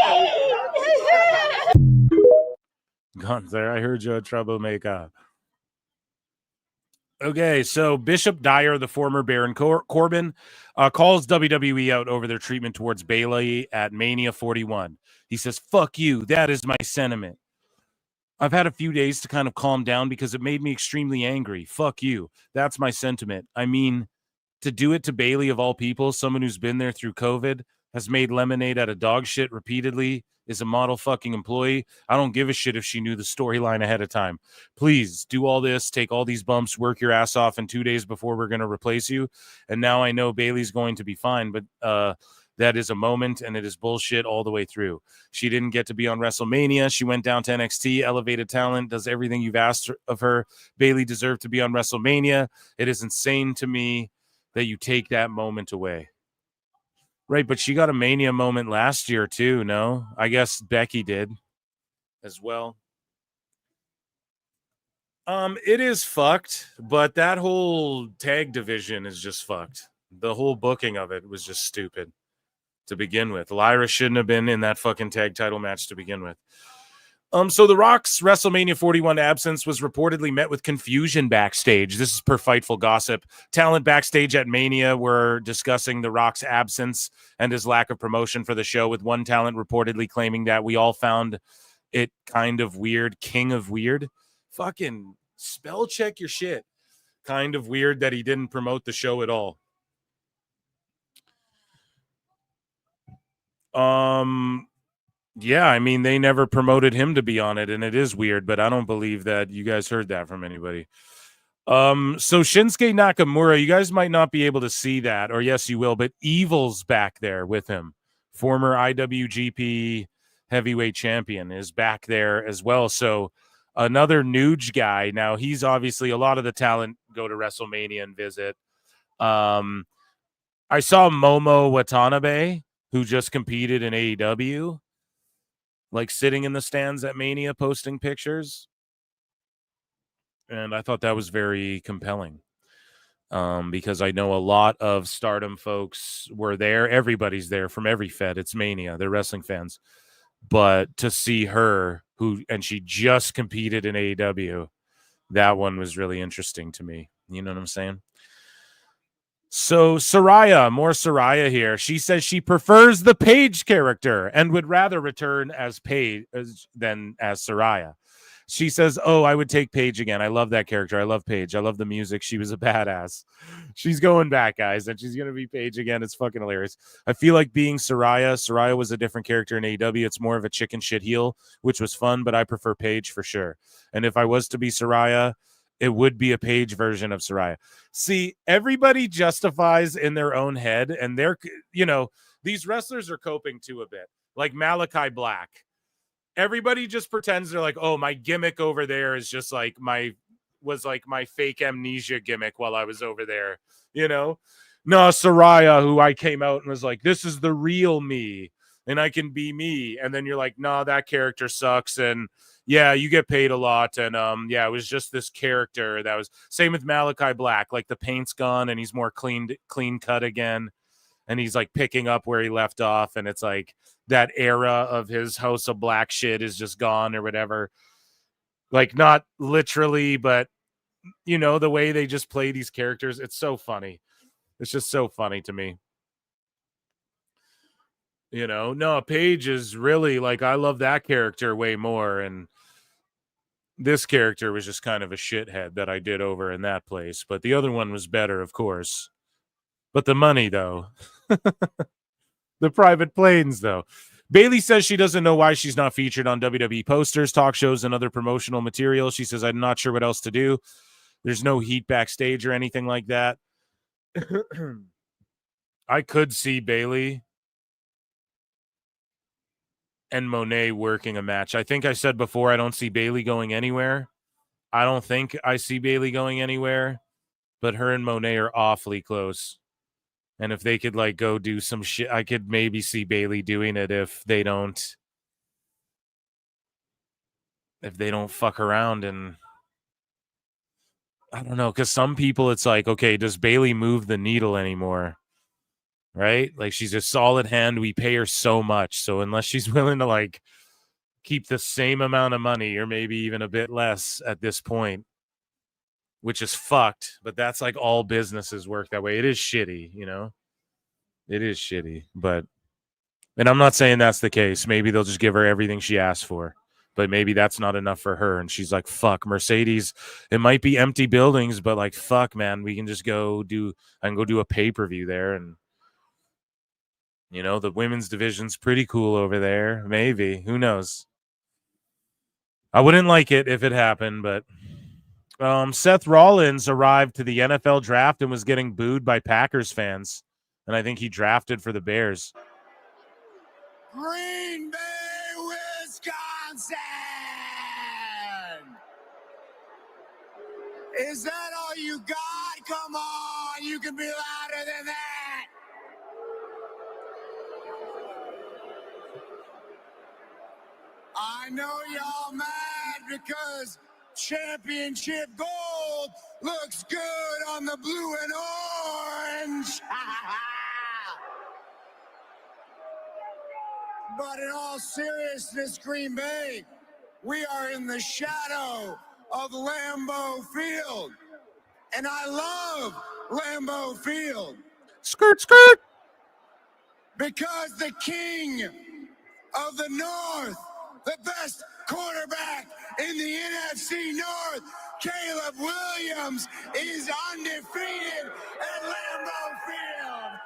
Gunther, I heard you're a troublemaker. Okay, so Bishop Dyer, the former Baron Corbin, calls WWE out over their treatment towards Bayley at Mania 41. He says, "Fuck you. That is my sentiment. I've had a few days to kind of calm down because it made me extremely angry. Fuck you. That's my sentiment. I mean, to do it to Bayley of all people, someone who's been there through COVID, has made lemonade out of dog shit repeatedly, is a model fucking employee. I don't give a shit if she knew the storyline ahead of time. Please do all this, take all these bumps, work your ass off, and 2 days before we're going to replace you. And now I know Bayley's going to be fine, but that is a moment, and it is bullshit all the way through. She didn't get to be on WrestleMania. She went down to NXT, elevated talent, does everything you've asked of her. Bayley deserved to be on WrestleMania. It is insane to me that you take that moment away." Right, but she got a Mania moment last year too, no? I guess Becky did as well. It is fucked, but that whole tag division is just fucked. The whole booking of it was just stupid to begin with. Lyra shouldn't have been in that fucking tag title match to begin with. So The Rock's WrestleMania 41 absence was reportedly met with confusion backstage. This is per Fightful Gossip. Talent backstage at Mania were discussing The Rock's absence and his lack of promotion for the show, with one talent reportedly claiming that we all found it kind of weird. King of weird. Fucking spell check your shit. Kind of weird that he didn't promote the show at all. Yeah, I mean, they never promoted him to be on it, and it is weird, but I don't believe that you guys heard that from anybody. So Shinsuke Nakamura, you guys might not be able to see that, or yes, you will, but Evil's back there with him. Former IWGP heavyweight champion is back there as well. So another Nuge guy. Now, he's obviously, a lot of the talent go to WrestleMania and visit. I saw Momo Watanabe, who just competed in AEW, like sitting in the stands at Mania posting pictures. And I thought that was very compelling because I know a lot of Stardom folks were there. Everybody's there from every Fed. It's Mania. They're wrestling fans. But to see her, and she just competed in AEW, that one was really interesting to me. You know what I'm saying? So Saraya, more Saraya here. She says she prefers the Paige character and would rather return as Paige than as Saraya. She says, "Oh, I would take Paige again. I love that character. I love Paige. I love the music. She was a badass." She's going back, guys, and she's going to be Paige again. It's fucking hilarious. I feel like being Saraya. Saraya was a different character in AEW. It's more of a chicken shit heel, which was fun, but I prefer Paige for sure. And if I was to be Saraya, it would be a Paige version of Saraya. See, everybody justifies in their own head, and they're, these wrestlers are coping too a bit. Like Malachi Black. Everybody just pretends they're like, oh, my gimmick over there is just like my fake amnesia gimmick while I was over there, No, Saraya, who I came out and was like, this is the real me, and I can be me. And then you're like, no, that character sucks, and yeah, you get paid a lot, and it was just this character that was same with Malachi Black. Like the paint's gone, and he's more clean cut again, and he's like picking up where he left off, and it's like that era of his House of Black shit is just gone or whatever. Like not literally, but you know, the way they just play these characters, it's so funny. It's just so funny to me. You know, no, Paige is really like, I love that character way more. And this character was just kind of a shithead that I did over in that place. But the other one was better, of course. But the money, though. The private planes, though. Bailey says she doesn't know why she's not featured on WWE posters, talk shows, and other promotional material. She says, I'm not sure what else to do. There's no heat backstage or anything like that. I could see Bailey and Monet working a match. I think I said before, I don't see Bailey going anywhere. I don't think I see Bailey going anywhere, but her and Monet are awfully close. And if they could like go do some shit, I could maybe see Bailey doing it if they don't fuck around. And I don't know, because some people it's like, okay, does Bailey move the needle anymore? Right? Like she's a solid hand. We pay her so much. So unless she's willing to like keep the same amount of money or maybe even a bit less at this point, which is fucked, but that's like all businesses work that way. It is shitty, you know? It is shitty, but and I'm not saying that's the case. Maybe they'll just give her everything she asked for, but maybe that's not enough for her. And she's like, fuck, Mercedes, it might be empty buildings, but like, fuck, man, we can just I can go do a pay-per-view there. And, you know, the women's division's pretty cool over there. Maybe. Who knows? I wouldn't like it if it happened, but Seth Rollins arrived to the NFL draft and was getting booed by Packers fans. And I think he drafted for the Bears. Green Bay, Wisconsin! Is that all you got? Come on, you can be louder than that! I know y'all mad because championship gold looks good on the blue and orange. But in all seriousness, Green Bay, we are in the shadow of Lambeau Field. And I love Lambeau Field. Skirt, skirt. Because the king of the North, the best quarterback in the NFC North, Caleb Williams, is undefeated at Lambeau Field.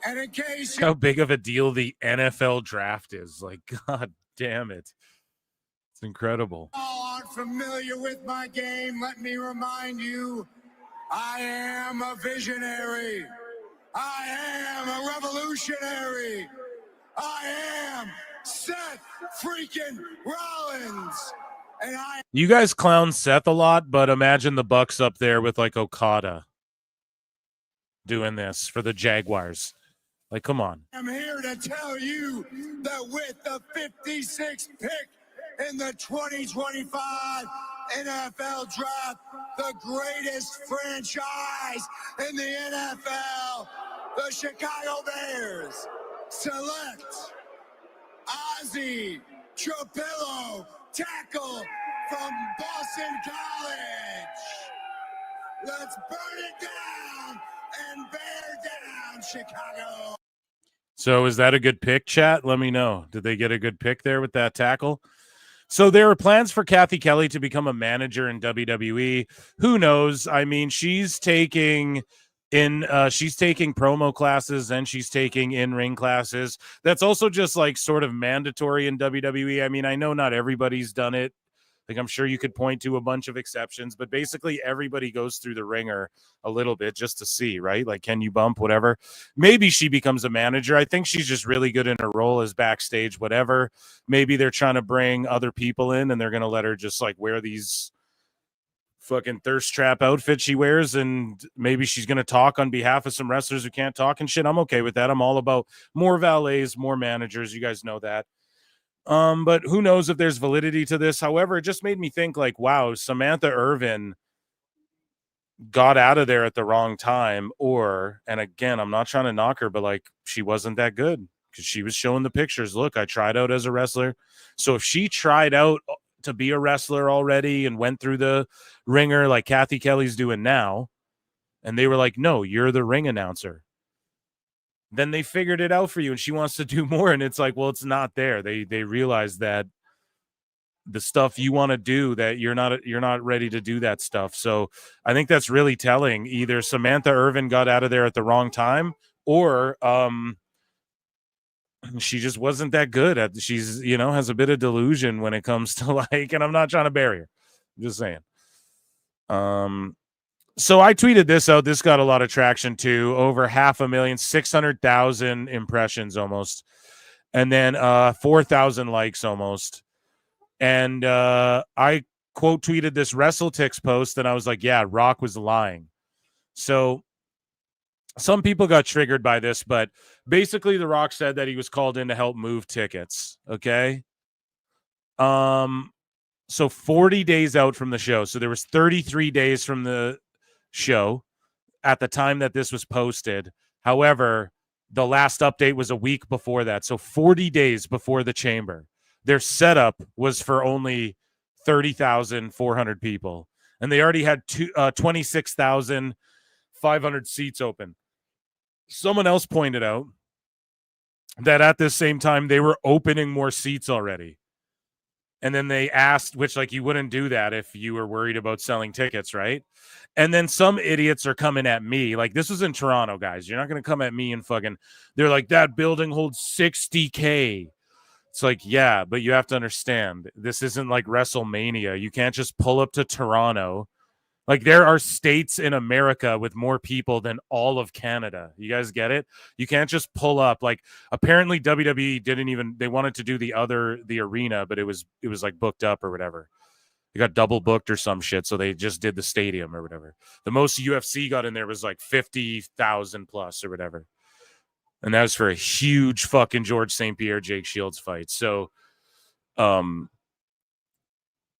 And in case How big of a deal the NFL draft is. Like, God damn it. It's incredible. all aren't familiar with my game, let me remind you, I am a visionary. I am a revolutionary. I am Seth freaking Rollins. And I You guys clown Seth a lot, but imagine the Bucks up there with like Okada doing this for the Jaguars. Like, come on. am here to tell you that with the 56th pick in the 2025 NFL Draft, the greatest franchise in the NFL, the Chicago Bears, select Ozzy Tropillo, tackle from Boston College. Let's burn it down and bear down Chicago. So is that a good pick, chat? Let me know. Did they get a good pick there with that tackle? So there are plans for Kathy Kelly to become a manager in WWE. Who knows? I mean, she's taking promo classes and she's taking in-ring classes. That's also just like sort of mandatory in WWE. I mean, I know not everybody's done it. Like, I'm sure you could point to a bunch of exceptions, but basically everybody goes through the ringer a little bit just to see, right? Like, can you bump, whatever? Maybe she becomes a manager. I think she's just really good in her role as backstage, whatever. Maybe they're trying to bring other people in and they're going to let her just like wear these fucking thirst trap outfit she wears, and maybe she's going to talk on behalf of some wrestlers who can't talk and shit. I'm okay with that. I'm all about more valets, more managers. You guys know that. But who knows if there's validity to this. However, it just made me think like, wow, Samantha Irvin got out of there at the wrong time, and again, I'm not trying to knock her, but like she wasn't that good. because she was showing the pictures. Look, I tried out as a wrestler. So if she tried out to be a wrestler already and went through the ringer like Kathy Kelly's doing now, and they were like, no, you're the ring announcer, then they figured it out for you and she wants to do more. And it's like, well, it's not there. They realize that the stuff you want to do, that you're not ready to do that stuff. So I think that's really telling. Either Samantha Irvin got out of there at the wrong time, or she just wasn't that good at, she's, has a bit of delusion when it comes to like, and I'm not trying to bury her, I'm just saying. So I tweeted this out. This got a lot of traction too. Over 500,000, 600,000 impressions almost. And then 4,000 likes almost. And I quote tweeted this WrestleTix post and I was like, yeah, Rock was lying. So some people got triggered by this, but basically The Rock said that he was called in to help move tickets. Okay. So 40 days out from the show. So there was 33 days from the show at the time that this was posted. However, the last update was a week before that. So 40 days before the Chamber. Their setup was for only 30,400 people. And they already had 26,500 seats open. Someone else pointed out that at this same time, they were opening more seats already. And then they asked, which like you wouldn't do that if you were worried about selling tickets, right? And then some idiots are coming at me. Like, this was in Toronto, guys. You're not going to come at me and fucking, they're like, that building holds 60K. It's like, yeah, but you have to understand, this isn't like WrestleMania. You can't just pull up to Toronto. Like, there are states in America with more people than all of Canada. You guys get it? You can't just pull up. Like, apparently WWE didn't even, they wanted to do the arena, but it was like booked up or whatever. They got double booked or some shit, so they just did the stadium or whatever. The most UFC got in there was like 50,000 plus or whatever. And that was for a huge fucking George St. Pierre, Jake Shields fight. So,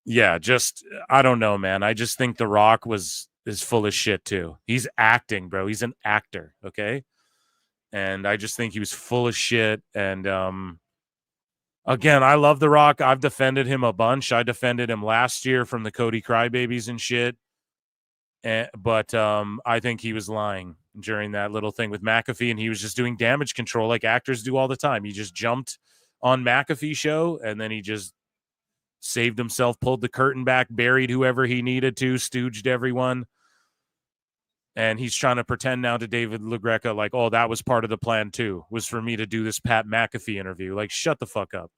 yeah, just, I don't know, man. I just think The Rock is full of shit too. He's acting, bro. He's an actor, okay? And I just think he was full of shit. And again, I love The Rock. I've defended him a bunch. I defended him last year from the Cody Crybabies and shit. But I think he was lying during that little thing with McAfee, and he was just doing damage control like actors do all the time. He just jumped on McAfee show, and then he just saved himself, pulled the curtain back, buried whoever he needed to, stooged everyone. And he's trying to pretend now to David LaGreca like, oh, that was part of the plan too, was for me to do this Pat McAfee interview. Like, shut the fuck up,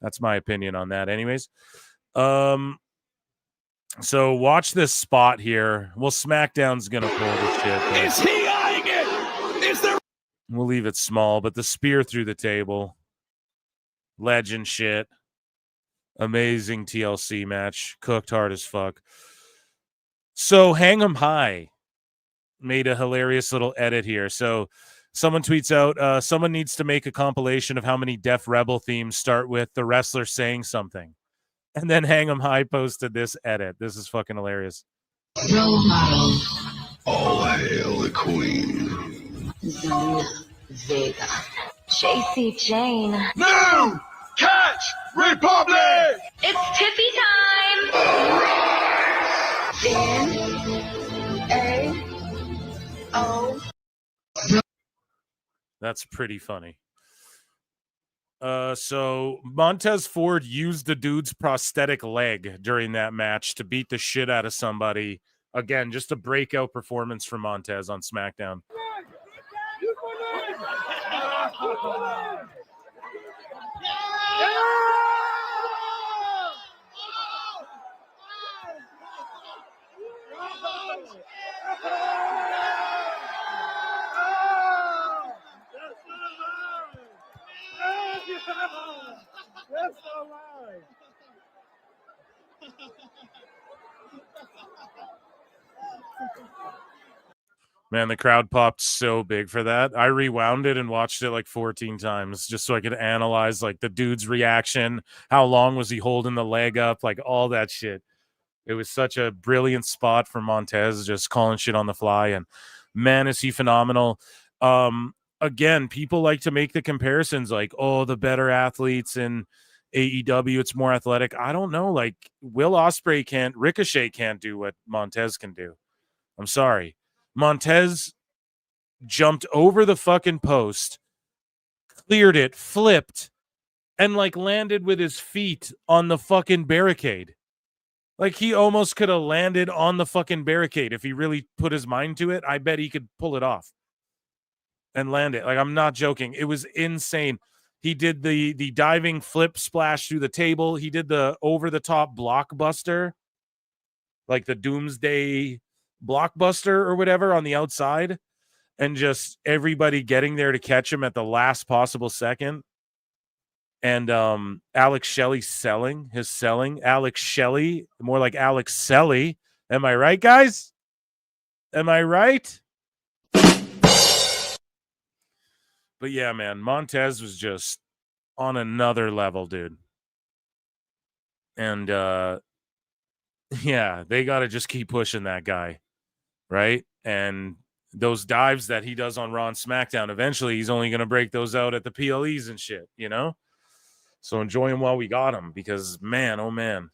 That's my opinion on that. Anyways, so watch this spot here. Well, SmackDown's gonna pull the shit. Is he eyeing it? Is there? We'll leave it small, but the spear through the table, legend shit. Amazing TLC match, cooked hard as fuck. So Hang 'em High made a hilarious little edit here. So someone tweets out, someone needs to make a compilation of how many Def Rebel themes start with the wrestler saying something. And then Hang 'em High posted this edit. This is fucking hilarious. Role model. All hail the queen. Zelina Vega. JC Jane. New Catch Republic! It's Tiffy time! N-A-O. That's pretty funny. So Montez Ford used the dude's prosthetic leg during that match to beat the shit out of somebody. Again, just a breakout performance from Montez on SmackDown. That's all right. Man, the crowd popped so big for that. I rewound it and watched it like 14 times just so I could analyze like the dude's reaction. How long was he holding the leg up? Like all that shit. It was such a brilliant spot for Montez, just calling shit on the fly. And man, is he phenomenal. again, people like to make the comparisons like, oh, the better athletes in AEW, it's more athletic. I don't know. Like Will Ospreay Ricochet can't do what Montez can do. I'm sorry. Montez jumped over the fucking post, cleared it, flipped, and like landed with his feet on the fucking barricade. Like he almost could have landed on the fucking barricade if he really put his mind to it. I bet he could pull it off and land it. Like I'm not joking. It was insane. He did the diving flip splash through the table. He did the over the top blockbuster, like the Doomsday blockbuster or whatever on the outside, and just everybody getting there to catch him at the last possible second. And Alex Shelley selling. Alex Shelley, more like Alex Selly. Am I right, guys? Am I right? But yeah, man, Montez was just on another level, dude. And yeah, they got to just keep pushing that guy, right? And those dives that he does on Raw and SmackDown, eventually he's only going to break those out at the PLEs and shit, you know? So enjoy him while we got him, because man, oh man.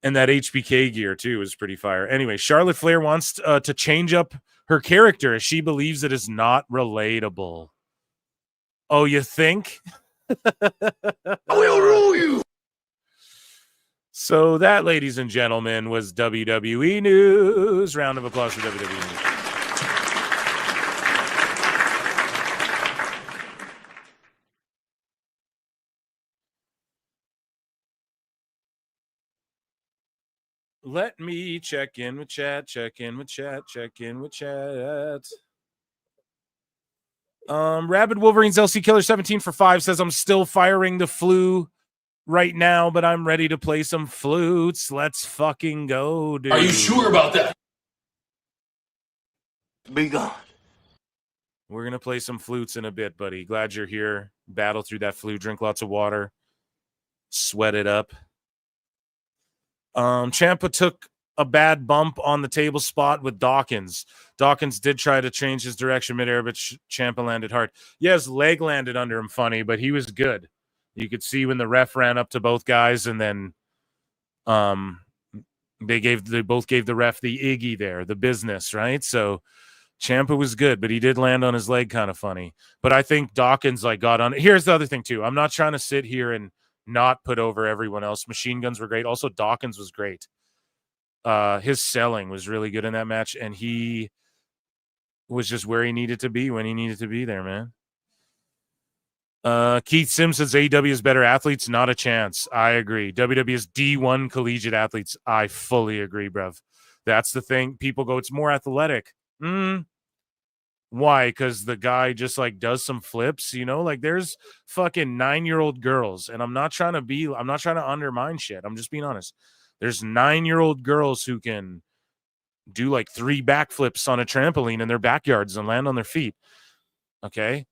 And that HBK gear too is pretty fire. Anyway, Charlotte Flair wants to change up her character as she believes it is not relatable. Oh, you think? I will rule you. So that, ladies and gentlemen, was WWE News. Round of applause for WWE News. Let me check in with chat. Rabid Wolverines LC Killer 17 for 5 says, I'm still firing the flu right now, but I'm ready to play some flutes. Let's fucking go, dude. Are you sure about that? Be gone. We're going to play some flutes in a bit, buddy. Glad you're here. Battle through that flu. Drink lots of water. Sweat it up. Ciampa took a bad bump on the table spot with Dawkins. Dawkins did try to change his direction midair, but Ciampa landed hard. Yeah, his leg landed under him funny, but he was good. You could see when the ref ran up to both guys, and then they both gave the ref the Iggy there, the business, right? So Ciampa was good, but he did land on his leg kind of funny. But I think Dawkins like got on. Here's the other thing too. I'm not trying to sit here and not put over everyone else. Machine Guns were great. Also, Dawkins was great. His selling was really good in that match, and he was just where he needed to be when he needed to be there, man. Keith Sims says AEW is better athletes. Not a chance. I agree. WWE is D1 collegiate athletes. I fully agree, bruv. That's the thing. People go, it's more athletic. Why? Because the guy just like does some flips, you know, like there's fucking 9-year-old girls, and I'm not trying to undermine shit. I'm just being honest. There's 9-year-old girls who can do like 3 backflips on a trampoline in their backyards and land on their feet. Okay.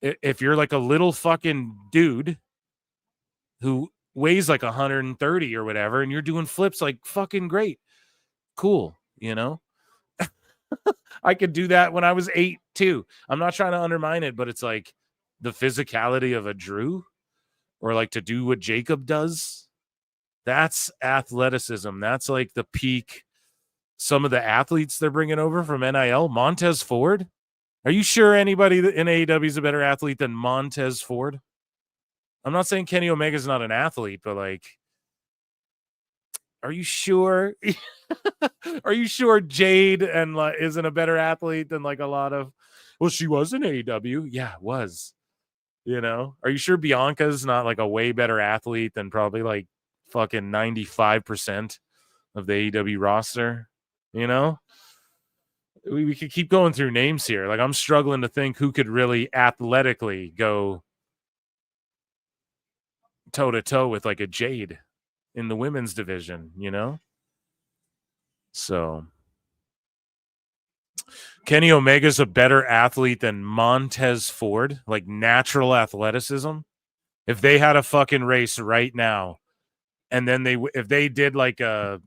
If you're like a little fucking dude who weighs like 130 or whatever, and you're doing flips, like fucking great. Cool. You know? I could do that when I was 8 too. I'm not trying to undermine it, but it's like the physicality of a Drew, or like to do what Jacob does. That's athleticism. That's like the peak. Some of the athletes they're bringing over from NIL. Montez Ford. Are you sure anybody in AEW is a better athlete than Montez Ford? I'm not saying Kenny Omega's not an athlete, but like, are you sure? Are you sure Jade and isn't a better athlete than like a lot of? Well, she was in AEW. Yeah, was. You know, are you sure Bianca's not like a way better athlete than probably like fucking 95% of the AEW roster? You know, we could keep going through names here. Like, I'm struggling to think who could really athletically go toe to toe with like a Jade in the women's division, you know? So Kenny Omega's a better athlete than Montez Ford, like natural athleticism. If they had a fucking race right now, and then if they did like a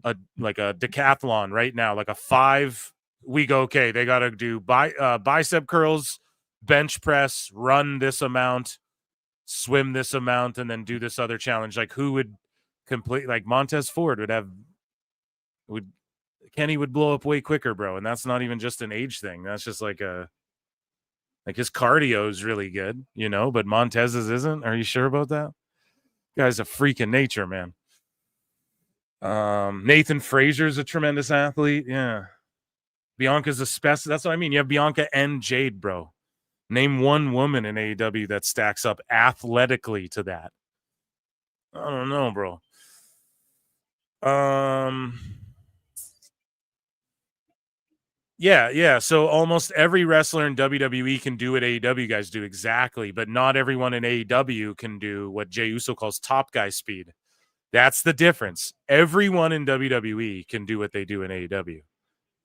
decathlon right now, like a 5 we go, okay, they got to do bicep curls, bench press, run this amount, swim this amount, and then do this other challenge. Like, who would complete? Like Montez Ford Kenny would blow up way quicker, bro. And that's not even just an age thing. That's just like his cardio is really good, you know, but Montez's isn't. Are you sure about that? Guy's a freak in nature, man. Nathan Frazier's a tremendous athlete. Yeah. Bianca's a specimen. That's what I mean. You have Bianca and Jade, bro. Name one woman in AEW that stacks up athletically to that. I don't know, bro. Yeah. So almost every wrestler in WWE can do what AEW guys do, exactly. But not everyone in AEW can do what Jey Uso calls top guy speed. That's the difference. Everyone in WWE can do what they do in AEW.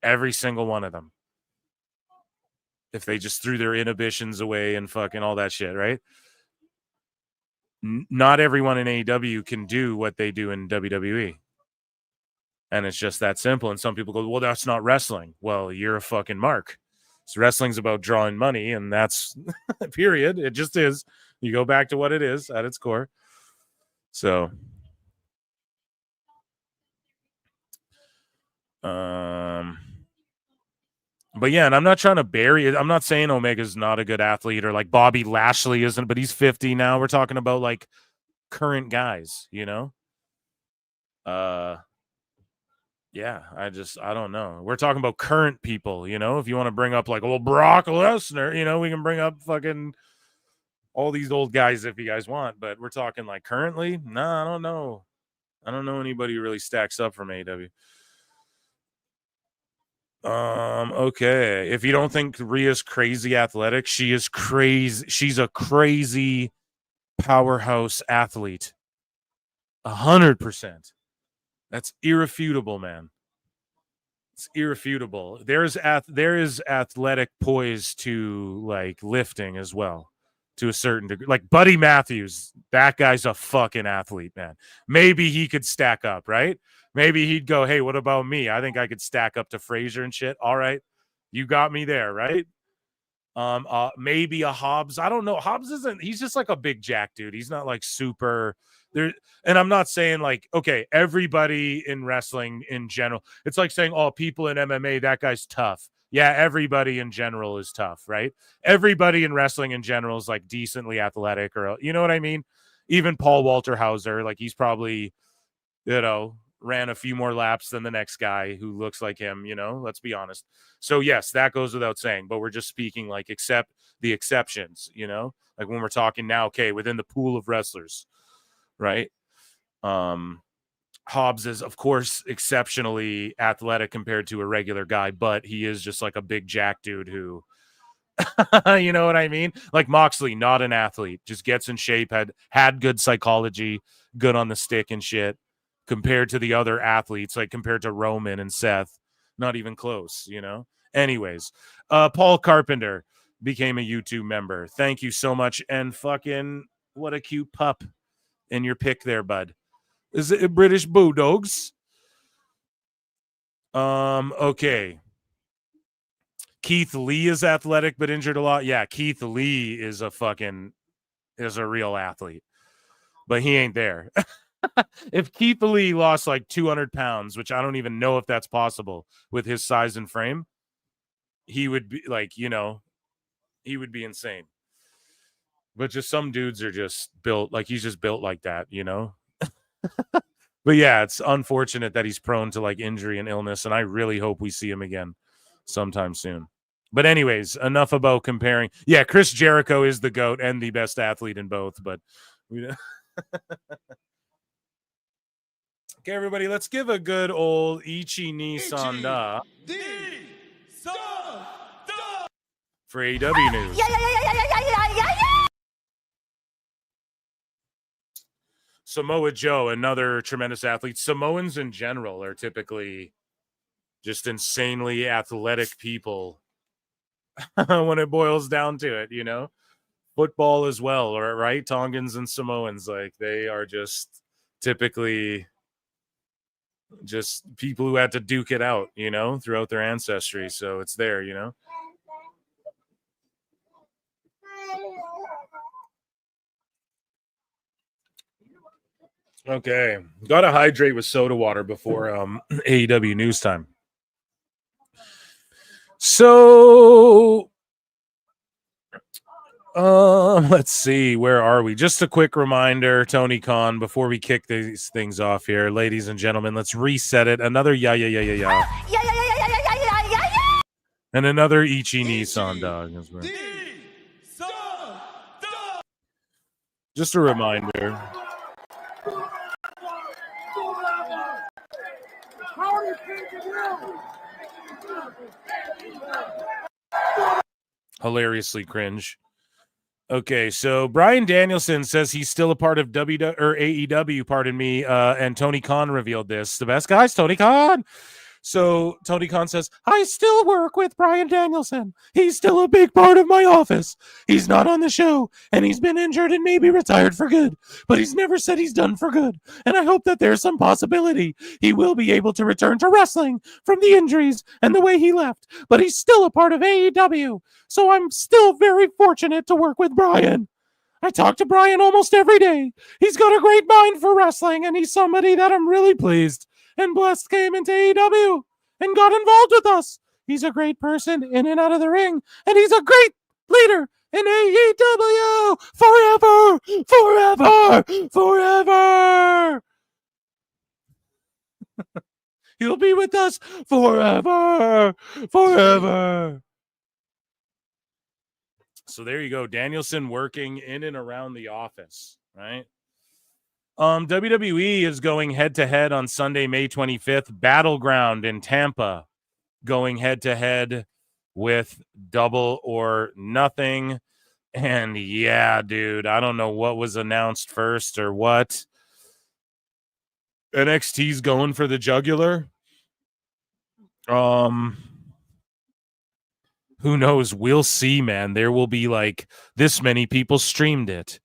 Every single one of them. If they just threw their inhibitions away and fucking all that shit, right? Not everyone in AEW can do what they do in WWE. And it's just that simple. And some people go, well, that's not wrestling. Well, you're a fucking mark. So wrestling's about drawing money, and that's period. It just is. You go back to what it is at its core. So, but yeah, and I'm not trying to bury it. I'm not saying Omega's not a good athlete or like Bobby Lashley isn't, but he's 50 now. We're talking about like current guys, you know? Yeah, I don't know. We're talking about current people, you know? If you want to bring up like, well, Brock Lesnar, you know, we can bring up fucking all these old guys if you guys want, but we're talking like currently? Nah, I don't know. I don't know anybody who really stacks up from AEW. Okay. If you don't think Rhea's crazy athletic, she is crazy. She's a crazy powerhouse athlete. 100%. That's irrefutable, man. It's irrefutable. There is athletic poise to like lifting as well, to a certain degree. Like Buddy Matthews, that guy's a fucking athlete, man. Maybe he could stack up, right? Maybe he'd go, hey, what about me? I think I could stack up to Frazier and shit. All right. You got me there, right? Maybe a Hobbs. I don't know. Hobbs he's just like a big jack dude. He's not like super there. And I'm not saying like, okay, everybody in wrestling in general. It's like saying, oh, people in MMA, that guy's tough. Yeah, everybody in general is tough, right? Everybody in wrestling in general is like decently athletic, or you know what I mean? Even Paul Walter Hauser, like he's probably, you know, ran a few more laps than the next guy who looks like him, you know, let's be honest. So yes, that goes without saying, but we're just speaking like except the exceptions, you know, like when we're talking now, okay, within the pool of wrestlers, right? Hobbs is of course exceptionally athletic compared to a regular guy, but he is just like a big jack dude who, you know what I mean? Like Moxley, not an athlete, just gets in shape, had good psychology, good on the stick and shit. Compared to the other athletes, like compared to Roman and Seth, not even close, you know? Anyways, Paul Carpenter became a YouTube member. Thank you so much. And fucking what a cute pup in your pick there, bud. Is it British Bulldogs? Okay. Keith Lee is athletic but injured a lot. Yeah, Keith Lee is a real athlete, but he ain't there. If Keith Lee lost like 200 pounds, which I don't even know if that's possible with his size and frame, he would be like, you know, he would be insane. But just some dudes are just built like he's just built like that, you know? But yeah, it's unfortunate that he's prone to like injury and illness, and I really hope we see him again sometime soon. But anyways, enough about comparing. Yeah, Chris Jericho is the GOAT and the best athlete in both, but we okay, everybody, let's give a good old Ichi ni Sanda for AEW news. Samoa Joe, another tremendous athlete. Samoans in general are typically just insanely athletic people when it boils down to it, you know? Football as well, or right? Tongans and Samoans, like they are just typically Just people who had to duke it out, throughout their ancestry. So it's there, Okay. Got to hydrate with soda water before AEW news time. So let's see, where are we? Just a quick reminder, Tony Khan, before we kick these things off here, ladies and gentlemen, let's reset it. Another yeah. And another Ichi Nissan dog as well. Just a reminder. Hilariously cringe. Okay, so Bryan Danielson says he's still a part of AEW, pardon me, and Tony Khan revealed this. The best guys, Tony Khan. So Tony Khan says, I still work with Bryan Danielson. He's still a big part of my office. He's not on the show, and he's been injured and maybe retired for good, but he's never said he's done for good. And I hope that there's some possibility he will be able to return to wrestling from the injuries and the way he left, but he's still a part of AEW. So I'm still very fortunate to work with Bryan. I talk to Bryan almost every day. He's got a great mind for wrestling, and he's somebody that I'm really pleased and blessed came into AEW and got involved with us. He's a great person in and out of the ring, and he's a great leader in AEW forever, forever, forever. He'll be with us forever, forever. So there you go. Danielson working in and around the office, right? WWE is going head-to-head on Sunday, May 25th. Battleground in Tampa going head-to-head with Double or Nothing. And yeah, dude, I don't know what was announced first or what. NXT's going for the jugular. Who knows? We'll see, man. There will be like this many people streamed it.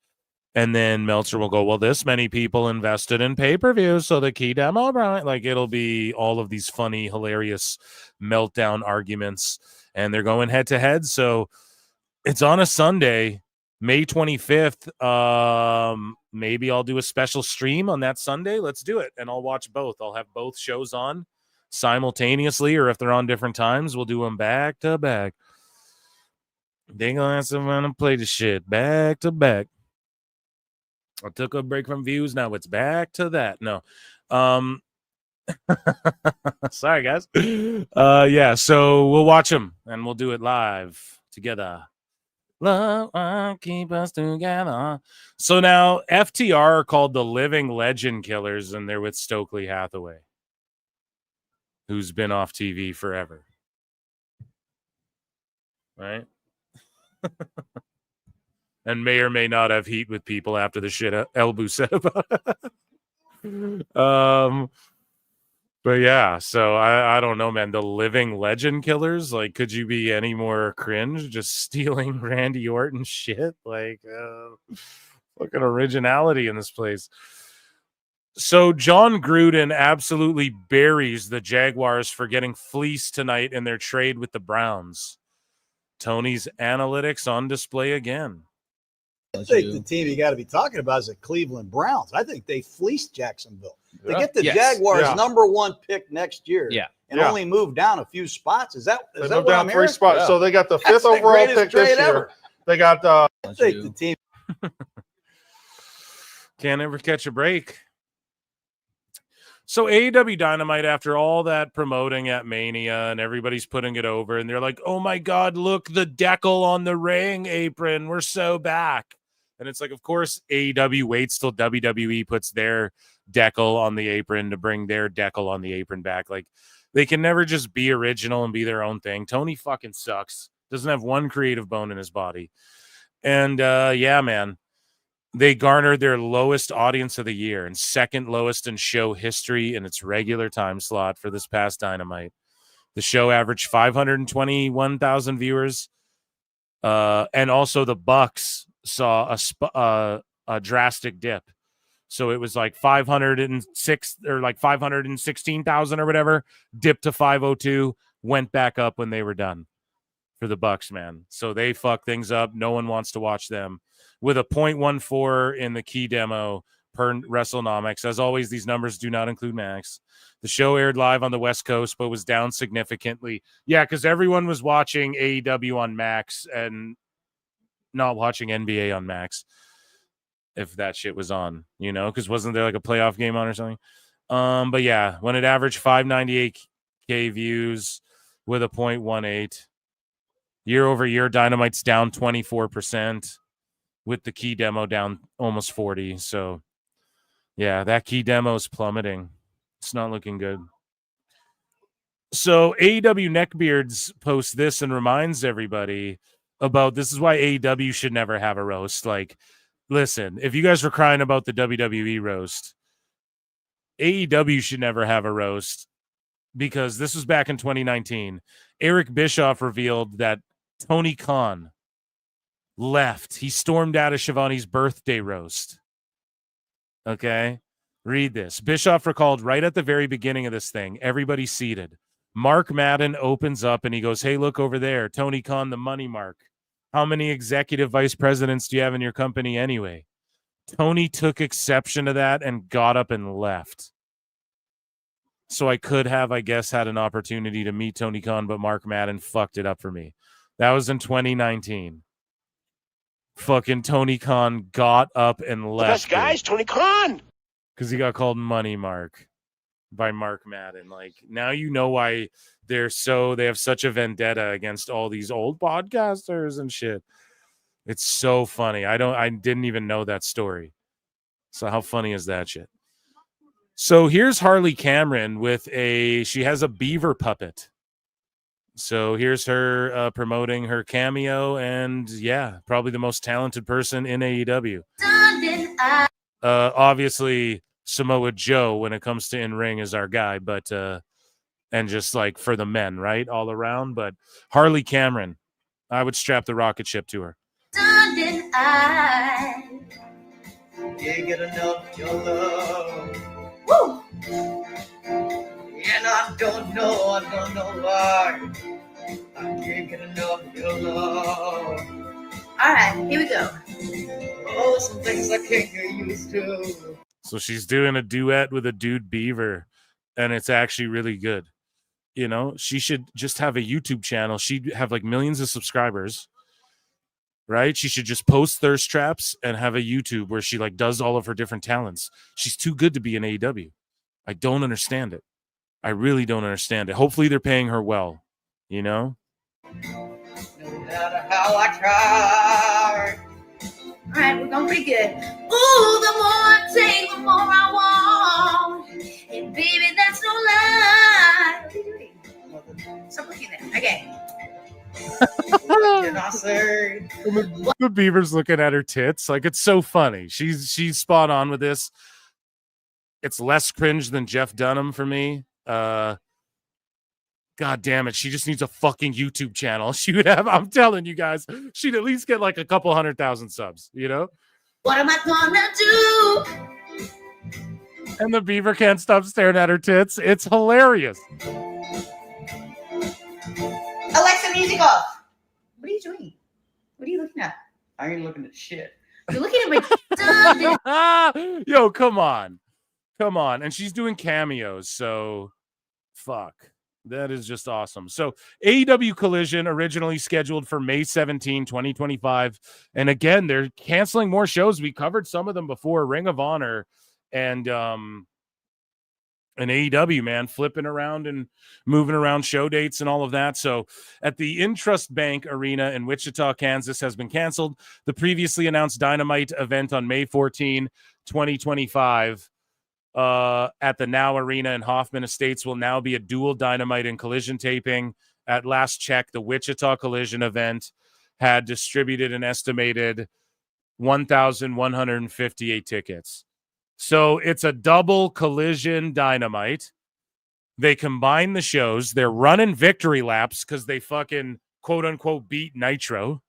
And then Meltzer will go, well, this many people invested in pay-per-view, so the key demo, right? Like, it'll be all of these funny, hilarious meltdown arguments. And they're going head-to-head, so it's on a Sunday, May 25th. Maybe I'll do a special stream on that Sunday. Let's do it, and I'll watch both. I'll have both shows on simultaneously, or if they're on different times, we'll do them back-to-back. They gonna have to play the shit back-to-back. I took a break from views. Now it's back to that. No. Sorry, guys. Yeah, so we'll watch them and we'll do it live together. Love will keep us together. So now FTR are called the Living Legend Killers, and they're with Stokely Hathaway, who's been off TV forever. Right? And may or may not have heat with people after the shit Elbu said about it. But yeah, so I don't know, man. The Living Legend Killers, like, could you be any more cringe just stealing Randy Orton shit? Like, fucking originality in this place. So John Gruden absolutely buries the Jaguars for getting fleeced tonight in their trade with the Browns. Tony's analytics on display again. I think the team you got to be talking about is the Cleveland Browns. I think they fleeced Jacksonville. They get the Jaguars number one pick next year. And only move down a few spots. Is that what I'm hearing? 3 spots. So they got the 5th overall pick this year. They got I think the team can't ever catch a break. So AEW Dynamite, after all that promoting at Mania and everybody's putting it over, and they're like, oh my God, look, the decal on the ring apron. We're so back. And it's like, of course, AEW waits till WWE puts their decal on the apron to bring their decal on the apron back. Like, they can never just be original and be their own thing. Tony fucking sucks. Doesn't have one creative bone in his body. And yeah, man. They garnered their lowest audience of the year and second lowest in show history in its regular time slot for this past Dynamite. The show averaged 521,000 viewers. And also the Bucks saw a drastic dip So it was like 506 or like 516,000 or whatever, dipped to 502, went back up when they were done for the Bucks, man. So they fuck things up. No one wants to watch them. With a 0.14 in the key demo per WrestleNomics. As always, these numbers do not include Max. The show aired live on the West Coast, but was down significantly. Yeah, because everyone was watching AEW on Max and not watching NBA on Max. If that shit was on, you know, because wasn't there like a playoff game on or something? But yeah, when it averaged 598K views with a 0.18 year over year, Dynamite's down 24% with the key demo down almost 40. So yeah, that key demo is plummeting. It's not looking good. So AEW Neckbeards posts this and reminds everybody about this is why AEW should never have a roast. Like, listen, if you guys were crying about the WWE roast, AEW should never have a roast because this was back in 2019. Eric Bischoff revealed that Tony Khan left. He stormed out of Shivani's birthday roast. Okay? Read this. Bischoff recalled right at the very beginning of this thing, everybody seated. Mark Madden opens up and he goes, hey, look over there. Tony Khan, the money mark. How many executive vice presidents do you have in your company anyway? Tony took exception to that and got up and left. So I could have, I guess, had an opportunity to meet Tony Khan, but Mark Madden fucked it up for me. That was in 2019. Fucking Tony Khan got up and left. Best guys, Tony Khan. Because he got called Money Mark by Mark Madden. Like, now you know why they have such a vendetta against all these old podcasters and shit. It's so funny. I didn't even know that story. So how funny is that shit? So here's Harley Cameron she has a beaver puppet. So here's her promoting her cameo, and yeah, probably the most talented person in AEW. Obviously Samoa Joe, when it comes to in-ring, is our guy, but and just like for the men, right? All around. But Harley Cameron, I would strap the rocket ship to her. Can't get enough of your love. Woo! And I don't know why. I can't get enough of your love. All right, here we go. Oh, some things I can't get used to. So she's doing a duet with a dude beaver, and it's actually really good. You know, she should just have a YouTube channel. She'd have like millions of subscribers, right? She should just post thirst traps and have a YouTube where she like does all of her different talents. She's too good to be in AEW. I don't understand it. I really don't understand it. Hopefully they're paying her well, you know? No matter how I try. All right, we're going pretty good. Ooh, the more I take, the more I want. And baby, that's no lie. What are you doing? Stop looking there. Okay. The beaver's looking at her tits. Like, it's so funny. She's spot on with this. It's less cringe than Jeff Dunham for me. God damn it. She just needs a fucking YouTube channel. She would have, I'm telling you guys, she'd at least get like a couple 100,000 subs, you know? What am I gonna do? And the beaver can't stop staring at her tits. It's hilarious. Alexa, music off. What are you doing? What are you looking at? I ain't looking at shit. You're looking at my... Yo, come on. Come on. And she's doing cameos, so fuck. That is just awesome. So AEW Collision originally scheduled for May 17, 2025. And again, they're canceling more shows. We covered some of them before. Ring of Honor and AEW, man, flipping around and moving around show dates and all of that. So at the Intrust Bank Arena in Wichita, Kansas has been canceled. The previously announced Dynamite event on May 14, 2025 at the Now Arena in Hoffman Estates will now be a dual Dynamite and Collision taping. At last check, the Wichita Collision event had distributed an estimated 1,158 tickets. So it's a double Collision Dynamite. They combine the shows. They're running victory laps because they fucking quote unquote beat Nitro.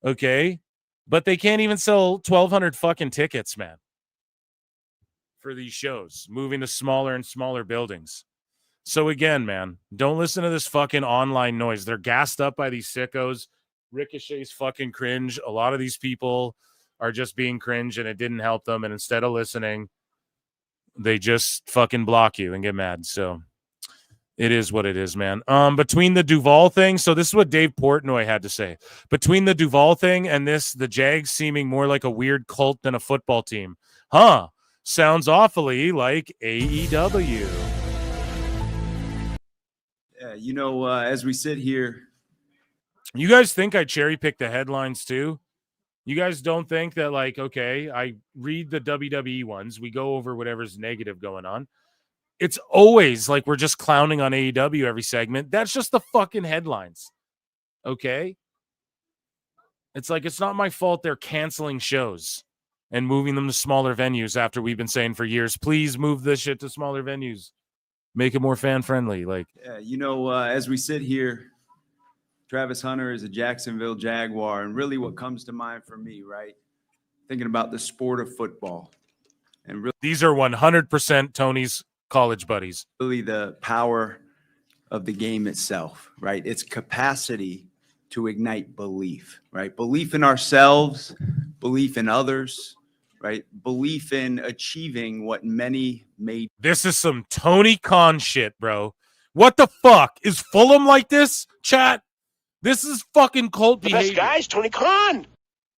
Okay. But they can't even sell 1,200 fucking tickets, man. for these shows, moving to smaller and smaller buildings. So again, man, don't listen to this fucking online noise. They're gassed up by these sickos. Ricochet's fucking cringe. A lot of these people are just being cringe, and it didn't help them. And instead of listening, they just fucking block you and get mad. So it is what it is, man. Between the Duval thing, so this is what Dave Portnoy had to say. Between the Duval thing and this, the Jags seeming more like a weird cult than a football team. Huh. Sounds awfully like AEW. Yeah, as we sit here. You guys think I cherry pick the headlines too? You guys don't think that, like, okay, I read the WWE ones. We go over whatever's negative going on. It's always like we're just clowning on AEW every segment. That's just the fucking headlines. Okay? It's like, it's not my fault they're canceling shows and moving them to smaller venues after we've been saying for years, please move this shit to smaller venues. Make it more fan-friendly. Like, as we sit here, Travis Hunter is a Jacksonville Jaguar, and really what comes to mind for me, right? Thinking about the sport of football. And really, these are 100% Tony's college buddies. Really the power of the game itself, right? Its capacity to ignite belief, right? Belief in ourselves, belief in others, right? Belief in achieving what many made. This is some Tony Khan shit, bro. What the fuck? Is Fulham like this, chat? This is fucking cult behavior. Best guys, Tony Khan.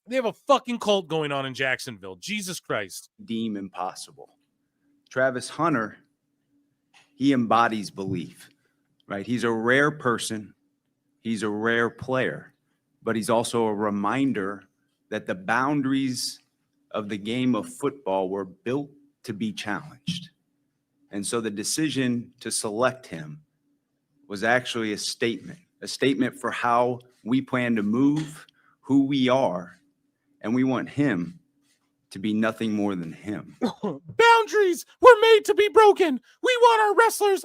They have a fucking cult going on in Jacksonville. Jesus Christ. Deem impossible. Travis Hunter, he embodies belief, right? He's a rare person. He's a rare player, but he's also a reminder that the boundaries of the game of football were built to be challenged. And so the decision to select him was actually a statement for how we plan to move, who we are, and we want him to be nothing more than him. Boundaries were made to be broken. We want our wrestlers,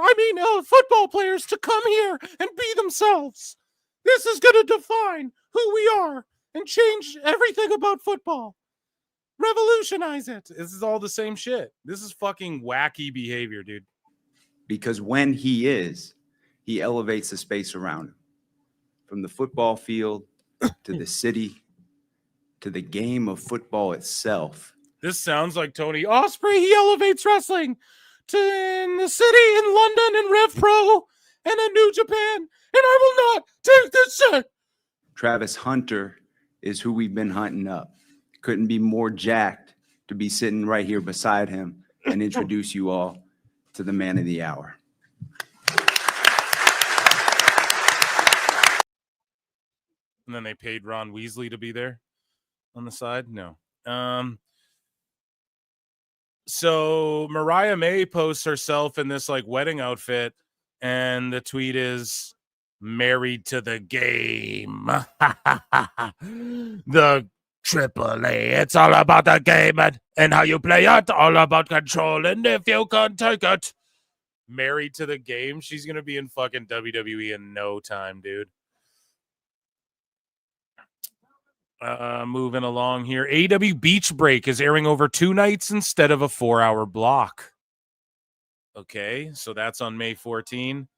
football players, to come here and be themselves. This is going to define who we are and change everything about football. Revolutionize it. This is all the same shit. This is fucking wacky behavior, dude. Because when he elevates the space around him. From the football field to the city to the game of football itself. This sounds like Tony Osprey. He elevates wrestling to in the city, in London, in Rev Pro, and in New Japan. And I will not take this shit. Travis Hunter is who we've been hunting up. Couldn't be more jacked to be sitting right here beside him and introduce you all to the man of the hour. And then they paid Ron Weasley to be there on the side. No. So Mariah May posts herself in this like wedding outfit, and the tweet is married to the game. The AAA. It's all about the game and how you play it. All about control. And if you can take it. Married to the game. She's going to be in fucking WWE in no time, dude. Moving along here. AEW Beach Break is airing over 2 nights instead of a 4-hour block. Okay, so that's on May 14.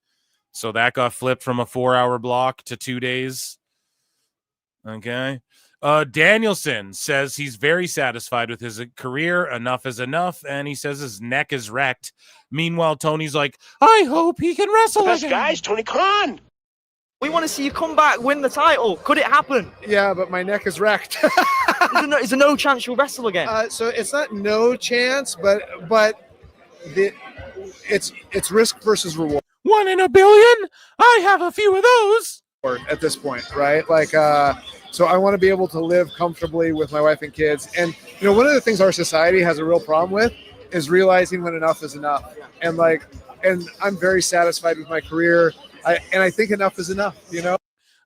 So that got flipped from a 4-hour block to 2 days. Okay. Danielson says he's very satisfied with his career. Enough is enough. And he says his neck is wrecked. Meanwhile, Tony's like, I hope he can wrestle Best again. guys, Tony Khan. We want to see you come back, win the title. Could it happen? Yeah, but my neck is wrecked. Is there no chance you'll wrestle again? So it's not no chance, but it's risk versus reward. 1 in a billion? I have a few of those. At this point, right? Like, so I want to be able to live comfortably with my wife and kids. And, one of the things our society has a real problem with is realizing when enough is enough. And I'm very satisfied with my career. I think enough is enough,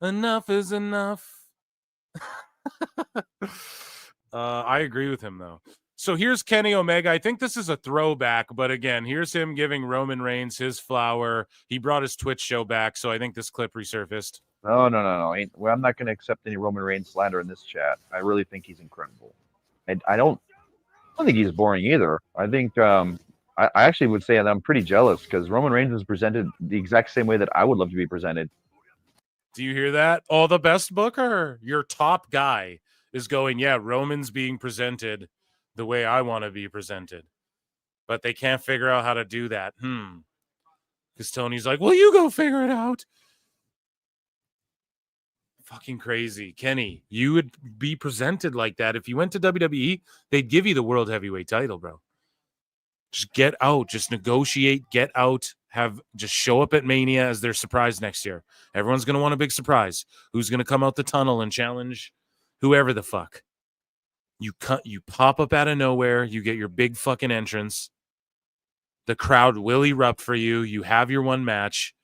Enough is enough. I agree with him, though. So here's Kenny Omega. I think this is a throwback, but again, here's him giving Roman Reigns his flower. He brought his Twitch show back, so I think this clip resurfaced. No. Well, I'm not going to accept any Roman Reigns slander in this chat. I really think he's incredible. And I don't don't think he's boring either. I think I actually would say that I'm pretty jealous because Roman Reigns was presented the exact same way that I would love to be presented. Do you hear that? Oh, the best booker, your top guy, is going, yeah, Roman's being presented the way I want to be presented. But they can't figure out how to do that. Because Tony's like, well, you go figure it out. Fucking crazy. Kenny, you would be presented like that. If you went to WWE, they'd give you the World Heavyweight title, bro. Just get out. Just negotiate. Get out. Just show up at Mania as their surprise next year. Everyone's going to want a big surprise. Who's going to come out the tunnel and challenge whoever the fuck? You pop up out of nowhere. You get your big fucking entrance. The crowd will erupt for you. You have your one match.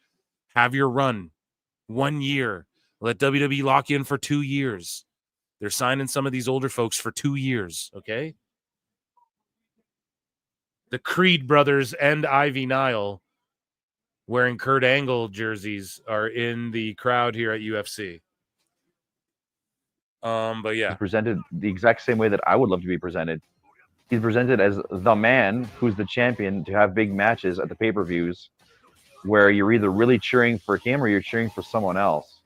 Have your run. 1 year. Let WWE lock you in for 2 years. They're signing some of these older folks for 2 years, okay? The Creed brothers and Ivy Nile wearing Kurt Angle jerseys are in the crowd here at UFC. But yeah. He's presented the exact same way that I would love to be presented. He's presented as the man who's the champion to have big matches at the pay-per-views where you're either really cheering for him or you're cheering for someone else.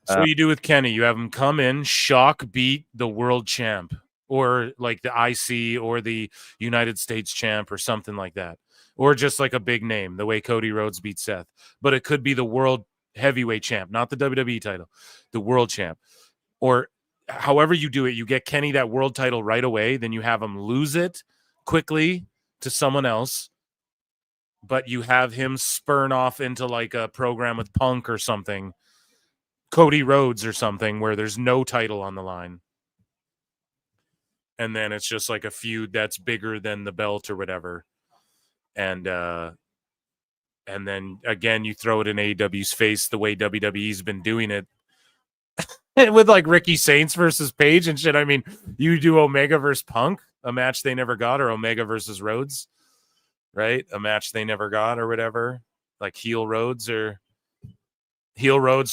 So what you do with Kenny, you have him come in, shock beat the world champ or like the IC or the United States champ or something like that. Or just like a big name, the way Cody Rhodes beat Seth. But it could be the world heavyweight champ, not the WWE title, the world champ. Or however you do it, you get Kenny that world title right away, then you have him lose it quickly to someone else, but you have him spurn off into like a program with Punk or something, Cody Rhodes or something, where there's no title on the line. And then it's just like a feud that's bigger than the belt or whatever. And then again, you throw it in AEW's face the way WWE's been doing it. With like Ricky Saints versus Paige and shit. I mean, you do Omega versus Punk, a match they never got, or Omega versus Rhodes, right? A match they never got or whatever. Like heel Rhodes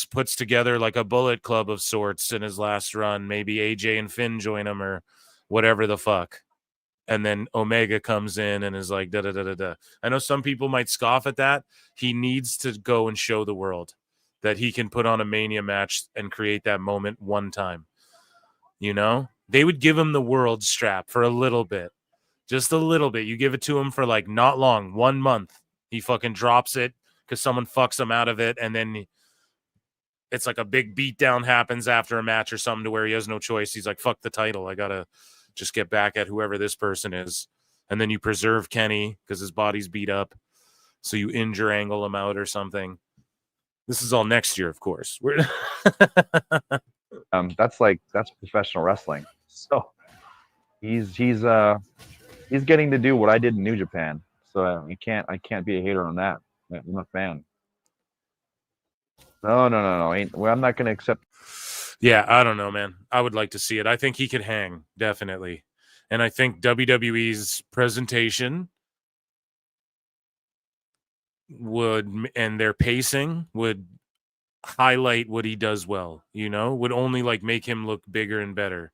puts together like a Bullet Club of sorts in his last run. Maybe AJ and Finn join him or whatever the fuck. And then Omega comes in and is like, da-da-da-da-da. I know some people might scoff at that. He needs to go and show the world that he can put on a Mania match and create that moment one time. You know? They would give him the world strap for a little bit. Just a little bit. You give it to him for like not long, 1 month. He fucking drops it because someone fucks him out of it. And then it's like a big beatdown happens after a match or something to where he has no choice. He's like, fuck the title. I got to just get back at whoever this person is. And then you preserve Kenny because his body's beat up. So you injure Angle him out or something. This is all next year, of course. That's professional wrestling. So he's getting to do what I did in New Japan. So I can't be a hater on that. I'm a fan. No. Well, I'm not going to accept. Yeah, I don't know, man. I would like to see it. I think he could hang, definitely. And I think WWE's presentation and their pacing would highlight what he does well, would only like make him look bigger and better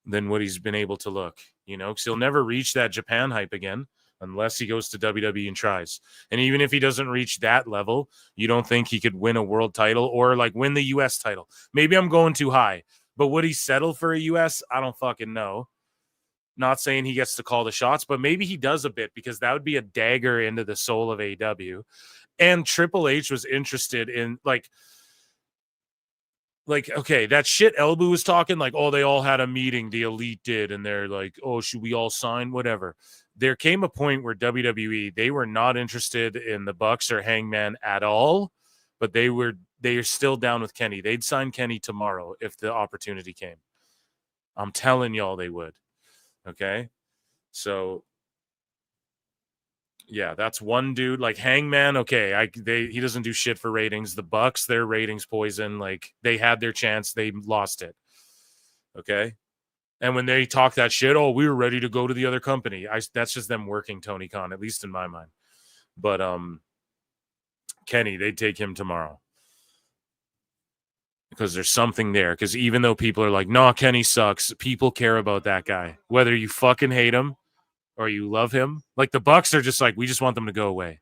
than what he's been able to look, because he'll never reach that Japan hype again unless he goes to WWE and tries. And even if he doesn't reach that level, you don't think he could win a world title or like win the US title. Maybe I'm going too high, but would he settle for a US? I don't fucking know. Not saying he gets to call the shots, but maybe he does a bit because that would be a dagger into the soul of AEW. And Triple H was interested in like, okay, that shit Elbu was talking like, oh, they all had a meeting, the Elite did, and they're like, oh, should we all sign? Whatever. There came a point where WWE, they were not interested in the Bucks or Hangman at all, but they are still down with Kenny. They'd sign Kenny tomorrow if the opportunity came. I'm telling y'all they would. Okay, so yeah, that's one dude. Like Hangman, okay, he doesn't do shit for ratings. The Bucks, their ratings poison. Like they had their chance, they lost it. Okay, and when they talk that shit, oh, we were ready to go to the other company. That's just them working Tony Khan, at least in my mind. But Kenny, they'd take him tomorrow. because there's something there. Because even though people are like, no, Kenny sucks, people care about that guy. Whether you fucking hate him or you love him. Like the Bucks are just like, we just want them to go away.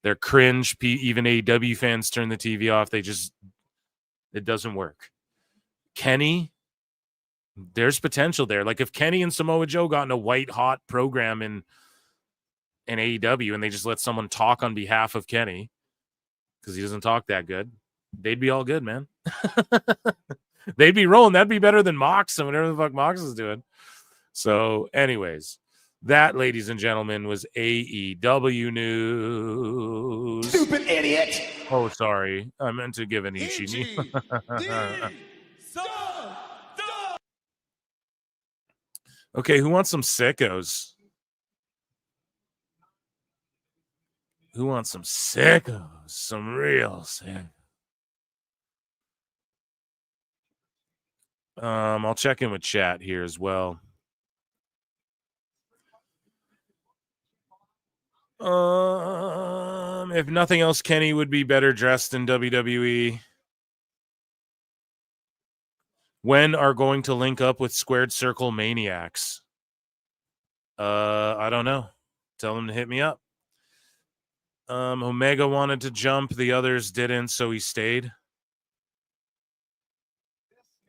They're cringe. Even AEW fans turn the TV off. It doesn't work. Kenny, there's potential there. Like if Kenny and Samoa Joe got in a white hot program in AEW and they just let someone talk on behalf of Kenny because he doesn't talk that good, they'd be all good, man. They'd be rolling. That'd be better than Mox and whatever the fuck Mox is doing. So anyways, that, ladies and gentlemen, was AEW news. Stupid idiot. Oh, sorry. I meant to give an Ishii. Okay, who wants some sickos? Who wants some sickos? Some real sickos. I'll check in with chat here as well. If nothing else, Kenny would be better dressed in WWE. When are going to link up with Squared Circle Maniacs? I don't know. Tell them to hit me up. Omega wanted to jump, the others didn't, so he stayed.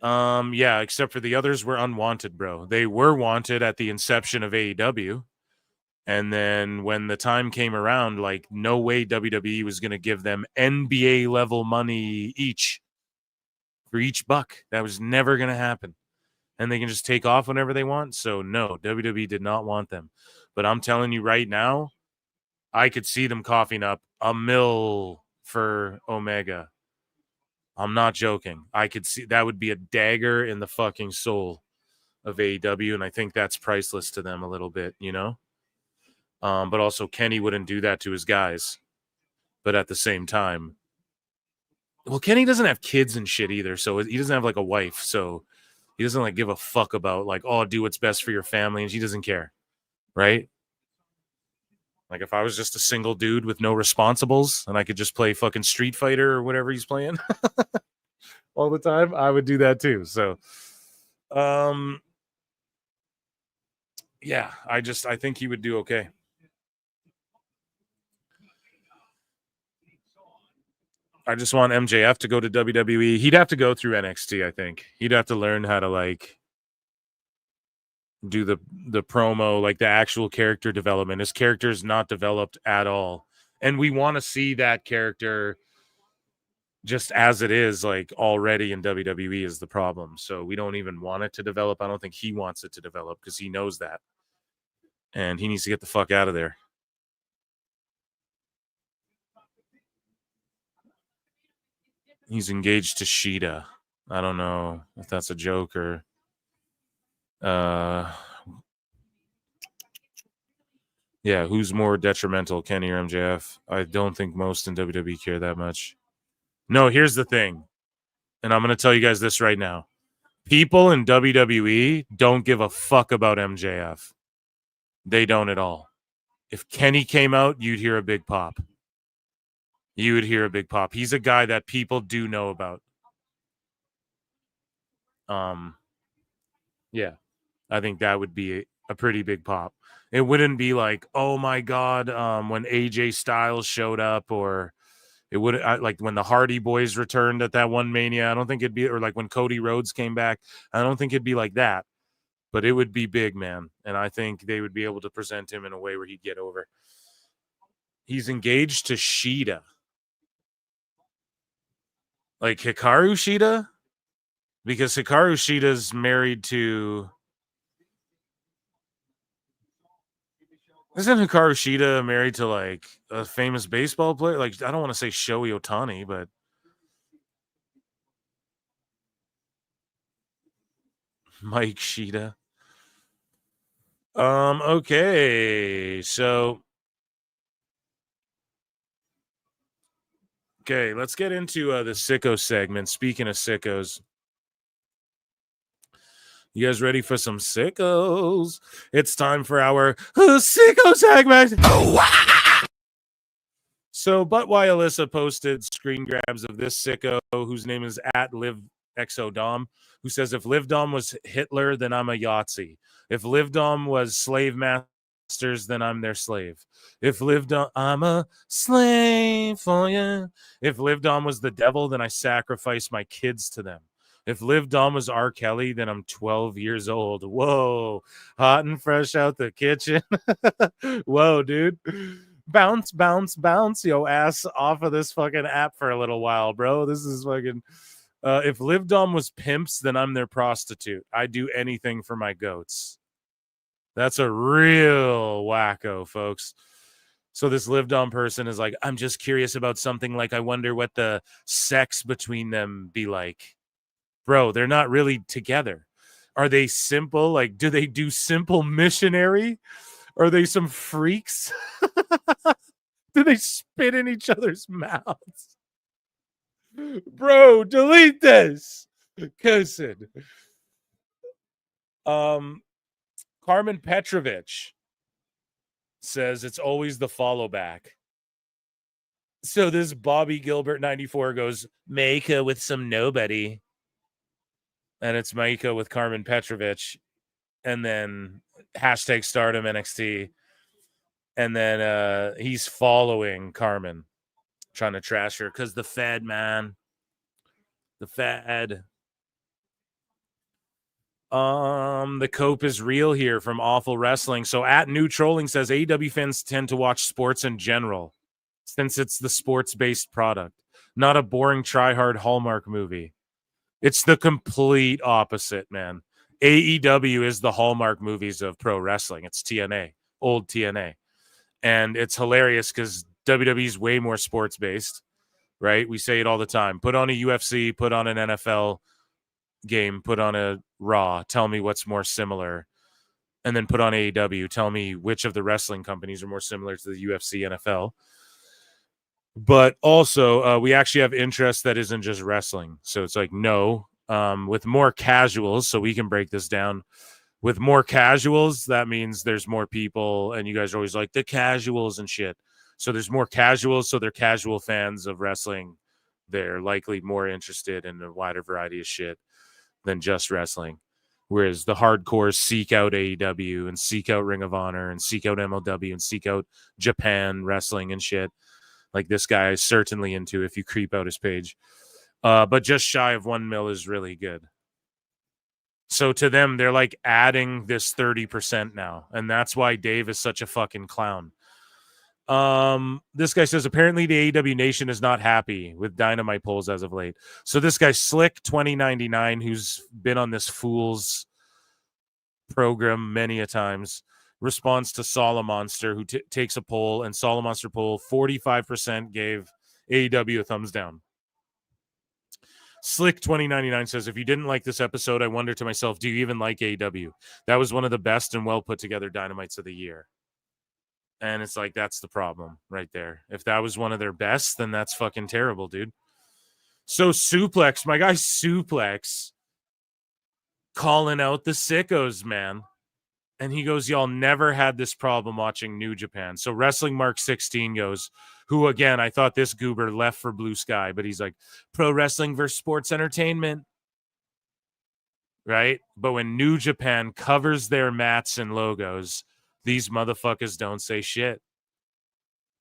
Yeah, except for the others were unwanted, bro. They were wanted at the inception of AEW. And then when the time came around, like, no way WWE was going to give them NBA level money each for each buck. That was never going to happen. And they can just take off whenever they want. So no, WWE did not want them. But I'm telling you right now, I could see them coughing up $1 million for Omega. I'm not joking. I could see that would be a dagger in the fucking soul of AEW. And I think that's priceless to them a little bit, you know? But also Kenny wouldn't do that to his guys. But at the same time, well, Kenny doesn't have kids and shit either. So he doesn't have like a wife. So he doesn't like give a fuck about like, oh, do what's best for your family. And she doesn't care. Right? Like if I was just a single dude with no responsibles and I could just play fucking Street Fighter or whatever he's playing all the time, I would do that too. So, yeah, I think he would do okay. I just want MJF to go to WWE. He'd have to go through NXT, I think. He'd have to learn how to like do the promo, like the actual character development. His character is not developed at all. And we want to see that character just as it is, like already in WWE is the problem. So we don't even want it to develop. I don't think he wants it to develop because he knows that. And he needs to get the fuck out of there. He's engaged to Sheeta. I don't know if that's a joke or yeah, who's more detrimental, Kenny or MJF? I don't think most in WWE care that much. No, here's the thing. And I'm going to tell you guys this right now. People in WWE don't give a fuck about MJF. They don't at all. If Kenny came out, you'd hear a big pop. You would hear a big pop. He's a guy that people do know about. Yeah, I think that would be a pretty big pop. It wouldn't be like, oh my God, when AJ Styles showed up, or it would like when the Hardy Boys returned at that one Mania. I don't think it'd be, or like when Cody Rhodes came back. I don't think it'd be like that, but it would be big, man. And I think they would be able to present him in a way where he'd get over. He's engaged to Sheeta. Like Hikaru Shida? Because Hikaru Shida's married to... Isn't Hikaru Shida married to, like, a famous baseball player? Like, I don't want to say Shohei Ohtani, but... Mike Shida. Okay, so... Okay, let's get into the sicko segment. Speaking of sickos, you guys ready for some sickos? It's time for our sicko segment. So, but why Alyssa posted screen grabs of this sicko whose name is @LivXODom, who says, if Liv Dom was Hitler, then I'm a Yahtzee. If Liv Dom was slave masters, then I'm their slave. If Liv Dom, I'm a slave for you. If Liv Dom was the devil, then I sacrifice my kids to them. If Liv Dom was R. Kelly, then I'm 12 years old. Whoa, hot and fresh out the kitchen. Whoa, dude. Bounce, bounce, bounce your ass off of this fucking app for a little while, bro. This is fucking... if Liv Dom was pimps, then I'm their prostitute. I do anything for my goats. That's a real wacko, folks. So this Liv Dom person is like, I'm just curious about something like I wonder what the sex between them be like. Bro, they're not really together. Are they simple? Like, do they do simple missionary? Are they some freaks? Do they spit in each other's mouths? Bro, delete this. Cussing. Carmen Petrovich says it's always the follow back. So this Bobby Gilbert 94 goes, Meika with some nobody. And it's Meika with Carmen Petrovich. And then hashtag Stardom NXT. And then he's following Carmen, trying to trash her because the Fed, man. The Fed. The cope is real here from Awful Wrestling. So @New Trolling says AEW fans tend to watch sports in general since it's the sports-based product, not a boring try-hard Hallmark movie. It's the complete opposite, man. AEW is the Hallmark movies of pro wrestling. It's TNA, old TNA. And it's hilarious because WWE is way more sports-based, right? We say it all the time. Put on a UFC, put on an NFL game, put on a Raw, tell me what's more similar, and then put on AEW, tell me which of the wrestling companies are more similar to the UFC, NFL. But also, we actually have interest that isn't just wrestling. So it's like, no, with more casuals, so we can break this down. With more casuals, that means there's more people, and you guys are always like, the casuals and shit. So there's more casuals, so they're casual fans of wrestling. They're likely more interested in a wider variety of shit than just wrestling. Whereas the hardcores seek out AEW and seek out Ring of Honor and seek out MLW and seek out Japan wrestling and shit. Like this guy is certainly into if you creep out his page. But just shy of 1 mil is really good. So to them, they're like adding this 30% now. And that's why Dave is such a fucking clown. This guy says, apparently the AEW Nation is not happy with Dynamite polls as of late. So this guy, Slick 2099, who's been on this Fool's program many a times, responds to Solomonster, who takes a poll, and Solomonster poll, 45% gave AEW a thumbs down. Slick 2099 says, if you didn't like this episode, I wonder to myself, do you even like AEW? That was one of the best and well put together Dynamites of the year. And it's like, that's the problem right there. If that was one of their best, then that's fucking terrible, dude. So Suplex, my guy Suplex, calling out the sickos, man. And he goes, y'all never had this problem watching New Japan. So Wrestling Mark 16 goes, who again, I thought this goober left for Blue Sky, but he's like, pro wrestling versus sports entertainment. Right? But when New Japan covers their mats and logos, these motherfuckers don't say shit.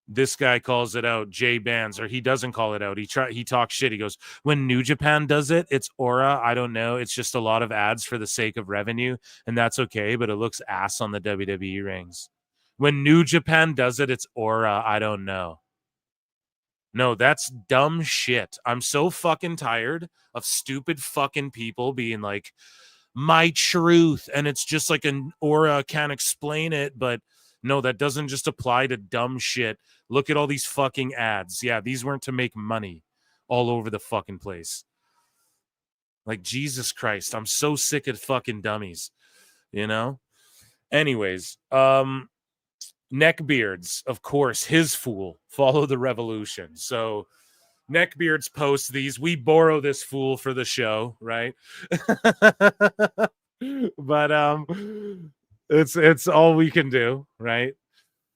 This guy calls it out, Jay Bands, or he doesn't call it out. He talks shit. He goes, when New Japan does it, it's aura. I don't know. It's just a lot of ads for the sake of revenue, and that's okay, but it looks ass on the WWE rings. When New Japan does it, it's aura. I don't know. No, that's dumb shit. I'm so fucking tired of stupid fucking people being like, my truth, and it's just like an aura, can't explain it, but no, that doesn't just apply to dumb shit. Look at all these fucking ads. Yeah, these weren't to make money all over the fucking place. Like, Jesus Christ, I'm so sick of fucking dummies, you know? Anyways, Neckbeards, of course, his fool, follow the revolution. So Neckbeards posts these. We borrow this fool for the show, right? But it's all we can do, right?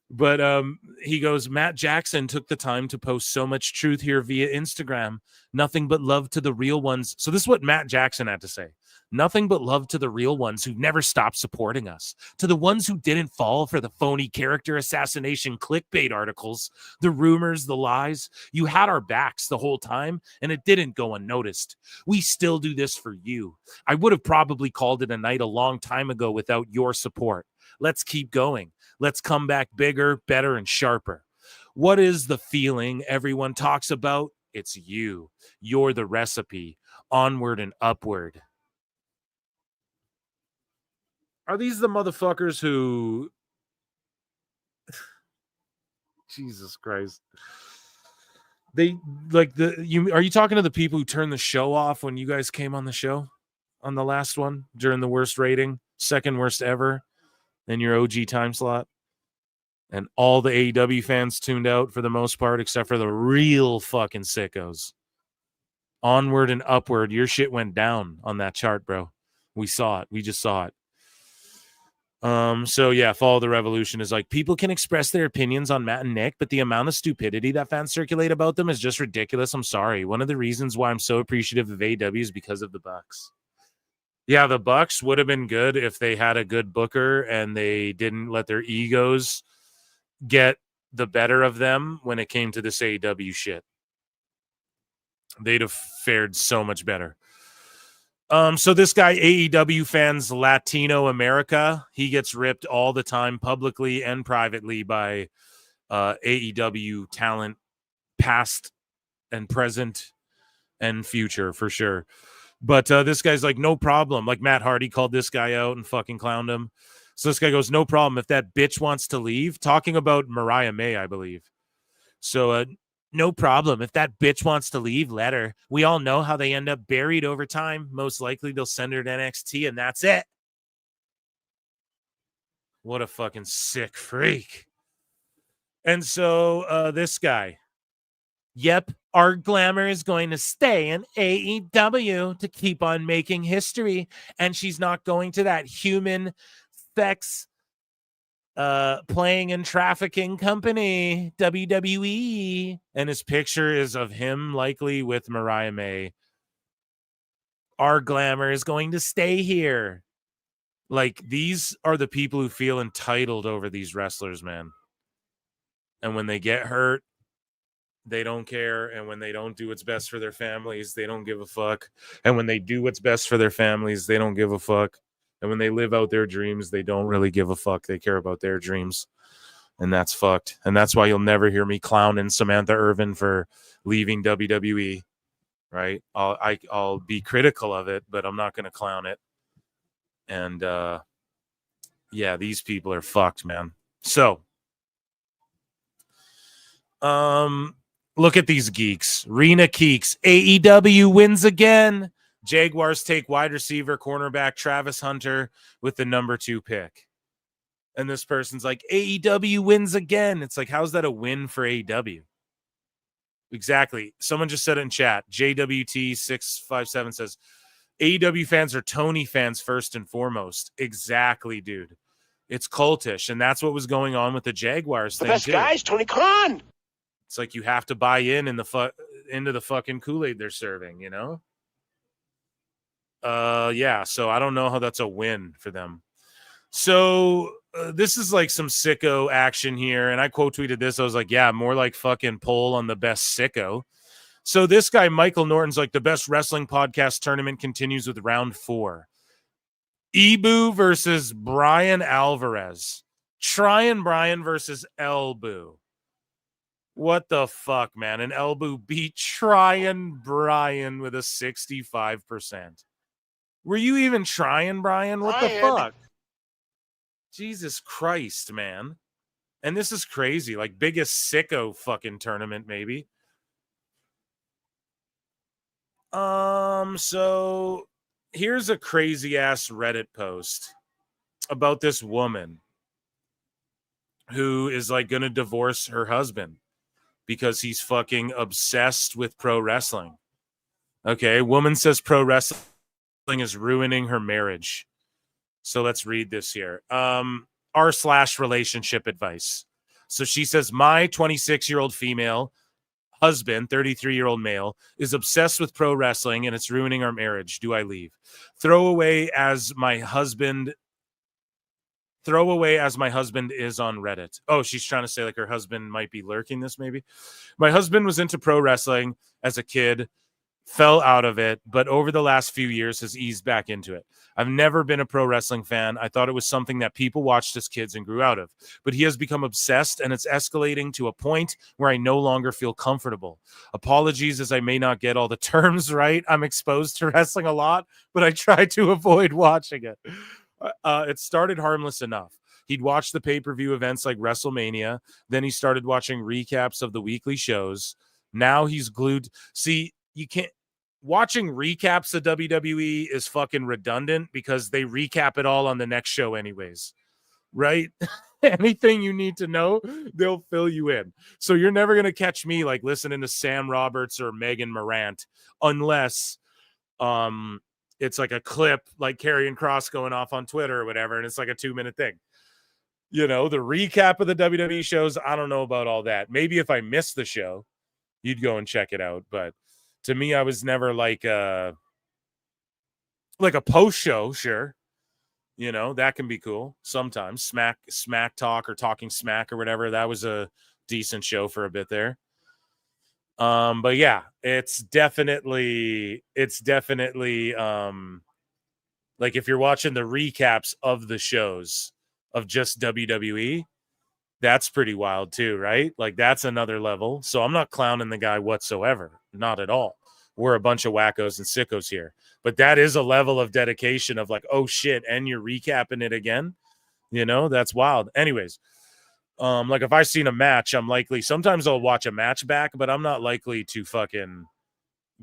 But he goes, Matt Jackson took the time to post so much truth here via Instagram. Nothing but love to the real ones. So this is what Matt Jackson had to say. Nothing but love to the real ones who never stopped supporting us. To the ones who didn't fall for the phony character assassination clickbait articles, the rumors, the lies. You had our backs the whole time, and it didn't go unnoticed. We still do this for you. I would have probably called it a night a long time ago without your support. Let's keep going. Let's come back bigger, better, and sharper. What is the feeling everyone talks about? It's you. You're the recipe. Onward and upward. Are these the motherfuckers who... Jesus Christ. They like are you talking to the people who turned the show off when you guys came on the show? On the last one? During the worst rating? Second worst ever? In your OG time slot? And all the AEW fans tuned out for the most part, except for the real fucking sickos. Onward and upward. Your shit went down on that chart, bro. We saw it. We just saw it. So yeah, Follow the Revolution is like, people can express their opinions on Matt and Nick, but the amount of stupidity that fans circulate about them is just ridiculous. I'm sorry. One of the reasons why I'm so appreciative of AEW is because of the Bucks. Yeah, the Bucks would have been good if they had a good booker and they didn't let their egos get the better of them when it came to this AEW shit. They'd have fared so much better. So this guy, AEW fans, Latino America, he gets ripped all the time, publicly and privately, by AEW talent, past and present and future, for sure. But this guy's like, no problem. Like Matt Hardy called this guy out and fucking clowned him. So this guy goes, no problem. If that bitch wants to leave, talking about Mariah May, I believe. So no problem. If that bitch wants to leave, let her. We all know how they end up buried over time. Most likely they'll send her to NXT and that's it. What a fucking sick freak. And so this guy, yep, our glamour is going to stay in AEW to keep on making history. And she's not going to that human sex playing and trafficking company, WWE. And his picture is of him likely with Mariah May. Our glamour is going to stay here. Like, these are the people who feel entitled over these wrestlers, man. And when they get hurt, they don't care. And when they don't do what's best for their families, they don't give a fuck. And when they do what's best for their families, they don't give a fuck. And when they live out their dreams, they don't really give a fuck. They care about their dreams. And that's fucked. And that's why you'll never hear me clowning Samantha Irvin for leaving WWE, right? I'll be critical of it, but I'm not going to clown it. And yeah, these people are fucked, man. So look at these geeks. Rena Keeks. AEW wins again. Jaguars take wide receiver, cornerback Travis Hunter with the number 2 pick. And this person's like, AEW wins again. It's like, how's that a win for AEW? Exactly. Someone just said it in chat. JWT657 says, AEW fans are Tony fans first and foremost. Exactly, dude. It's cultish. And that's what was going on with the Jaguars thing, best too. guys, Tony Khan. It's like you have to buy into the fucking Kool-Aid they're serving, you know? Yeah, so I don't know how that's a win for them. So this is like some sicko action here, and I quote tweeted this. I was like, yeah, more like fucking poll on the best sicko. So this guy, Michael Norton's like, the best wrestling podcast tournament continues with round 4. Ibu versus Brian Alvarez. Tryon Brian versus Elbu. What the fuck, man? And Elbu beat Tryon Brian with a 65%. Were you even trying, Brian? What the fuck? Jesus Christ, man. And this is crazy. Like, biggest sicko fucking tournament, maybe. So here's a crazy ass Reddit post about this woman who is like gonna divorce her husband because he's fucking obsessed with pro wrestling. Okay, woman says pro wrestling is ruining her marriage. So let's read this here. R/relationship advice. So she says, my 26-year-old female husband, 33-year-old male, is obsessed with pro wrestling and it's ruining our marriage. Do I leave? Throw away as my husband is on Reddit. Oh, she's trying to say like her husband might be lurking this maybe. My husband was into pro wrestling as a kid, fell out of it, but over the last few years has eased back into it. I've never been a pro wrestling fan. I thought it was something that people watched as kids and grew out of, but he has become obsessed and it's escalating to a point where I no longer feel comfortable. Apologies as I may not get all the terms right. I'm exposed to wrestling a lot, but I try to avoid watching it. It started harmless enough. He'd watch the pay-per-view events like WrestleMania. Then he started watching recaps of the weekly shows. Now he's glued. See, you can't. Watching recaps of WWE is fucking redundant because they recap it all on the next show anyways, right? Anything you need to know, they'll fill you in. So you're never going to catch me like listening to Sam Roberts or Megan Morant unless it's like a clip like Karrion Kross going off on Twitter or whatever, and it's like a 2-minute thing. You know, the recap of the WWE shows, I don't know about all that. Maybe if I missed the show, you'd go and check it out, but to me, I was never like a post show. Sure, you know that can be cool sometimes. Smack talk or talking smack or whatever. That was a decent show for a bit there. But yeah, it's definitely like if you're watching the recaps of the shows of just WWE, that's pretty wild too, right? Like that's another level. So I'm not clowning the guy whatsoever. Not at all. We're a bunch of wackos and sickos here. But that is a level of dedication of like, oh shit, and you're recapping it again. You know, that's wild. Anyways, like if I've seen a match, I'm likely, sometimes I'll watch a match back, but I'm not likely to fucking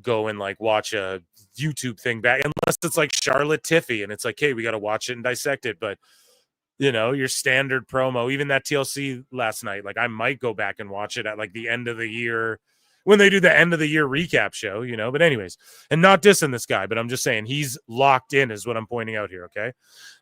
go and like watch a YouTube thing back unless it's like Charlotte Tiffy and it's like, hey, we got to watch it and dissect it. But you know, your standard promo, even that TLC last night, like I might go back and watch it at like the end of the year when they do the end of the year recap show, you know, but anyways, and not dissing this guy, but I'm just saying he's locked in is what I'm pointing out here. Okay.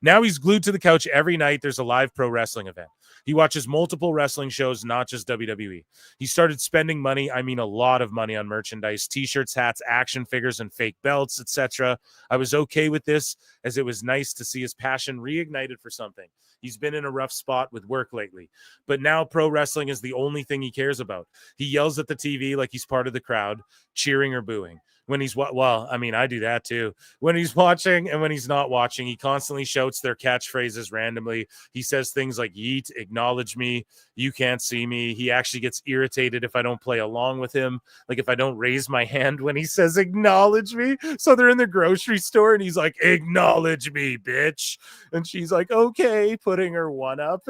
Now he's glued to the couch every night. There's a live pro wrestling event. He watches multiple wrestling shows, not just WWE. He started spending money, I mean a lot of money on merchandise, t-shirts, hats, action figures, and fake belts, etc. I was okay with this as it was nice to see his passion reignited for something. He's been in a rough spot with work lately, but now pro wrestling is the only thing he cares about. He yells at the TV like he's part of the crowd, cheering or booing. When he's well, I mean, I do that too. When he's watching and when he's not watching, he constantly shouts their catchphrases randomly. He says things like yeet, acknowledge me, you can't see me. He actually gets irritated if I don't play along with him, like if I don't raise my hand when he says acknowledge me. So they're in the grocery store and he's like, acknowledge me, bitch. And she's like, okay, putting her one up.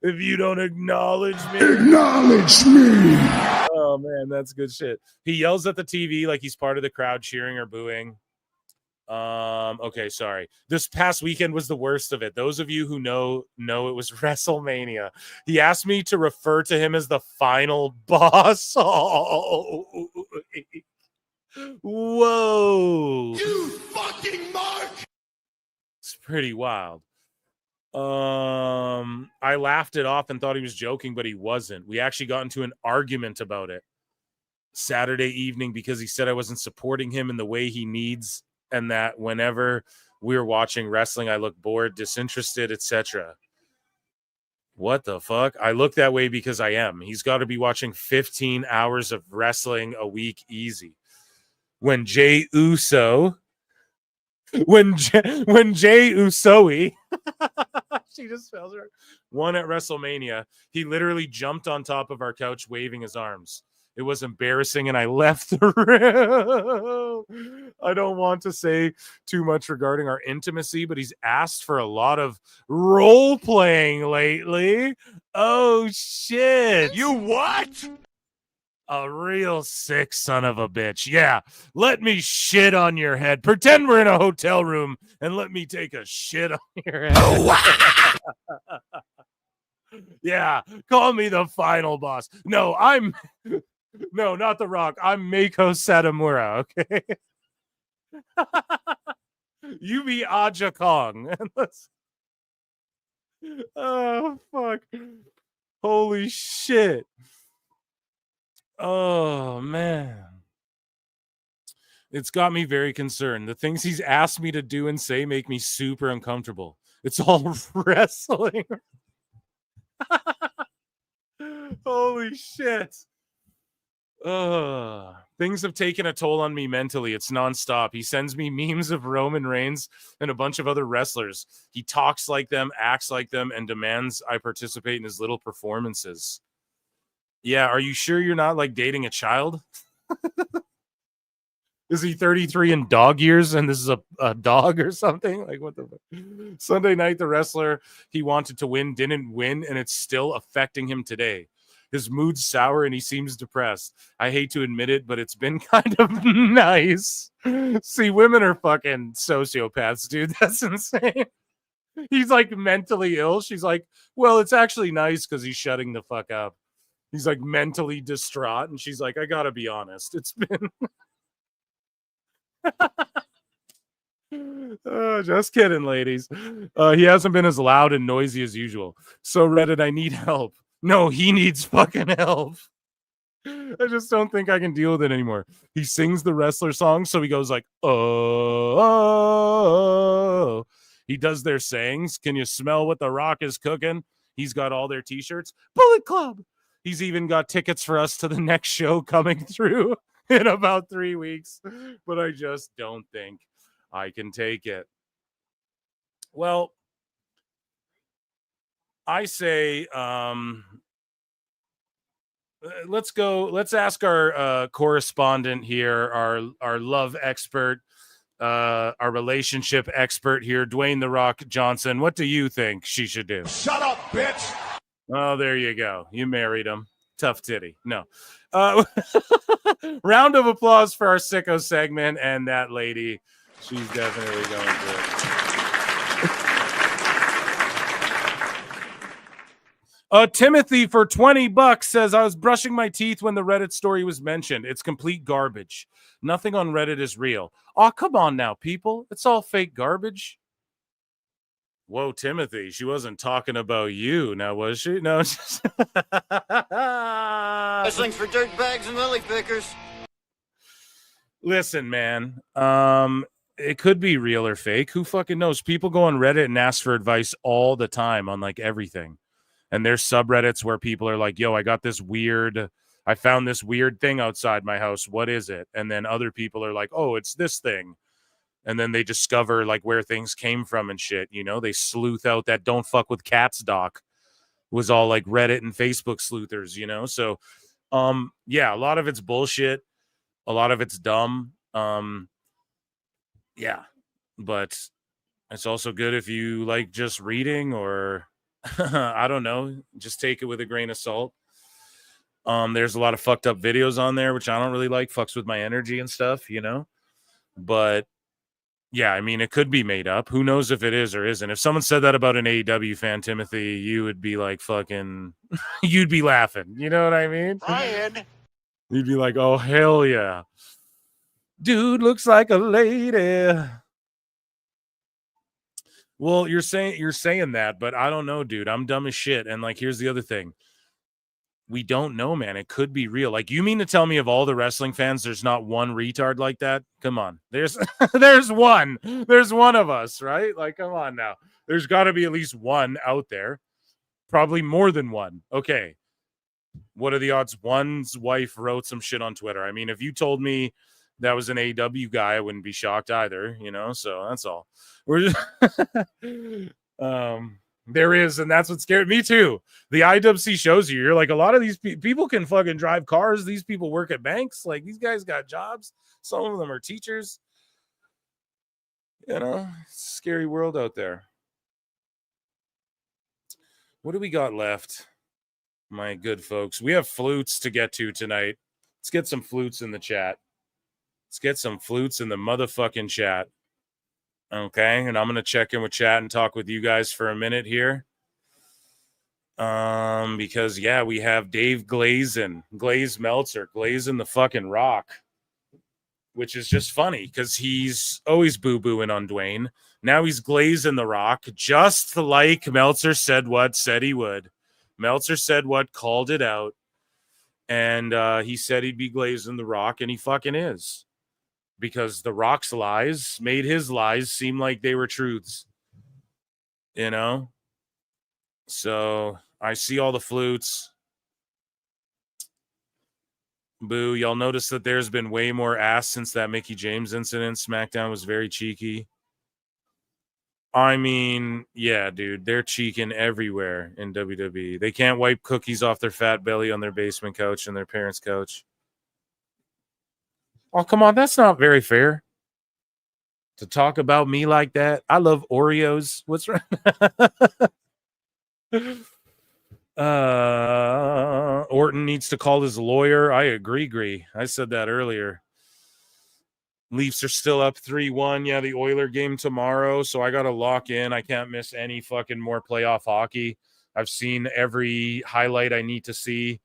If you don't acknowledge me. Oh man, that's good shit. He yells at the TV like he's part of the crowd cheering or booing. Okay, sorry. This past weekend was the worst of it. Those of you who know it was WrestleMania. He asked me to refer to him as the final boss. Oh. Whoa. You fucking mark. It's pretty wild. I laughed it off and thought he was joking, but he wasn't. We actually got into an argument about it Saturday evening because he said I wasn't supporting him in the way he needs, and that whenever we were watching wrestling, I look bored, disinterested, etc. What the fuck? I look that way because I am. He's got to be watching 15 hours of wrestling a week easy. When Jey Uso she just spells her won at WrestleMania, he literally jumped on top of our couch waving his arms. It was embarrassing and I left the room. I don't want to say too much regarding our intimacy, but he's asked for a lot of role playing lately. Oh shit. You what? A real sick son of a bitch. Yeah, let me shit on your head. Pretend we're in a hotel room and let me take a shit on your head. Yeah, call me the final boss. No, not The Rock. I'm Mako Satomura, okay? You be Aja Kong. Oh, fuck. Holy shit. Oh, man. It's got me very concerned. The things he's asked me to do and say make me super uncomfortable. It's all wrestling. Holy shit. Things have taken a toll on me mentally. It's nonstop. He sends me memes of Roman Reigns and a bunch of other wrestlers. He talks like them, acts like them, and demands I participate in his little performances. Yeah, are you sure you're not like dating a child? Is he 33 in dog years and this is a dog or something? Like, what the fuck? Sunday night, the wrestler he wanted to win didn't win, and it's still affecting him today. His mood's sour and he seems depressed. I hate to admit it, but it's been kind of nice. See, women are fucking sociopaths, dude. That's insane. He's like mentally ill. She's like, well, it's actually nice because he's shutting the fuck up. He's like mentally distraught. And she's like, I gotta be honest. It's been... Just kidding, ladies. He hasn't been as loud and noisy as usual. So Reddit, I need help. No, he needs fucking help. I just don't think I can deal with it anymore. He sings the wrestler song, so he goes like, oh. He does their sayings. Can you smell what The Rock is cooking? He's got all their t-shirts. Bullet Club. He's even got tickets for us to the next show coming through in about 3 weeks. But I just don't think I can take it. Well, I say let's ask our correspondent here, our love expert, our relationship expert here, Dwayne The Rock Johnson. What do you think she should do? Shut up, bitch. Oh, there you go. You married him. Tough titty. No. Round of applause for our sicko segment and that lady. She's definitely going through it. Timothy for $20 says, I was brushing my teeth when the Reddit story was mentioned. It's complete garbage. Nothing on Reddit is real. Oh, come on now, people. It's all fake garbage. Whoa, Timothy, she wasn't talking about you now, was she? No. Wrestling for dirtbags and lily pickers. Listen, man. It could be real or fake. Who fucking knows? People go on Reddit and ask for advice all the time on like everything. And there's subreddits where people are like, yo, I found this weird thing outside my house. What is it? And then other people are like, oh, it's this thing. And then they discover like where things came from and shit. You know, they sleuth out that Don't Fuck with Cats doc. It was all like Reddit and Facebook sleuthers, you know? So, yeah, a lot of it's bullshit. A lot of it's dumb. Yeah, but it's also good if you like just reading or I don't know, just take it with a grain of salt. There's a lot of fucked up videos on there, which I don't really like, fucks with my energy and stuff, you know? But yeah, I mean, it could be made up. Who knows if it is or isn't? If someone said that about an AEW fan, Timothy, you would be like fucking, you'd be laughing. You know what I mean? Ryan. You'd be like, oh, hell yeah. Dude looks like a lady. Well, you're saying that, but I don't know, dude. I'm dumb as shit. And like, here's the other thing. We don't know, man. It could be real. Like, you mean to tell me of all the wrestling fans, there's not one retard like that? Come on. There's one. There's one of us, right? Like, come on now. There's got to be at least one out there. Probably more than one. Okay. What are the odds? One's wife wrote some shit on Twitter. I mean, if you told me that was an AEW guy, I wouldn't be shocked either, you know? So that's all. We're just there is, and that's what scared me too. The IWC shows you're like, a lot of these people can fucking drive cars. These people work at banks. Like, these guys got jobs. Some of them are teachers. You know, it's a scary world out there. What do we got left? My good folks. We have flutes to get to tonight. Let's get some flutes in the chat. Let's get some flutes in the motherfucking chat. Okay, and I'm going to check in with chat and talk with you guys for a minute here. Because, yeah, we have Dave Glaze Meltzer, glazing the fucking rock. which is just funny because he's always boo-booing on Dwayne. Now he's glazing The Rock, just like Meltzer said he would. Meltzer said called it out, and he said he'd be glazing The Rock, and he fucking is. Because The Rock's lies made his lies seem like they were truths. You know? So I see all the flutes. Boo. Y'all notice that there's been way more ass since that Mickie James incident. SmackDown was very cheeky. I mean, yeah, dude, they're cheeking everywhere in WWE. They can't wipe cookies off their fat belly on their basement couch and their parents' couch. Oh, come on. That's not very fair to talk about me like that. I love Oreos. What's wrong? Orton needs to call his lawyer. I agree. I said that earlier. Leafs are still up 3-1. Yeah, the Oiler game tomorrow. So I got to lock in. I can't miss any fucking more playoff hockey. I've seen every highlight I need to see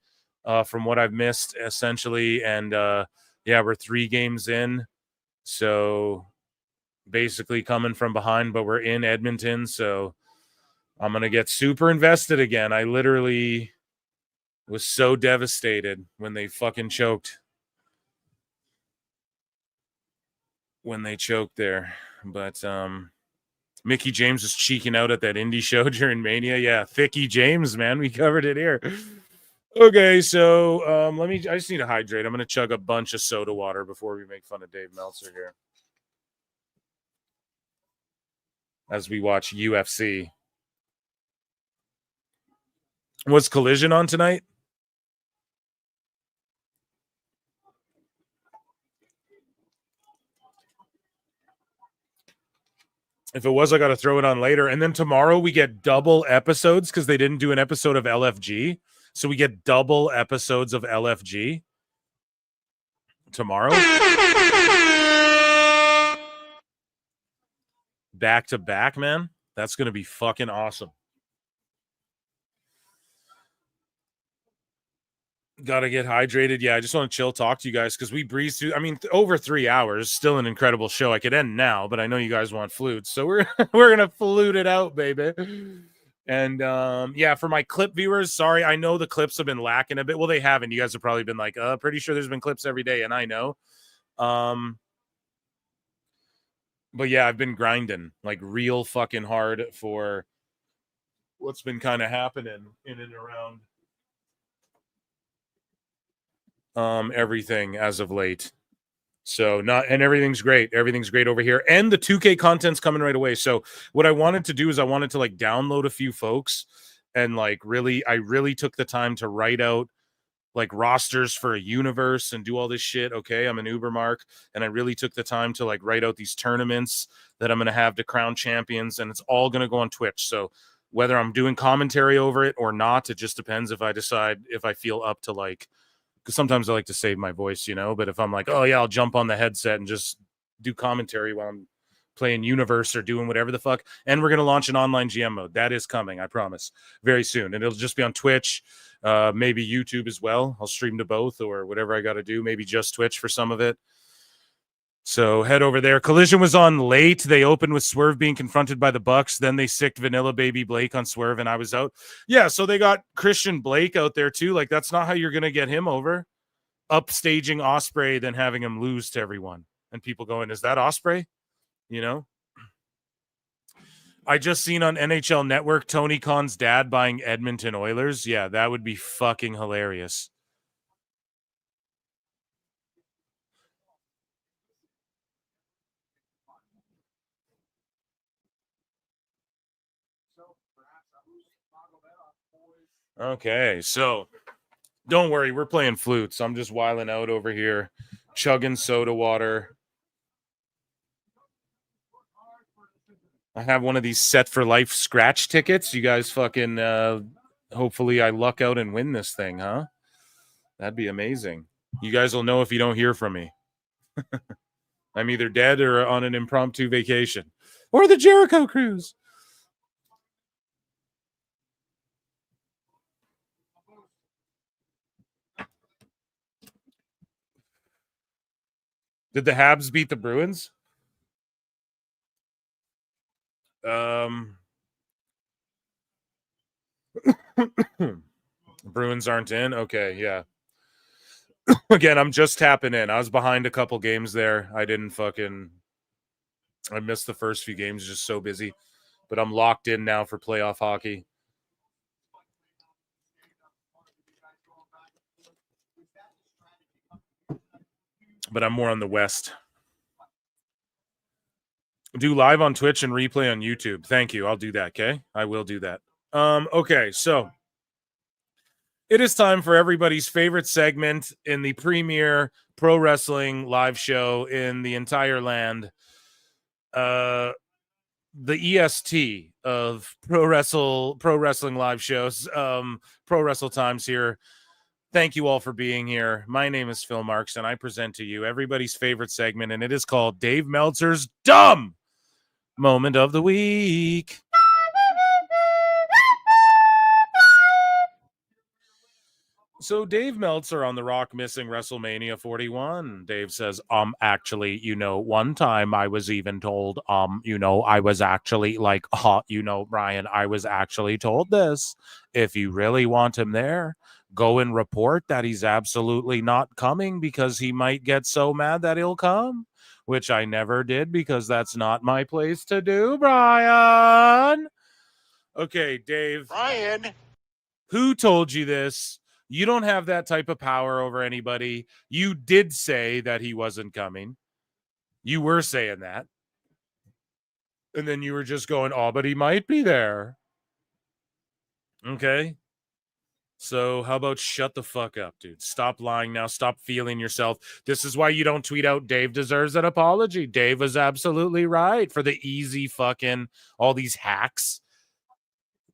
from what I've missed, essentially. And yeah, we're 3 games in. So basically coming from behind, but we're in Edmonton. So I'm going to get super invested again. I literally was so devastated when they fucking choked. When they choked there. But Mickie James was cheeking out at that indie show during Mania. Yeah, Thicky James, man. We covered it here. Okay, so I just need to hydrate. I'm going to chug a bunch of soda water before we make fun of Dave Meltzer here. As we watch UFC. Was Collision on tonight? If it was, I got to throw it on later. And then tomorrow we get double episodes because they didn't do an episode of LFG. So we get double episodes of LFG tomorrow. Back to back, man. That's going to be fucking awesome. Gotta get hydrated. Yeah, I just want to chill, talk to you guys because we breezed through. I mean, over 3 hours, still an incredible show. I could end now, but I know you guys want flutes, so we're gonna flute it out, baby. And yeah, for my clip viewers, sorry, I know the clips have been lacking a bit. Well, they haven't. You guys have probably been like, pretty sure there's been clips every day, and I know. But yeah, I've been grinding like real fucking hard for what's been kind of happening in and around everything as of late. So everything's great. Everything's great over here. And the 2K content's coming right away. So what I wanted to do is I wanted to like download a few folks and like I really took the time to write out like rosters for a universe and do all this shit. Okay. I'm an Uber Mark. And I really took the time to like write out these tournaments that I'm going to have to crown champions. And it's all going to go on Twitch. So whether I'm doing commentary over it or not, it just depends if I decide if I feel up to like, because sometimes I like to save my voice, you know, but if I'm like, oh yeah, I'll jump on the headset and just do commentary while I'm playing Universe or doing whatever the fuck. And we're going to launch an online GM mode. That is coming, I promise, very soon. And it'll just be on Twitch, maybe YouTube as well. I'll stream to both or whatever I got to do, maybe just Twitch for some of it. So head over there. Collision was on late. They opened with Swerve being confronted by the Bucks. Then they sicked Vanilla Baby Blake on Swerve, and I was out. Yeah, so they got Christian Blake out there too. Like, that's not how you're going to get him over. Upstaging Ospreay, then having him lose to everyone. And people going, is that Ospreay? You know? I just seen on NHL Network Tony Khan's dad buying Edmonton Oilers. Yeah, that would be fucking hilarious. Okay, so don't worry, we're playing flutes. I'm just wiling out over here, chugging soda water. I have one of these set for life scratch tickets. You guys fucking hopefully I luck out and win this thing, huh? That'd be amazing. You guys will know if you don't hear from me. I'm either dead or on an impromptu vacation. Or the Jericho cruise. Did the Habs beat the Bruins? Bruins aren't in? Okay, yeah. Again, I'm just tapping in. I was behind a couple games there. I missed the first few games, just so busy. But I'm locked in now for playoff hockey. But I'm more on the West. Do live on Twitch and replay on YouTube. Thank you. I'll do that, okay? I will do that. Okay, so it is time for everybody's favorite segment in the premier pro wrestling live show in the entire land. The EST of pro wrestling live shows. Pro Wrestle Times here. Thank you all for being here. My name is Phil Marks, and I present to you everybody's favorite segment, and it is called Dave Meltzer's Dumb Moment of the Week. So Dave Meltzer on The Rock missing WrestleMania 41. Dave says, actually, one time I was even told, I was actually like, Brian, I was actually told this. If you really want him there, go and report that he's absolutely not coming because he might get so mad that he'll come, which I never did because that's not my place to do, Brian. Okay, Dave. Brian. Who told you this? You don't have that type of power over anybody. You did say that he wasn't coming. You were saying that. And then you were just going, but he might be there. Okay. So how about shut the fuck up, dude? Stop lying now. Stop feeling yourself. This is why you don't tweet out Dave deserves an apology. Dave was absolutely right for the easy fucking, all these hacks.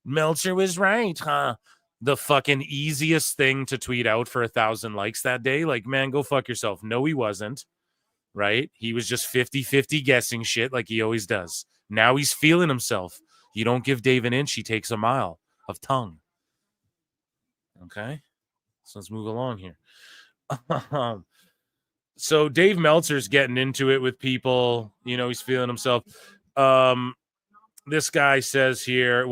Meltzer was right, huh? The fucking easiest thing to tweet out for 1,000 likes that day. Like, man, go fuck yourself. No, he wasn't. Right? He was just 50-50 guessing shit like he always does. Now he's feeling himself. You don't give Dave an inch, he takes a mile of tongue. Okay? So let's move along here. So Dave Meltzer's getting into it with people. He's feeling himself. This guy says here,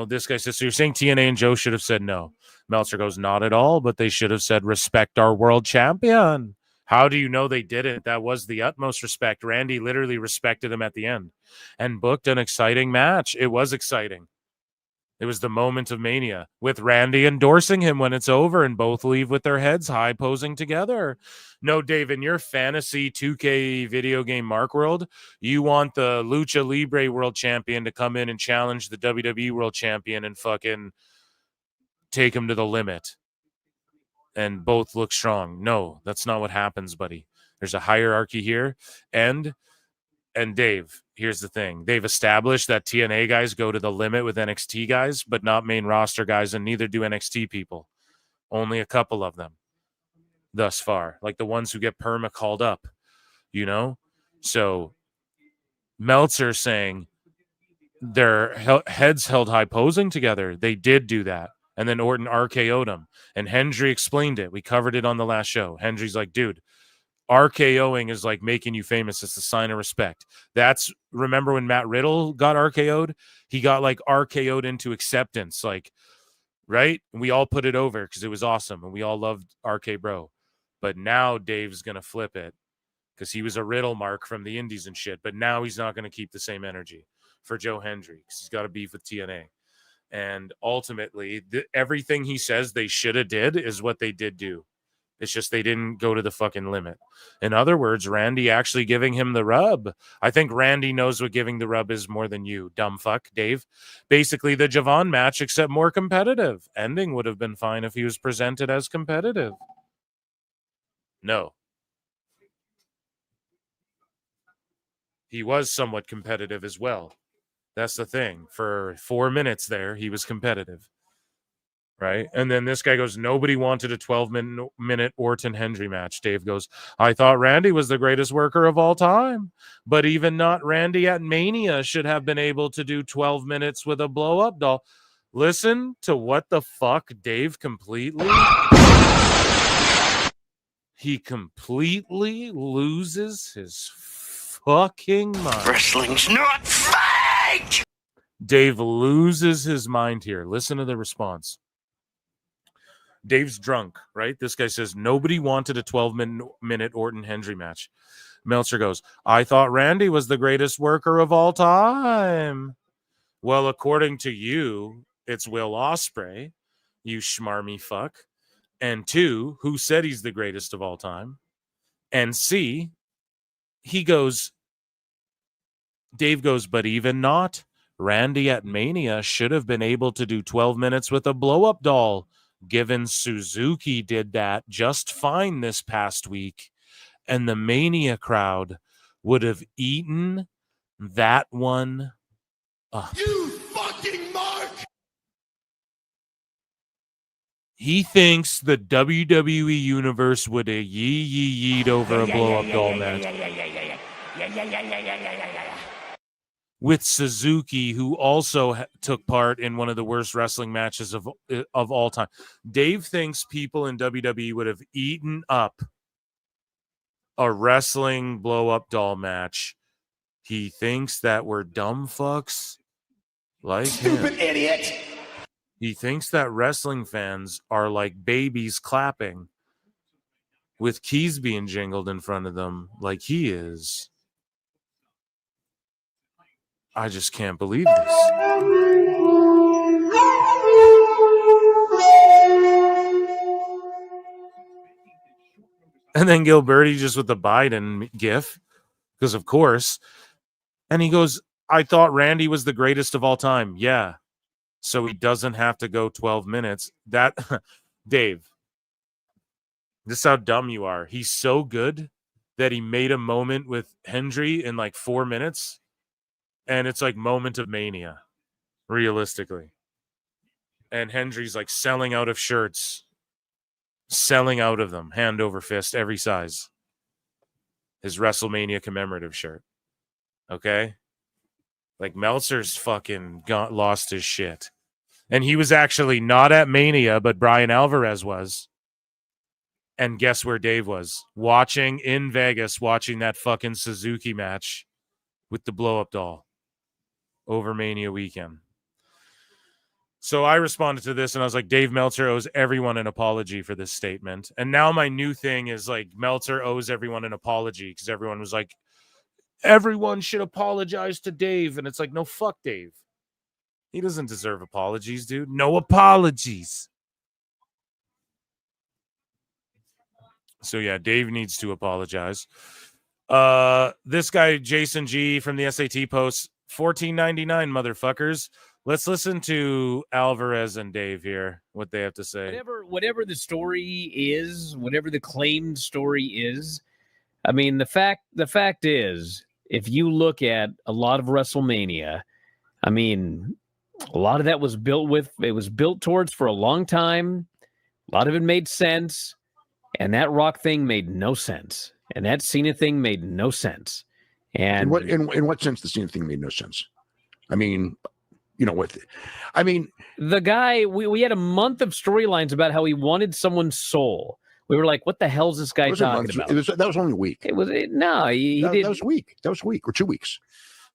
this guy says, so you're saying TNA and Joe should have said no. Meltzer goes, not at all, but they should have said, respect our world champion. How do you know they didn't? That was the utmost respect. Randy literally respected him at the end and booked an exciting match. It was exciting. It was the moment of mania with Randy endorsing him when it's over and both leave with their heads high posing together. No, Dave, in your fantasy 2K video game Mark world, you want the Lucha Libre world champion to come in and challenge the WWE world champion and fucking take him to the limit and both look strong. No, that's not what happens, buddy. There's a hierarchy here. And Dave, here's the thing. They've established that TNA guys go to the limit with NXT guys, but not main roster guys, and neither do NXT people. Only a couple of them thus far, like the ones who get perma called up, So Meltzer saying their heads held high posing together. They did do that. And then Orton RKO'd him. And Hendry explained it. We covered it on the last show. Hendry's like, dude, RKOing is like making you famous. It's a sign of respect. Remember when Matt Riddle got RKO'd? He got like RKO'd into acceptance, like, right? And we all put it over because it was awesome and we all loved RK Bro. But now Dave's going to flip it because he was a Riddle mark from the indies and shit. But now he's not going to keep the same energy for Joe Hendry because he's got to beef with TNA. And ultimately, everything he says they should have did is what they did do. It's just they didn't go to the fucking limit. In other words, Randy actually giving him the rub. I think Randy knows what giving the rub is more than you, dumb fuck, Dave. Basically, the Javon match, except more competitive. Ending would have been fine if he was presented as competitive. No. He was somewhat competitive as well. That's the thing. For 4 minutes there, he was competitive. Right? And then this guy goes, nobody wanted a 12-minute Orton Hendry match. Dave goes, I thought Randy was the greatest worker of all time. But even not Randy at Mania should have been able to do 12 minutes with a blow-up doll. Listen to what the fuck Dave completely... he completely loses his fucking mind. Wrestling's not fake! Dave loses his mind here. Listen to the response. Dave's drunk, right? This guy says, nobody wanted a 12-minute Orton-Hendry match. Meltzer goes, I thought Randy was the greatest worker of all time. Well, according to you, it's Will Ospreay, you schmarmy fuck. And 2, who said he's the greatest of all time? And C, he goes, Dave goes, but even not. Randy at Mania should have been able to do 12 minutes with a blow-up doll, given Suzuki did that just fine this past week, and the Mania crowd would have eaten that one up. You fucking mark! He thinks the WWE Universe would have yeed over a blow-up doll match with Suzuki, who also took part in one of the worst wrestling matches of all time. Dave thinks people in WWE would have eaten up a wrestling blow-up doll match. He thinks that we're dumb fucks like Stupid him. Idiot! He thinks that wrestling fans are like babies clapping with keys being jingled in front of them like he is. I just can't believe this. And then Gilberti just with the Biden gif, because of course. And he goes, I thought Randy was the greatest of all time. Yeah. So he doesn't have to go 12 minutes. That, Dave, this is how dumb you are. He's so good that he made a moment with Hendry in like 4 minutes. And it's like moment of mania, realistically. And Hendry's like selling out of shirts. Selling out of them, hand over fist, every size. His WrestleMania commemorative shirt. Okay? Like Meltzer's fucking lost his shit. And he was actually not at Mania, but Brian Alvarez was. And guess where Dave was? Watching in Vegas, watching that fucking Suzuki match with the blow-up doll over Mania weekend. So I responded to this and I was like, Dave Meltzer owes everyone an apology for this statement. And now my new thing is like, Meltzer owes everyone an apology because everyone was like, everyone should apologize to Dave. And it's like, no, fuck Dave. He doesn't deserve apologies, dude. No apologies. So yeah, Dave needs to apologize. This guy, Jason G from the SAT posts, $14.99, motherfuckers. Let's listen to Alvarez and Dave here, what they have to say. Whatever the story is, whatever the claimed story is, I mean, the fact is, if you look at a lot of WrestleMania, I mean, a lot of that was built towards for a long time. A lot of it made sense, and that Rock thing made no sense, and that Cena thing made no sense. And in what sense the Cena thing made no sense? I mean, the guy, we had a month of storylines about how he wanted someone's soul. We were like, what the hell is this guy talking about? That was only a week. That was a week. That was a week or 2 weeks.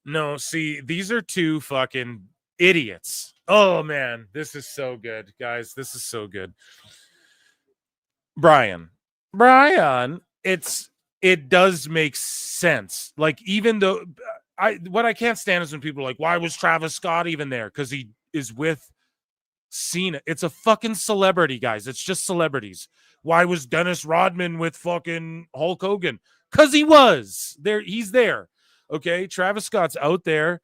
No, see, these are two fucking idiots. Oh, man, this is so good, guys. This is so good. Brian, it does make sense. Like, even though... what I can't stand is when people are like, why was Travis Scott even there? Because he is with Cena. It's a fucking celebrity, guys. It's just celebrities. Why was Dennis Rodman with fucking Hulk Hogan? Because he was there. He's there. Okay. Travis Scott's out there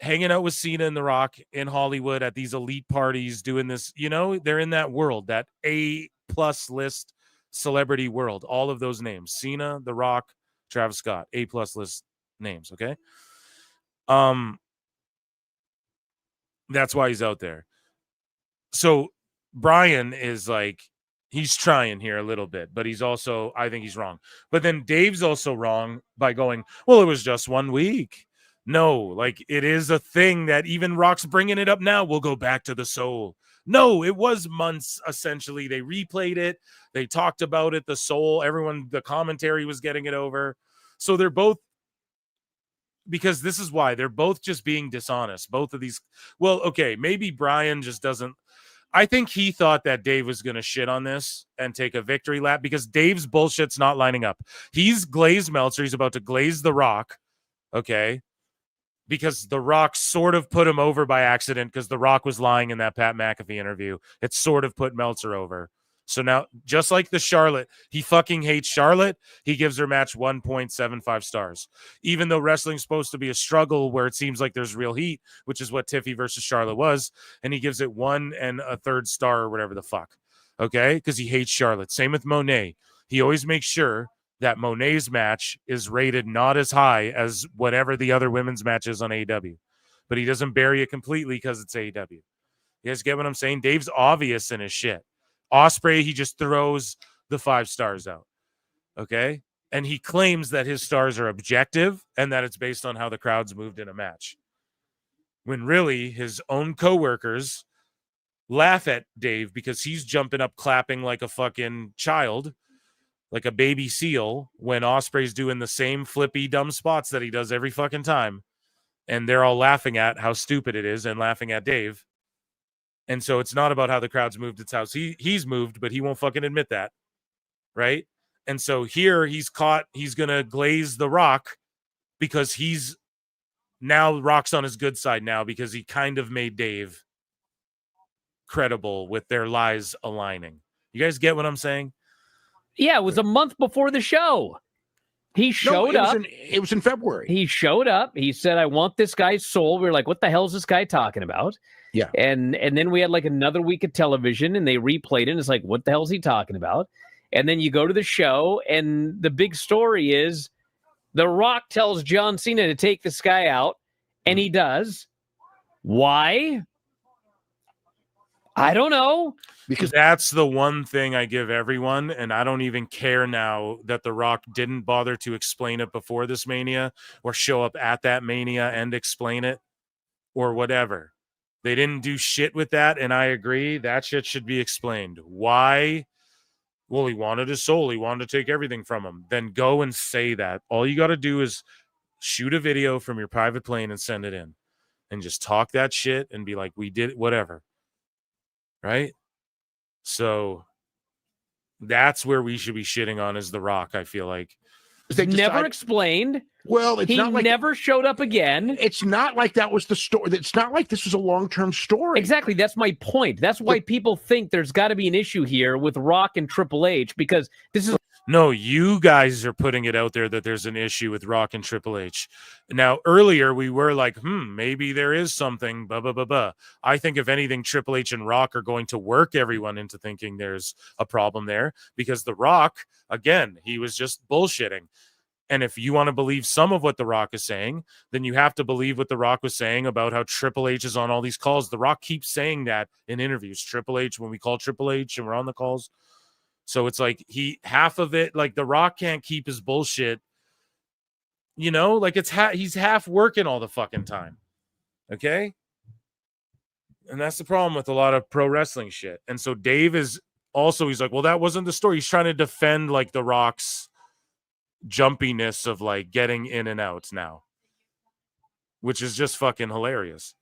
hanging out with Cena and The Rock in Hollywood at these elite parties doing this. They're in that world, that A+ list celebrity world. All of those names: Cena, The Rock, Travis Scott, A+ list names. Okay. That's why he's out there. So Brian is like, he's trying here a little bit, but he's also, I think he's wrong. But then Dave's also wrong by going, well, it was just 1 week. No, like, it is a thing that even Rock's bringing it up now. We'll go back to the soul. No, it was months, essentially. They replayed it. They talked about it. The commentary was getting it over. So they're both, because this is why, they're both just being dishonest. Both of these, well, okay, maybe Brian just doesn't. I think he thought that Dave was going to shit on this and take a victory lap because Dave's bullshit's not lining up. He's glazed Meltzer. He's about to glaze The Rock, okay? Because The Rock sort of put him over by accident because The Rock was lying in that Pat McAfee interview. It sort of put Meltzer over. So now, just like the Charlotte, he fucking hates Charlotte. He gives her match 1.75 stars. Even though wrestling's supposed to be a struggle where it seems like there's real heat, which is what Tiffy versus Charlotte was, and he gives it 1 1/3 star or whatever the fuck. Okay? Because he hates Charlotte. Same with Monet. He always makes sure that Monet's match is rated not as high as whatever the other women's match is on AEW. But he doesn't bury it completely because it's AEW. You guys get what I'm saying? Dave's obvious in his shit. Ospreay, he just throws the 5 stars out. Okay? And he claims that his stars are objective and that it's based on how the crowds moved in a match. When really his own coworkers laugh at Dave because he's jumping up clapping like a fucking child, like a baby seal, when Ospreay's doing the same flippy dumb spots that he does every fucking time. And they're all laughing at how stupid it is and laughing at Dave. And so it's not about how the crowd's moved, it's how he's moved, but he won't fucking admit that. Right? And so here he's going to glaze The Rock because he's now Rock's on his good side now because he kind of made Dave credible with their lies aligning. You guys get what I'm saying? Yeah, it was a month before the show. He showed up. It was in February. He showed up. He said, I want this guy's soul. We were like, what the hell is this guy talking about? Yeah. And then we had like another week of television and they replayed it. And it's like, what the hell is he talking about? And then you go to the show and the big story is The Rock tells John Cena to take this guy out. And he does. Why? I don't know. Because that's the one thing I give everyone, and I don't even care now that The Rock didn't bother to explain it before this Mania or show up at that Mania and explain it or whatever. They didn't do shit with that, and I agree. That shit should be explained. Why? Well, he wanted his soul. He wanted to take everything from him. Then go and say that. All you got to do is shoot a video from your private plane and send it in and just talk that shit and be like, we did it, whatever. Right? So that's where we should be shitting on is The Rock, I feel like. Never explained. Well, he never showed up again. It's not like that was the story. It's not like this was a long-term story. Exactly. That's my point. That's why people think there's got to be an issue here with Rock and Triple H because this is... No, you guys are putting it out there that there's an issue with Rock and Triple H. Now, earlier we were like, maybe there is something, blah, blah, blah, blah. I think if anything, Triple H and Rock are going to work everyone into thinking there's a problem there because The Rock, again, he was just bullshitting. And if you want to believe some of what The Rock is saying, then you have to believe what The Rock was saying about how Triple H is on all these calls. The Rock keeps saying that in interviews. Triple H, when we call Triple H and we're on the calls. So it's like half of it, like The Rock can't keep his bullshit, you know, like he's half working all the fucking time. Okay. And that's the problem with a lot of pro wrestling shit. And so Dave is also, he's like, well, that wasn't the story. He's trying to defend like The Rock's jumpiness of like getting in and out now, which is just fucking hilarious.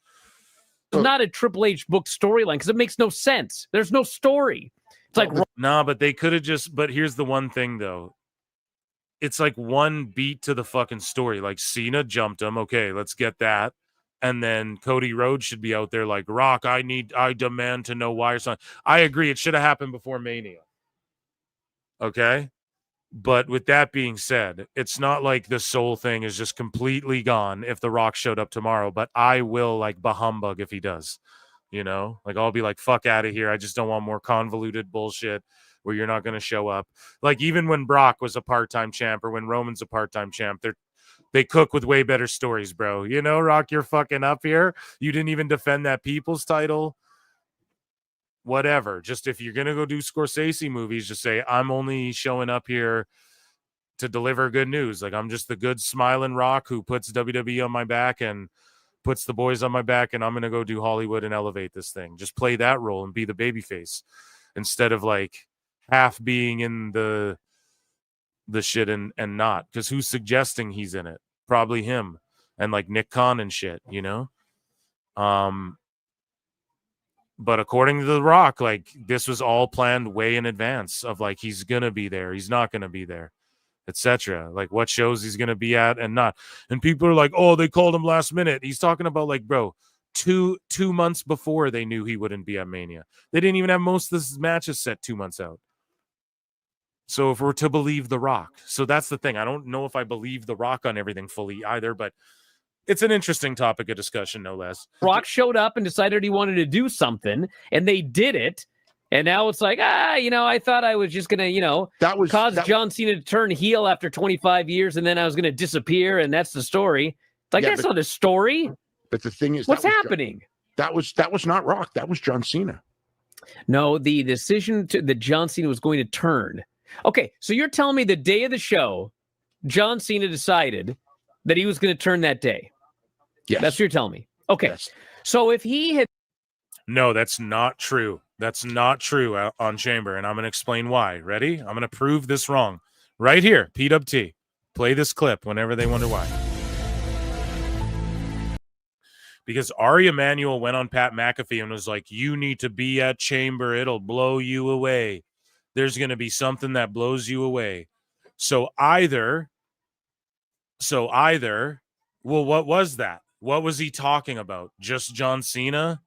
It's not a Triple H book storyline because it makes no sense. There's no story. It's like, but they could have but here's the one thing though. It's like one beat to the fucking story. Like Cena jumped him. Okay, let's get that. And then Cody Rhodes should be out there like, Rock, I demand to know why or something. I agree. It should have happened before Mania. Okay. But with that being said, it's not like the soul thing is just completely gone if The Rock showed up tomorrow, but I will like humbug if he does. You know, like I'll be like, fuck out of here. I just don't want more convoluted bullshit where you're not going to show up. Like even when Brock was a part-time champ or when Roman's a part-time champ, they cook with way better stories, bro. You know, Rock, you're fucking up here. You didn't even defend that People's title. Whatever. Just if you're going to go do Scorsese movies, just say, I'm only showing up here to deliver good news. Like I'm just the good smiling Rock who puts WWE on my back and puts the boys on my back, and I'm gonna go do Hollywood and elevate this thing. Just play that role and be the babyface instead of like half being in the shit and not. Because who's suggesting he's in it? Probably him and like Nick Khan and shit, you know. But according to The Rock, like this was all planned way in advance of like he's gonna be there, he's not gonna be there, etc. Like what shows he's gonna be at and not. And people are like, oh, they called him last minute. He's talking about like, bro, two months before they knew he wouldn't be at Mania. They didn't even have most of the matches set 2 months out. So if we're to believe The Rock, so that's the thing. I don't know if I believe The Rock on everything fully either, but it's an interesting topic of discussion, no less. Rock showed up and decided he wanted to do something, and they did it. And now it's like, I thought I was just going to, cause John Cena to turn heel after 25 years, and then I was going to disappear, and that's the story. It's like, that's not the story. But the thing is, what's happening? That was not Rock. That was John Cena. No, the decision that John Cena was going to turn. Okay, so you're telling me the day of the show, John Cena decided that he was going to turn that day. Yes. That's what you're telling me. Okay. Yes. So if he had... No, that's not true. That's not true on Chamber, and I'm going to explain why. Ready? I'm going to prove this wrong. Right here, PWT. Play this clip whenever they wonder why. Because Ari Emanuel went on Pat McAfee and was like, you need to be at Chamber. It'll blow you away. There's going to be something that blows you away. So either, well, what was that? What was he talking about? Just John Cena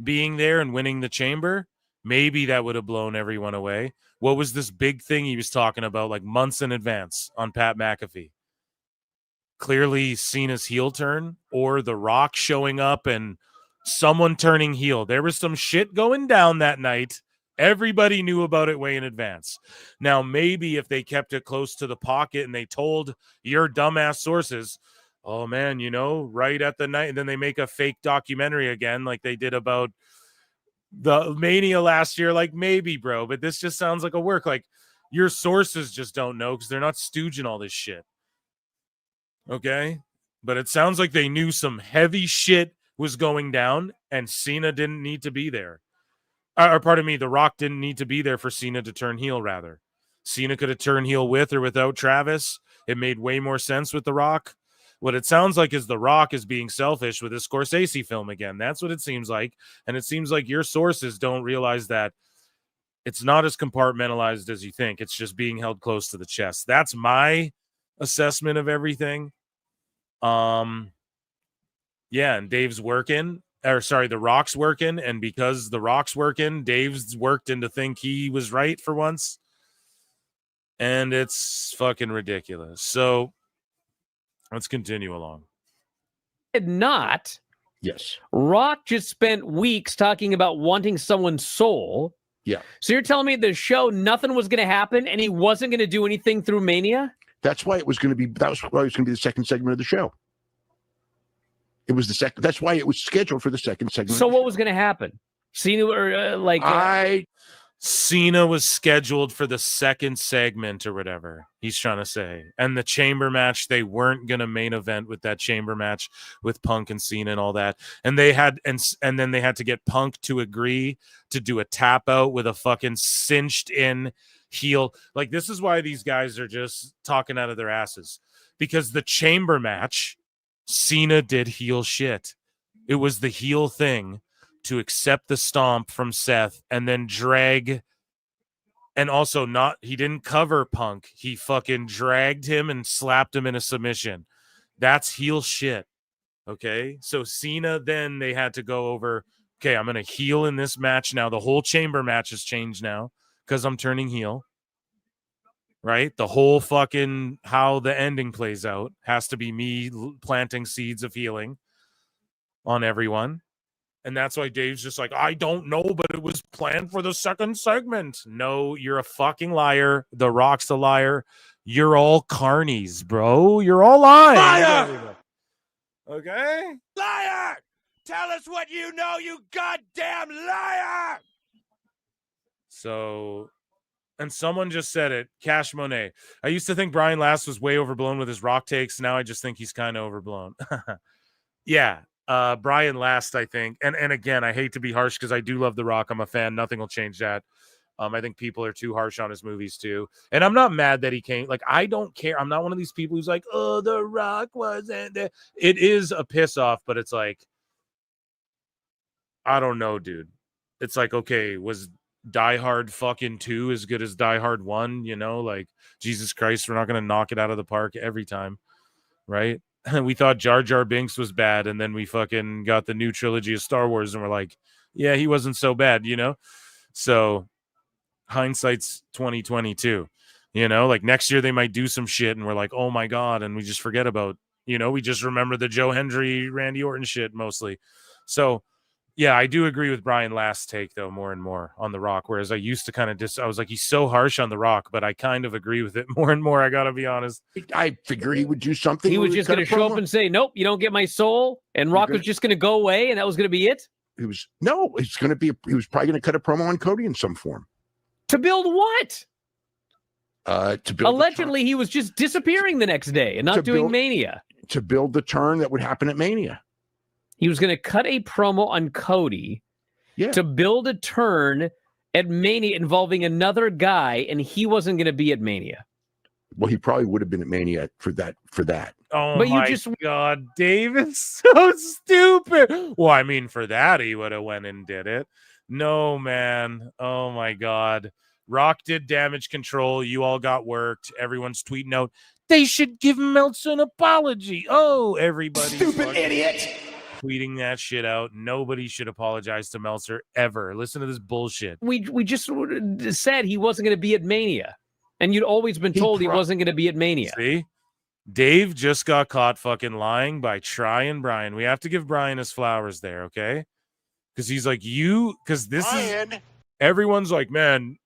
being there and winning the Chamber? Maybe that would have blown everyone away. What was this big thing he was talking about like months in advance on Pat McAfee? Clearly Cena's heel turn or The Rock showing up and someone turning heel. There was some shit going down that night. Everybody knew about it way in advance. Now, maybe if they kept it close to the pocket and they told your dumbass sources, oh, man, right at the night, and then they make a fake documentary again like they did about the Mania last year, like maybe, bro, but this just sounds like a work. Like your sources just don't know because they're not stooging all this shit. Okay? But it sounds like they knew some heavy shit was going down and Cena didn't need to be there. Or pardon me, The Rock didn't need to be there for Cena to turn heel, rather. Cena could have turned heel with or without Travis. It made way more sense with The Rock. What it sounds like is The Rock is being selfish with his Scorsese film again. That's what it seems like. And it seems like your sources don't realize that it's not as compartmentalized as you think. It's just being held close to the chest. That's my assessment of everything. Yeah, and Dave's working. The Rock's working, and because The Rock's working, Dave's worked in to think he was right for once. And it's fucking ridiculous. So let's continue along. Did not. Yes. Rock just spent weeks talking about wanting someone's soul. Yeah. So you're telling me the show, nothing was going to happen, and he wasn't going to do anything through Mania? That's why it was going to be. That was why it was going to be the second segment of the show. It was the second. That's why it was scheduled for the second segment. So what was going to happen? Cena or Cena was scheduled for the second segment or whatever he's trying to say. And the Chamber match, they weren't going to main event with that Chamber match with Punk and Cena and all that. And they had and then they had to get Punk to agree to do a tap out with a fucking cinched in heel. Like, this is why these guys are just talking out of their asses, because the Chamber match, Cena did heel shit. It was the heel thing to accept the stomp from Seth and then drag, and also he didn't cover Punk. He fucking dragged him and slapped him in a submission. That's heel shit. Okay. So Cena, then they had to go over, okay, I'm going to heel in this match now. The whole Chamber match has changed now because I'm turning heel. Right? The whole fucking how the ending plays out has to be me planting seeds of healing on everyone. And that's why Dave's just like, I don't know, but it was planned for the second segment. No, you're a fucking liar. The Rock's a liar. You're all carnies, bro. You're all lying. Liar! Okay? Liar! Tell us what you know, you goddamn liar! So... And someone just said it, Cash Monet. I used to think Brian Last was way overblown with his Rock takes. Now I just think he's kind of overblown. Yeah. Brian Last, I think. And again, I hate to be harsh because I do love The Rock. I'm a fan. Nothing will change that. I think people are too harsh on his movies too. And I'm not mad that he came. Like, I don't care. I'm not one of these people who's like, oh, The Rock wasn't there. It is a piss off, but it's like, I don't know, dude. It's like, okay, was Die Hard fucking 2 as good as Die Hard 1? You know, like, Jesus Christ, we're not going to knock it out of the park every time, right? We thought Jar Jar Binks was bad, and then we fucking got the new trilogy of Star Wars, and we're like, yeah, he wasn't so bad, you know? So hindsight's 2022, you know? Like, next year they might do some shit, and we're like, oh my God, and we just forget about, you know, we just remember the Joe Hendry, Randy Orton shit mostly. So, yeah, I do agree with Brian Last's take, though, more and more on The Rock, whereas I used to kind of I was like, he's so harsh on The Rock, but I kind of agree with it more and more, I got to be honest. I figured he would do something. He was just going to show up and say, nope, you don't get my soul, and Rock was just going to go away, and that was going to be it? He was probably going to cut a promo on Cody in some form. To build what? To build allegedly, he was just disappearing the next day and not doing Mania. To build the turn that would happen at Mania. He was going to cut a promo on Cody to build a turn at Mania involving another guy, and he wasn't going to be at Mania. Well, he probably would have been at Mania for that. Oh, but my God, Dave is so stupid. Well, I mean, for that, he would have went and did it. No, man. Oh, my God. Rock did Damage Control. You all got worked. Everyone's tweeting out, they should give Meltzer an apology. Oh, everybody. Stupid idiot. Tweeting that shit out. Nobody should apologize to Meltzer ever. Listen to this bullshit. We just said he wasn't going to be at Mania, and you'd always been told he wasn't going to be at Mania. See, Dave just got caught fucking lying by trying Brian. We have to give Brian his flowers there, okay? Because he's like, because this Brian. Is everyone's like, man,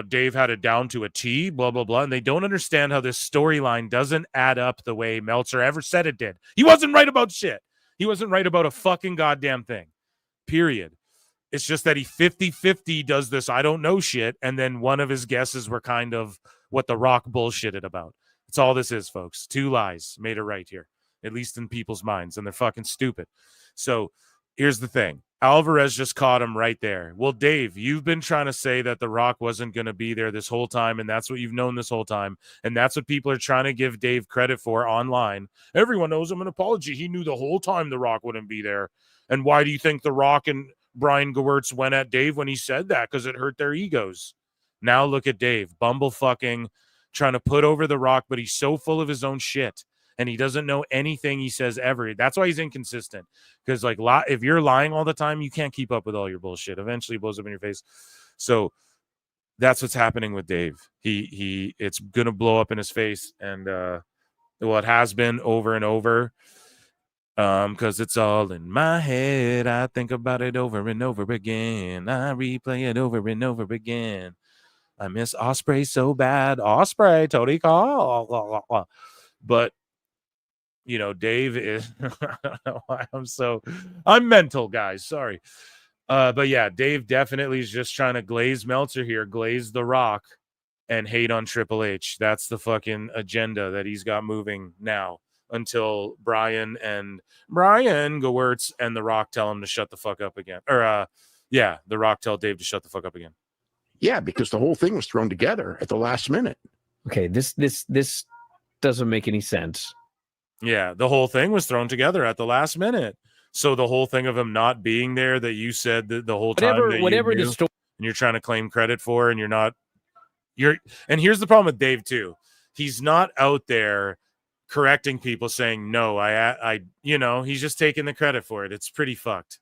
Dave had it down to a T, blah blah blah, and they don't understand how this storyline doesn't add up the way Meltzer ever said it did. He wasn't right about shit. He wasn't right about a fucking goddamn thing, period. It's just that he 50-50 does this I don't know shit, and then one of his guesses were kind of what The Rock bullshitted about. That's all this is, folks. 2 lies made it right here, at least in people's minds, and they're fucking stupid. So here's the thing. Alvarez just caught him right there. Well, Dave, you've been trying to say that The Rock wasn't going to be there this whole time, and that's what you've known this whole time, and that's what people are trying to give Dave credit for online. Everyone knows him an apology. He knew the whole time The Rock wouldn't be there. And why do you think The Rock and Brian Gewirtz went at Dave when he said that? Because it hurt their egos. Now look at Dave, bumblefucking, trying to put over The Rock, but he's so full of his own shit. And he doesn't know anything he says ever. That's why he's inconsistent. Because like if you're lying all the time, you can't keep up with all your bullshit. Eventually it blows up in your face. So that's what's happening with Dave. It's gonna blow up in his face. And it has been over and over. Because it's all in my head. I think about it over and over again. I replay it over and over again. I miss Ospreay so bad. Ospreay, Tony Khan. But you know, Dave is I'm mental, guys. Sorry. But yeah, Dave definitely is just trying to glaze Meltzer here, glaze The Rock, and hate on Triple H. That's the fucking agenda that he's got moving now until Brian Gewirtz and The Rock tell him to shut the fuck up again. Or The Rock tell Dave to shut the fuck up again. Yeah, because the whole thing was thrown together at the last minute. Okay, this doesn't make any sense. Yeah, the whole thing was thrown together at the last minute. So the whole thing of him not being there that you said that the whole time that whatever you knew, the story, and you're trying to claim credit for, and and here's the problem with Dave too. He's not out there correcting people saying no, he's just taking the credit for it. It's pretty fucked.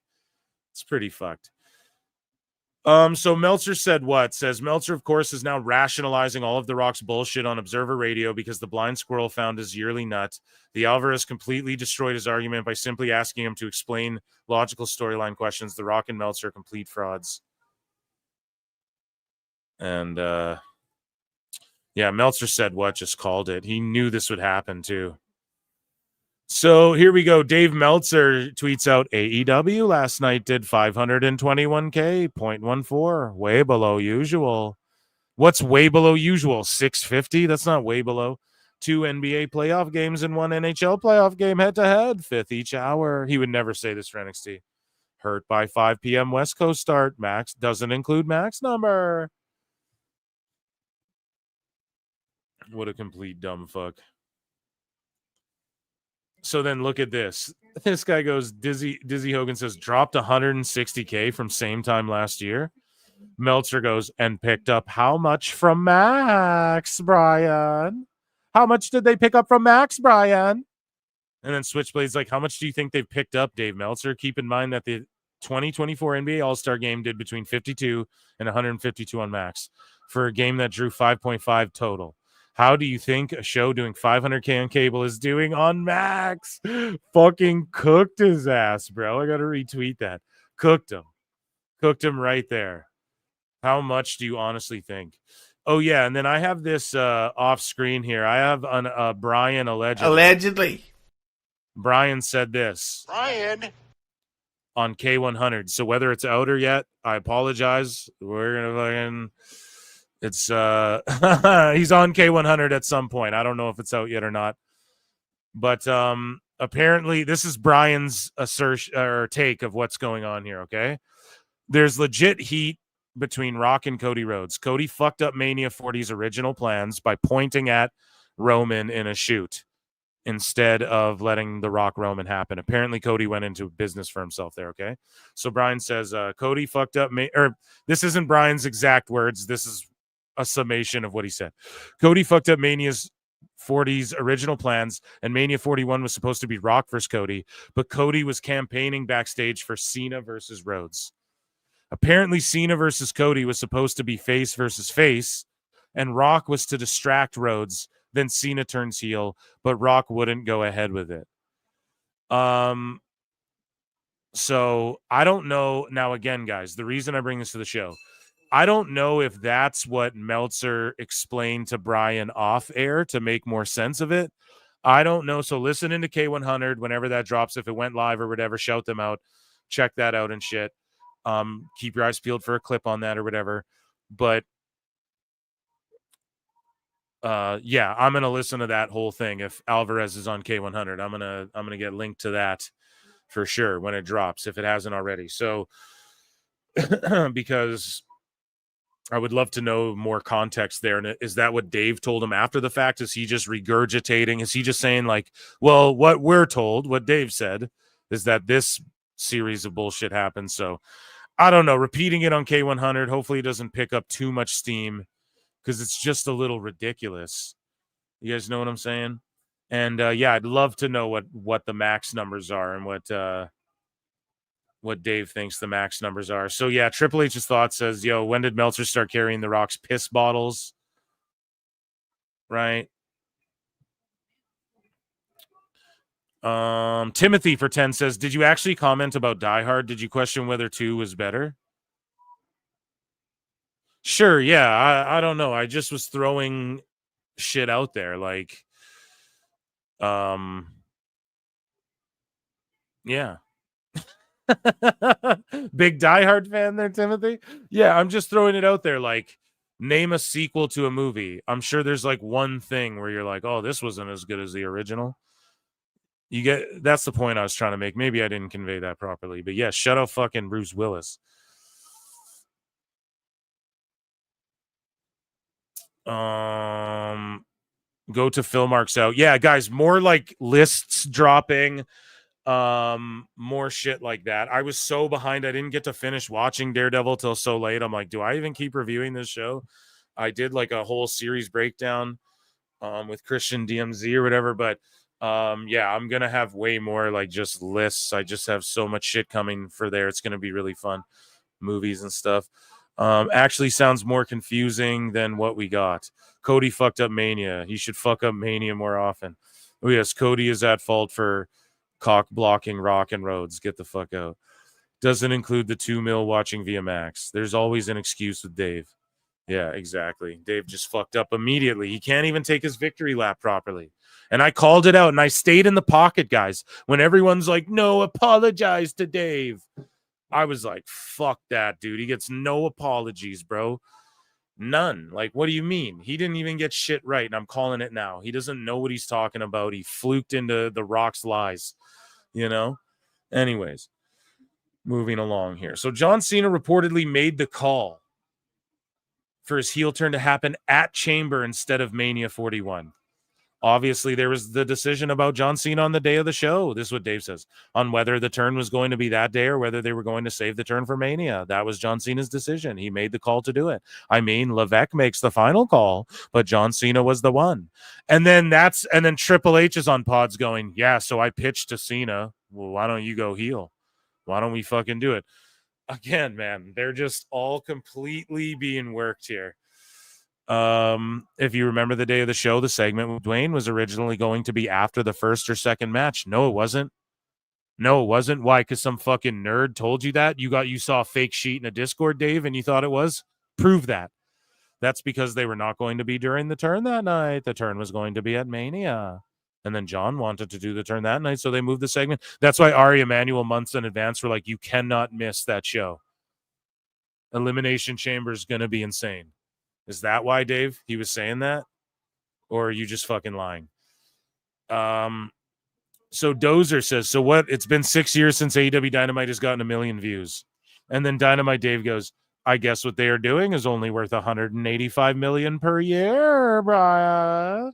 So Meltzer said what? Says Meltzer, of course, is now rationalizing all of The Rock's bullshit on Observer Radio because the blind squirrel found his yearly nut. The Alvarez completely destroyed his argument by simply asking him to explain logical storyline questions. The Rock and Meltzer are complete frauds. And Meltzer said what? Just called it. He knew this would happen too. So here we go. Dave Meltzer tweets out AEW last night did 521K, 0.14, way below usual. What's way below usual? 650? That's not way below. 2 NBA playoff games and 1 NHL playoff game head-to-head, 5th each hour. He would never say this for NXT. Hurt by 5 p.m. West Coast start. Max doesn't include max number. What a complete dumb fuck. So then look at this. This guy goes, Dizzy Hogan says, dropped 160K from same time last year. Meltzer goes, and picked up how much from Max, Brian? How much did they pick up from Max, Brian? And then Switchblade's like, how much do you think they've picked up, Dave Meltzer? Keep in mind that the 2024 NBA All-Star game did between 52 and 152 on Max for a game that drew 5.5 total. How do you think a show doing 500K on cable is doing on Max? Fucking cooked his ass, bro. I got to retweet that. Cooked him. Cooked him right there. How much do you honestly think? Oh, yeah, and then I have this off screen here. I have Brian allegedly. Allegedly. Brian said this. Brian. On K100. So whether it's out or yet, I apologize. We're going to fucking... It's he's on K100 at some point. I don't know if it's out yet or not. But apparently this is Brian's assertion or take of what's going on here, okay? There's legit heat between Rock and Cody Rhodes. Cody fucked up Mania 40's original plans by pointing at Roman in a shoot instead of letting the Rock Roman happen. Apparently Cody went into business for himself there, okay? So Brian says Cody fucked up this isn't Brian's exact words. This is a summation of what he said. Cody fucked up Mania's 40's original plans, and Mania 41 was supposed to be Rock versus Cody, but Cody was campaigning backstage for Cena versus Rhodes. Apparently Cena versus Cody was supposed to be face versus face, and Rock was to distract Rhodes. Then Cena turns heel, but Rock wouldn't go ahead with it. So I don't know. Now, again, guys, the reason I bring this to the show, I don't know if that's what Meltzer explained to Brian off air to make more sense of it. I don't know. So listen into K100 whenever that drops. If it went live or whatever, shout them out. Check that out and shit. Keep your eyes peeled for a clip on that or whatever. But yeah, I'm gonna listen to that whole thing. If Alvarez is on K100, I'm gonna get linked to that for sure when it drops, if it hasn't already. So because I would love to know more context there. And is that what Dave told him after the fact? Is he just regurgitating? Is he just saying like, well, what we're told, what Dave said is that this series of bullshit happened. So I don't know, repeating it on K100. Hopefully it doesn't pick up too much steam because it's just a little ridiculous. You guys know what I'm saying? And yeah, I'd love to know what the max numbers are and what Dave thinks the max numbers are. So yeah, Triple H's thought says, yo, when did Meltzer start carrying the Rock's piss bottles? Right. Timothy for 10 says, did you actually comment about Die Hard? Did you question whether 2 was better? Sure, yeah. I don't know. I just was throwing shit out there. Like, yeah. Big Die Hard fan there, Timothy. Yeah, I'm just throwing it out there. Like, name a sequel to a movie. I'm sure there's like one thing where you're like, oh, this wasn't as good as the original. You get, that's the point I was trying to make. Maybe I didn't convey that properly, but yeah, shut up fucking Bruce Willis. Go to Philmarks out. Yeah, guys, more like lists dropping. More shit like that. I was so behind. I didn't get to finish watching Daredevil till so late. I'm like, do I even keep reviewing this show? I did like a whole series breakdown with Christian DMZ or whatever, but yeah, I'm gonna have way more like just lists. I just have so much shit coming for there. It's gonna be really fun. Movies and stuff. Actually sounds more confusing than what we got. Cody fucked up Mania. He should fuck up Mania more often. Oh yes, Cody is at fault for cock blocking Rock and Rhodes. Get the fuck out. Doesn't include the 2 mil watching via Max. There's always an excuse with Dave. Yeah, exactly. Dave just fucked up immediately. He can't even take his victory lap properly. And I called it out and I stayed in the pocket, guys. When everyone's like, no, apologize to Dave. I was like, fuck that, dude. He gets no apologies, bro. None. Like, what do you mean? He didn't even get shit right, and I'm calling it now. He doesn't know what he's talking about. He fluked into the Rock's lies, you know? Anyways, moving along here. So John Cena reportedly made the call for his heel turn to happen at Chamber instead of Mania 41. Obviously, there was the decision about John Cena on the day of the show. This is what Dave says, on whether the turn was going to be that day or whether they were going to save the turn for Mania. That was John Cena's decision. He made the call to do it. I mean, Levesque makes the final call, but John Cena was the one. And then Triple H is on pods going, yeah, so I pitched to Cena. Well, why don't you go heel? Why don't we fucking do it? Again, man, they're just all completely being worked here. If you remember the day of the show, the segment with Dwayne was originally going to be after the first or second match. No, it wasn't. Why? Because some fucking nerd told you that? You saw a fake sheet in a Discord, Dave, and you thought it was? Prove that. That's because they were not going to be during the turn that night. The turn was going to be at Mania. And then John wanted to do the turn that night, so they moved the segment. That's why Ari Emanuel months in advance were like, you cannot miss that show. Elimination Chamber is going to be insane. Is that why, Dave, he was saying that? Or are you just fucking lying? So Dozer says, so what? It's been 6 years since AEW Dynamite has gotten 1 million views. And then Dynamite Dave goes, I guess what they are doing is only worth 185 million per year, Brian.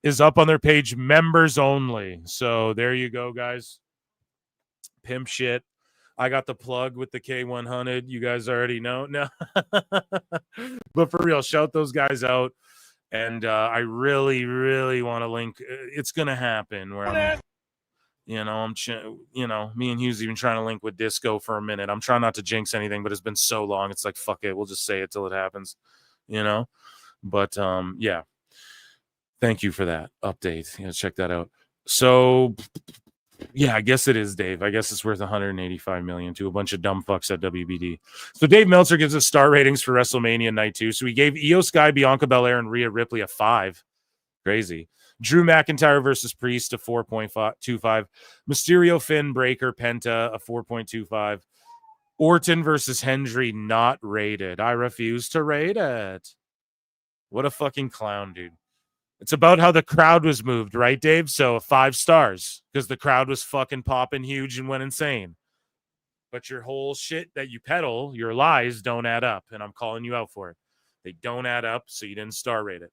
Is up on their page, members only. So there you go, guys. Pimp shit. I got the plug with the K100. You guys already know. No. But for real, shout those guys out. And I really, really want to link. It's going to happen where I'm, me and Hughes even trying to link with Disco for a minute. I'm trying not to jinx anything, but it's been so long. It's like, fuck it. We'll just say it till it happens, But yeah. Thank you for that update. Check that out. So yeah, I guess it is, Dave. I guess it's worth 185 million to a bunch of dumb fucks at WBD. So Dave Meltzer gives us star ratings for WrestleMania Night 2. So he gave Io Sky, Bianca Belair, and Rhea Ripley a 5. Crazy. Drew McIntyre versus Priest a 4.25. Mysterio, Finn, Breaker, Penta a 4.25. Orton versus Hendry not rated. I refuse to rate it. What a fucking clown, dude. It's about how the crowd was moved, right, Dave? So 5 stars because the crowd was fucking popping huge and went insane. But your whole shit that you peddle, your lies don't add up, and I'm calling you out for it. They don't add up, so you didn't star rate it.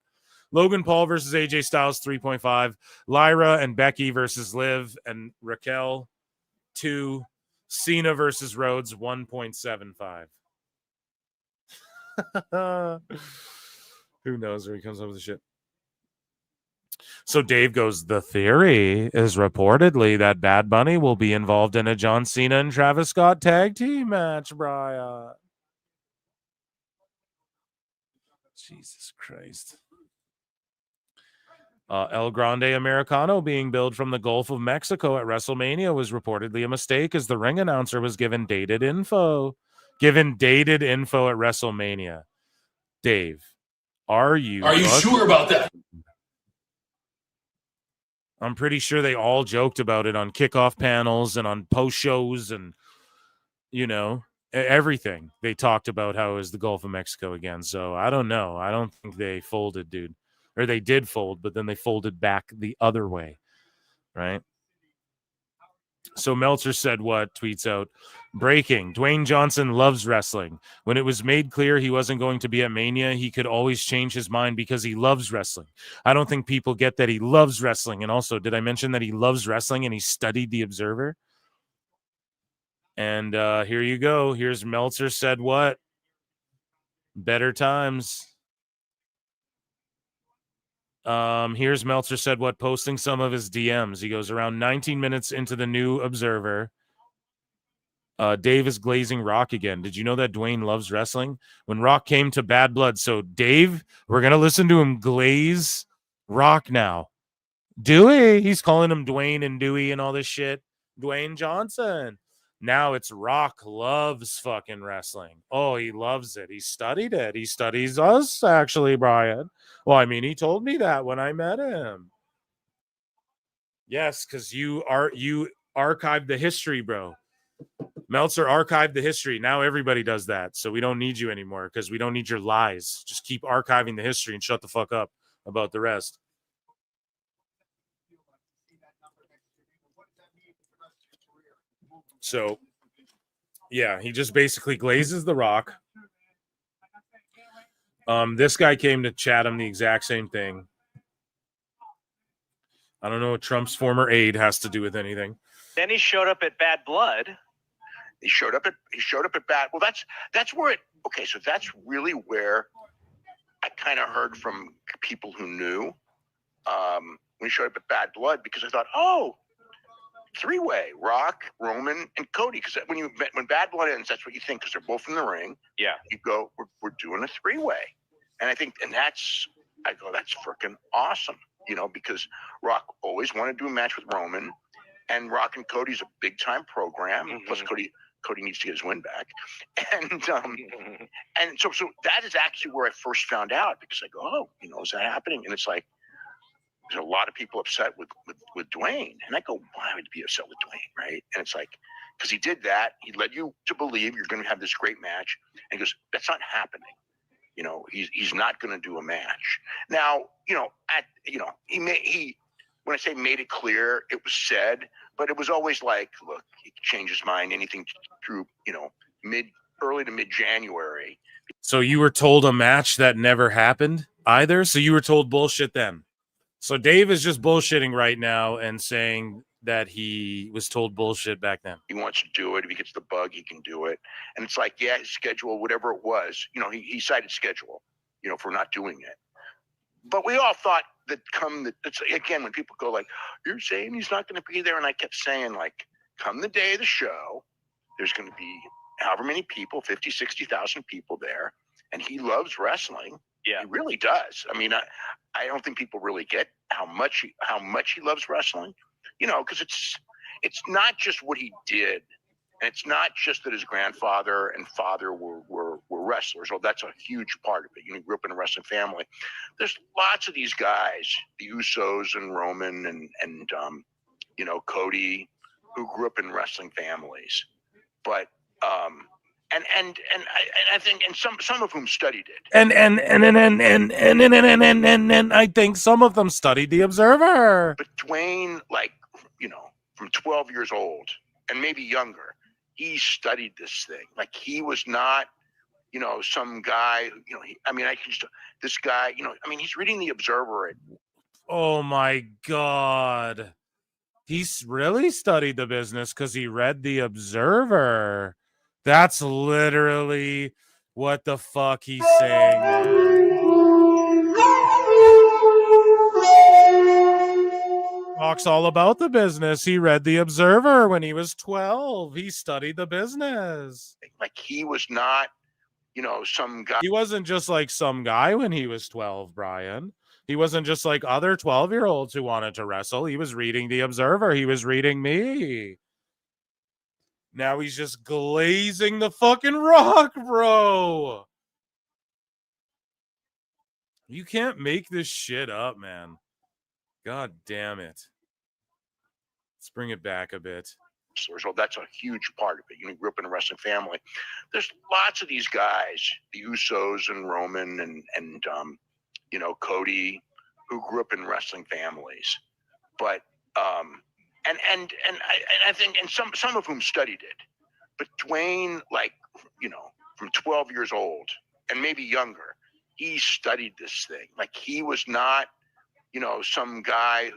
Logan Paul versus AJ Styles, 3.5. Lyra and Becky versus Liv and Raquel, 2. Cena versus Rhodes, 1.75. Who knows where he comes up with the shit. So Dave goes, the theory is reportedly that Bad Bunny will be involved in a John Cena and Travis Scott tag team match, Brian. Jesus Christ. El Grande Americano being billed from the Gulf of Mexico at WrestleMania was reportedly a mistake as the ring announcer was given dated info. at WrestleMania. Dave, are you sure about that? I'm pretty sure they all joked about it on kickoff panels and on post shows and, everything. They talked about how it was the Gulf of Mexico again. So I don't know. I don't think they folded, dude. Or they did fold, but then they folded back the other way, right? So Meltzer said what? Tweets out, breaking. Dwayne Johnson loves wrestling. When it was made clear he wasn't going to be at Mania, he could always change his mind because he loves wrestling. I don't think people get that he loves wrestling. And also, did I mention that he loves wrestling and he studied The Observer? And here you go. Here's Meltzer said what? Better times. Here's Meltzer said what, posting some of his DMs. He goes, around 19 minutes into the new Observer, Dave is glazing Rock again. Did you know that Dwayne loves wrestling? When Rock came to Bad Blood. So Dave, we're going to listen to him glaze Rock now. Dewey. He's calling him Dwayne and Dewey and all this shit. Dwayne Johnson. Now it's Rock loves fucking wrestling. Oh, he loves it. He studied it. He studies us, actually, Brian. Well, I mean, he told me that when I met him. Yes, because you archived the history, bro. Meltzer archived the history. Now everybody does that. So we don't need you anymore because we don't need your lies. Just keep archiving the history and shut the fuck up about the rest. So, yeah, he just basically glazes the Rock. This guy came to Chatham, the exact same thing. I don't know what Trump's former aide has to do with anything. Then he showed up at Bad Blood. He showed up at Bad. Well, that's where it. Okay, so that's really where I kind of heard from people who knew when he showed up at Bad Blood, because I thought, oh, three-way, Rock, Roman, and Cody. Because when Bad Blood ends, that's what you think, because they're both in the ring. Yeah. You go, we're doing a three-way, and I go, that's freaking awesome, because Rock always wanted to do a match with Roman, and Rock and Cody's a big-time program. Mm-hmm. Plus, Cody needs to get his win back, and so that is actually where I first found out, because I go, oh, is that happening? And it's like, there's a lot of people upset with Dwayne, and I go, why would you be upset with Dwayne, right? And it's like, because he did that, he led you to believe you're going to have this great match, and he goes, that's not happening. He's not going to do a match now. He when I say made it clear, it was said, but it was always like, look, he can change his mind anything through early to mid January. So you were told a match that never happened either. So you were told bullshit then. So Dave is just bullshitting right now and saying that he was told bullshit back then. He wants to do it. If he gets the bug, he can do it. And it's like, yeah, his schedule, whatever it was, he cited schedule, for not doing it. But we all thought that again, when people go like, you're saying he's not going to be there. And I kept saying, like, come the day of the show, there's going to be however many people, 50, 60,000 people there. And he loves wrestling. Yeah, he really does. I mean, I don't think people really get how much he loves wrestling, because it's not just what he did, and it's not just that his grandfather and father were wrestlers. Well, that's a huge part of it. He grew up in a wrestling family. There's lots of these guys, the Usos and Roman and Cody, who grew up in wrestling families, but and I think, and some of whom studied it. And I think some of them studied the Observer. But Dwayne, from 12 years old and maybe younger, he studied this thing. Like, he was not, some guy, this guy, he's reading the Observer. Oh my God. He's really studied the business because he read the Observer. That's literally what the fuck he's saying, man. Talks all about the business. He read the Observer when he was 12. He studied the business. Like, he was not, some guy. He wasn't just like some guy when he was 12, Brian. He wasn't just like other 12-year-olds who wanted to wrestle. He was reading the Observer. He was reading me. Now he's just glazing the fucking Rock, bro. You can't make this shit up, man. God damn it. Let's bring it back a bit. So that's a huge part of it. He grew up in a wrestling family. There's lots of these guys, the Usos and Roman and Cody, who grew up in wrestling families. But and I think, and some of whom studied it. But Dwayne, from 12 years old and maybe younger, he studied this thing. Like, he was not, some guy,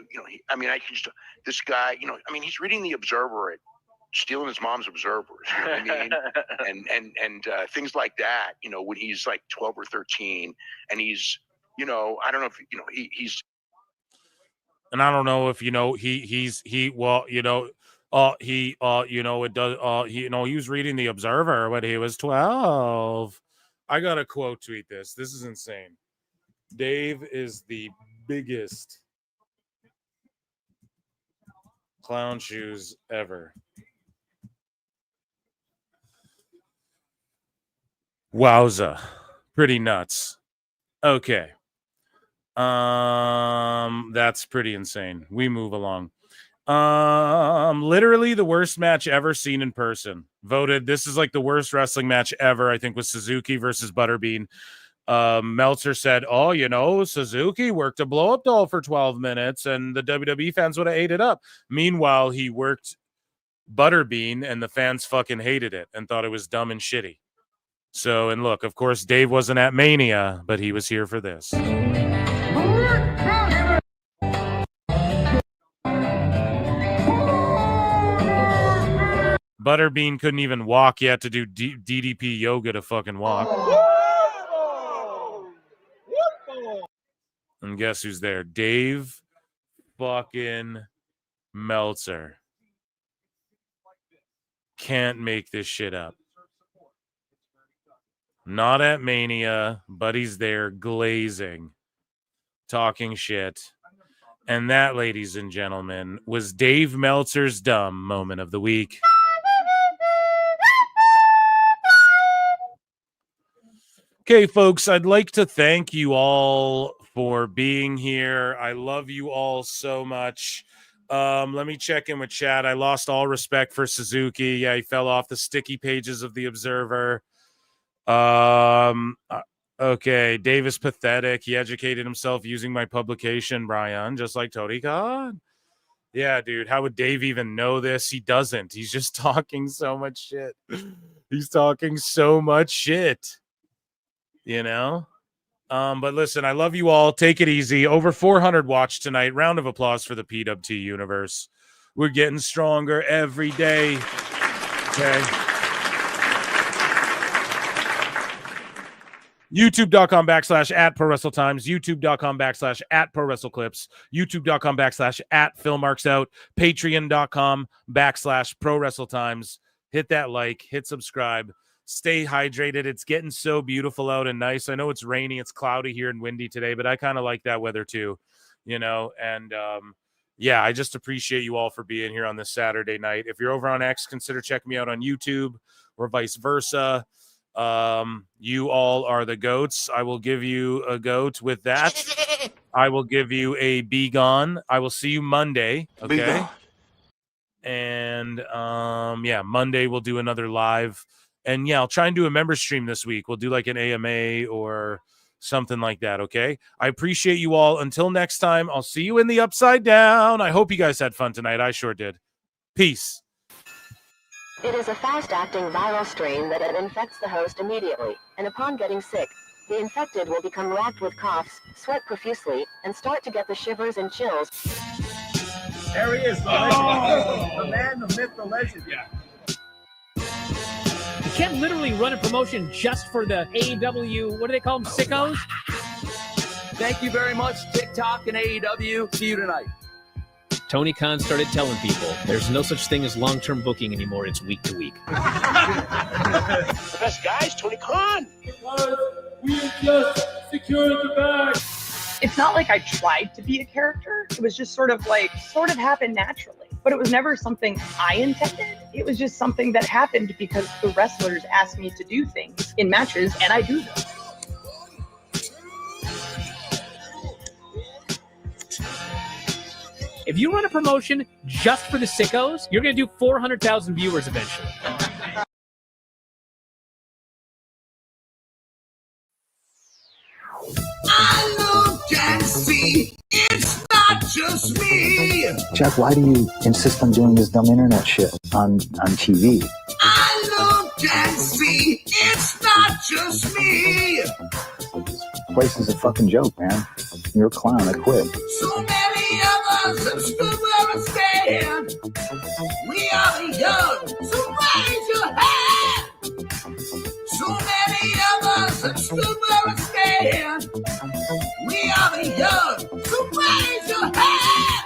this guy, he's reading the Observer, stealing his mom's Observers, and things like that, when he's like 12 or 13, and he's, I don't know if, he's. And I don't know if he was reading the Observer when he was 12. I gotta quote tweet this. This is insane. Dave is the biggest clown shoes ever. Wowza. Pretty nuts. Okay. That's pretty insane. We move along. Literally the worst match ever seen in person. Voted. This is like the worst wrestling match ever. I think was Suzuki versus Butterbean. Meltzer said, "Oh, you know, Suzuki worked a blow-up doll for 12 minutes, and the WWE fans would have ate it up." Meanwhile, he worked Butterbean, and the fans fucking hated it and thought it was dumb and shitty. So, and look, of course, Dave wasn't at Mania, but he was here for this. Butterbean couldn't even walk yet to do DDP yoga to fucking walk. And guess who's there? Dave fucking Meltzer. Can't make this shit up. Not at Mania, but he's there glazing, talking shit. And that, ladies and gentlemen, was Dave Meltzer's dumb moment of the week. Okay, folks, I'd like to thank you all for being here. I love you all so much. Let me check in with chat. I lost all respect for Suzuki. Yeah, he fell off the sticky pages of the Observer. Okay, Dave is pathetic. He educated himself using my publication, Brian, just like Tony Khan. Yeah, dude, how would Dave even know this? He doesn't. He's just talking so much shit. He's talking so much shit. You know? But listen, I love you all. Take it easy. Over 400 watched tonight. Round of applause for the PWT universe. We're getting stronger every day. Okay. YouTube.com/@ProWrestleTimes, YouTube.com/@ProWrestleClips, YouTube.com/@PhilMarksOut, Patreon.com/ProWrestleTimes. Hit that like, hit subscribe. Stay hydrated. It's getting so beautiful out and nice. I know it's rainy, it's cloudy here and windy today, but I kind of like that weather too, you know. And yeah, I just appreciate you all for being here on this Saturday night. If you're over on X, consider checking me out on YouTube or vice versa. You all are the goats. I will give you a goat with that. I will give you a be gone. I will see you Monday. Okay. And yeah, Monday we'll do another live. And yeah, I'll try and do a member stream this week. We'll do like an AMA or something like that, okay? I appreciate you all. Until next time, I'll see you in the Upside Down. I hope you guys had fun tonight. I sure did. Peace. It is a fast-acting viral strain that infects the host immediately, and upon getting sick, the infected will become racked with coughs, sweat profusely, and start to get the shivers and chills. There he is, the legend. The man, the myth, the legend. Yeah. You can't literally run a promotion just for the AEW, what do they call them, sickos? Thank you very much, TikTok and AEW. See you tonight. Tony Khan started telling people there's no such thing as long-term booking anymore. It's week to week. The best guys, Tony Khan. We just secured the bag. It's not like I tried to be a character. It was just sort of happened naturally. But it was never something I intended. It was just something that happened because the wrestlers asked me to do things in matches, and I do them. If you run a promotion just for the sickos, you're going to do 400,000 viewers eventually. I look and see it's not just me. Jack, why do you insist on doing this dumb internet shit on TV? I look and see it's not just me. This place is a fucking joke, man. You're a clown. I quit. So many of us have stood where I stand. We are the young, so raise your hand. So many of us have stood where I stand. We are the young, so raise your hand.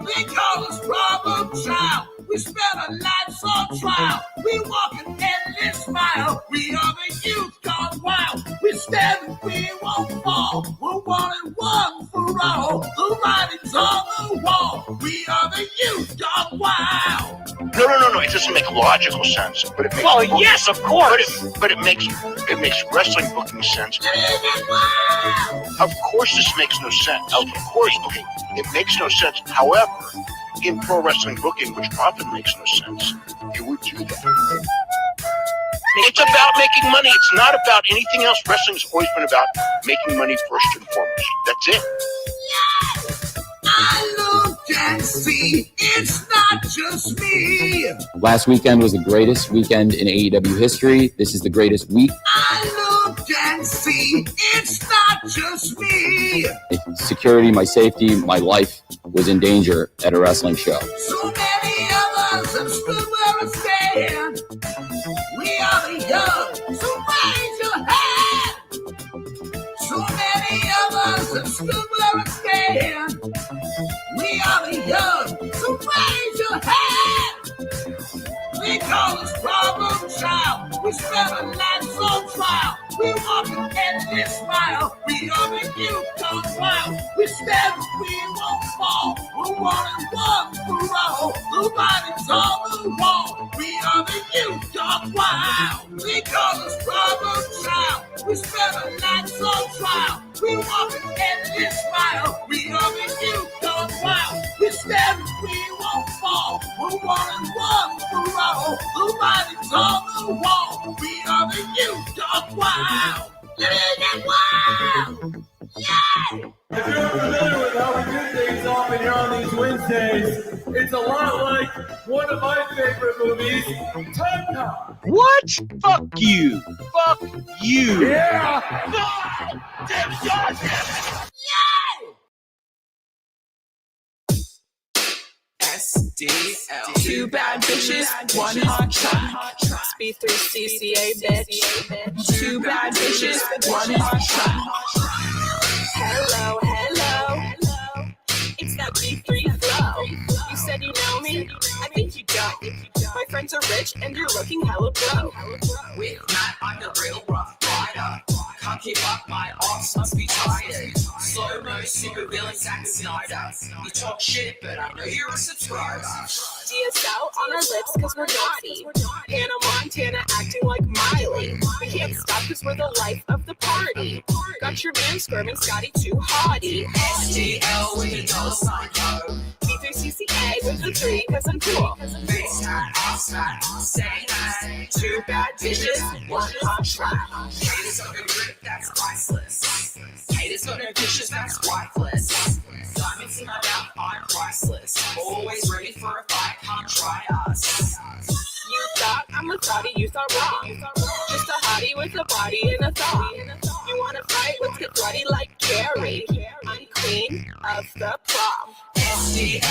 They call us problem child. We spend our lives on trial. We walk an endless mile. We are the youth gone wild. We stand and we won't fall. We're 1 and 1 for all. The writing's on the wall. We are the youth gone wild. No. It doesn't make logical sense, but it makes. Well, yes, of course. But it makes wrestling booking sense. Of course, this makes no sense. Of course, okay, it makes no sense. However, in pro wrestling booking, which often makes no sense, you would do that. It's about making money. It's not about anything else. Wrestling's always been about making money first and foremost. That's it. I look and see it's not just me. Last weekend was the greatest weekend in AEW history. This is the greatest week. I look and see it's not just me. Security, my safety, my life was in danger at a wrestling show. So many of us have stood where we stand. We are the young, so raise your hand. So many of us have stood where we stand. We are the young, so raise your hand. We call this problem child. We spend our lives on trial. We walk an endless smile. We are the youth gone wild. We stand, we won't fall. We're one and one for all. The writing's on the wall. We are the youth gone wild. We call this problem child. We spend our lives on trial. We walk an endless smile. We are the youth gone wild. We stand, we won't fall. We're one and one for all. The writing's on the wall. We are the youth gone wild. Get wild! Yeah! If you're familiar with how we do things often here on these Wednesdays, it's a lot like one of my favorite movies, Time Cop. What? Fuck you. Fuck you. Yeah! Fuck! Yeah! SDL. Two bad bitches, one hot shot. B3 CCA, bitch. Two bad bitches, one hot shot. Hello, hello. It's that B3 flow. You said you know me? I think you don't. My friends are rich and you're looking hella broke. With Matt, I'm the real rough rider. Can't keep up, my arms must be tired. Slow-mo, super villain, Zack Snyder. You talk shit, but I know you're a subscriber. DSL on our lips cause we're naughty. Hannah Montana acting like Miley. We can't stop cause we're the life of the party. Got your man squirming Scotty too hottie. SDL with a dollar sign code. B3CCA with the 3 cause I'm cool. Face hat, ass hat, say that. Two bad bitches, one hot shot. Haters got a grip that's priceless. Haters got no dishes that's wifeless. Diamonds in my mouth, I'm priceless. Always ready for a fight, can't try us. You thought I'm a thotty, you thought wrong. Just a hottie with a body and a thong. You wanna fight? Let's get bloody like Gary. I'm queen of the prom. SDL.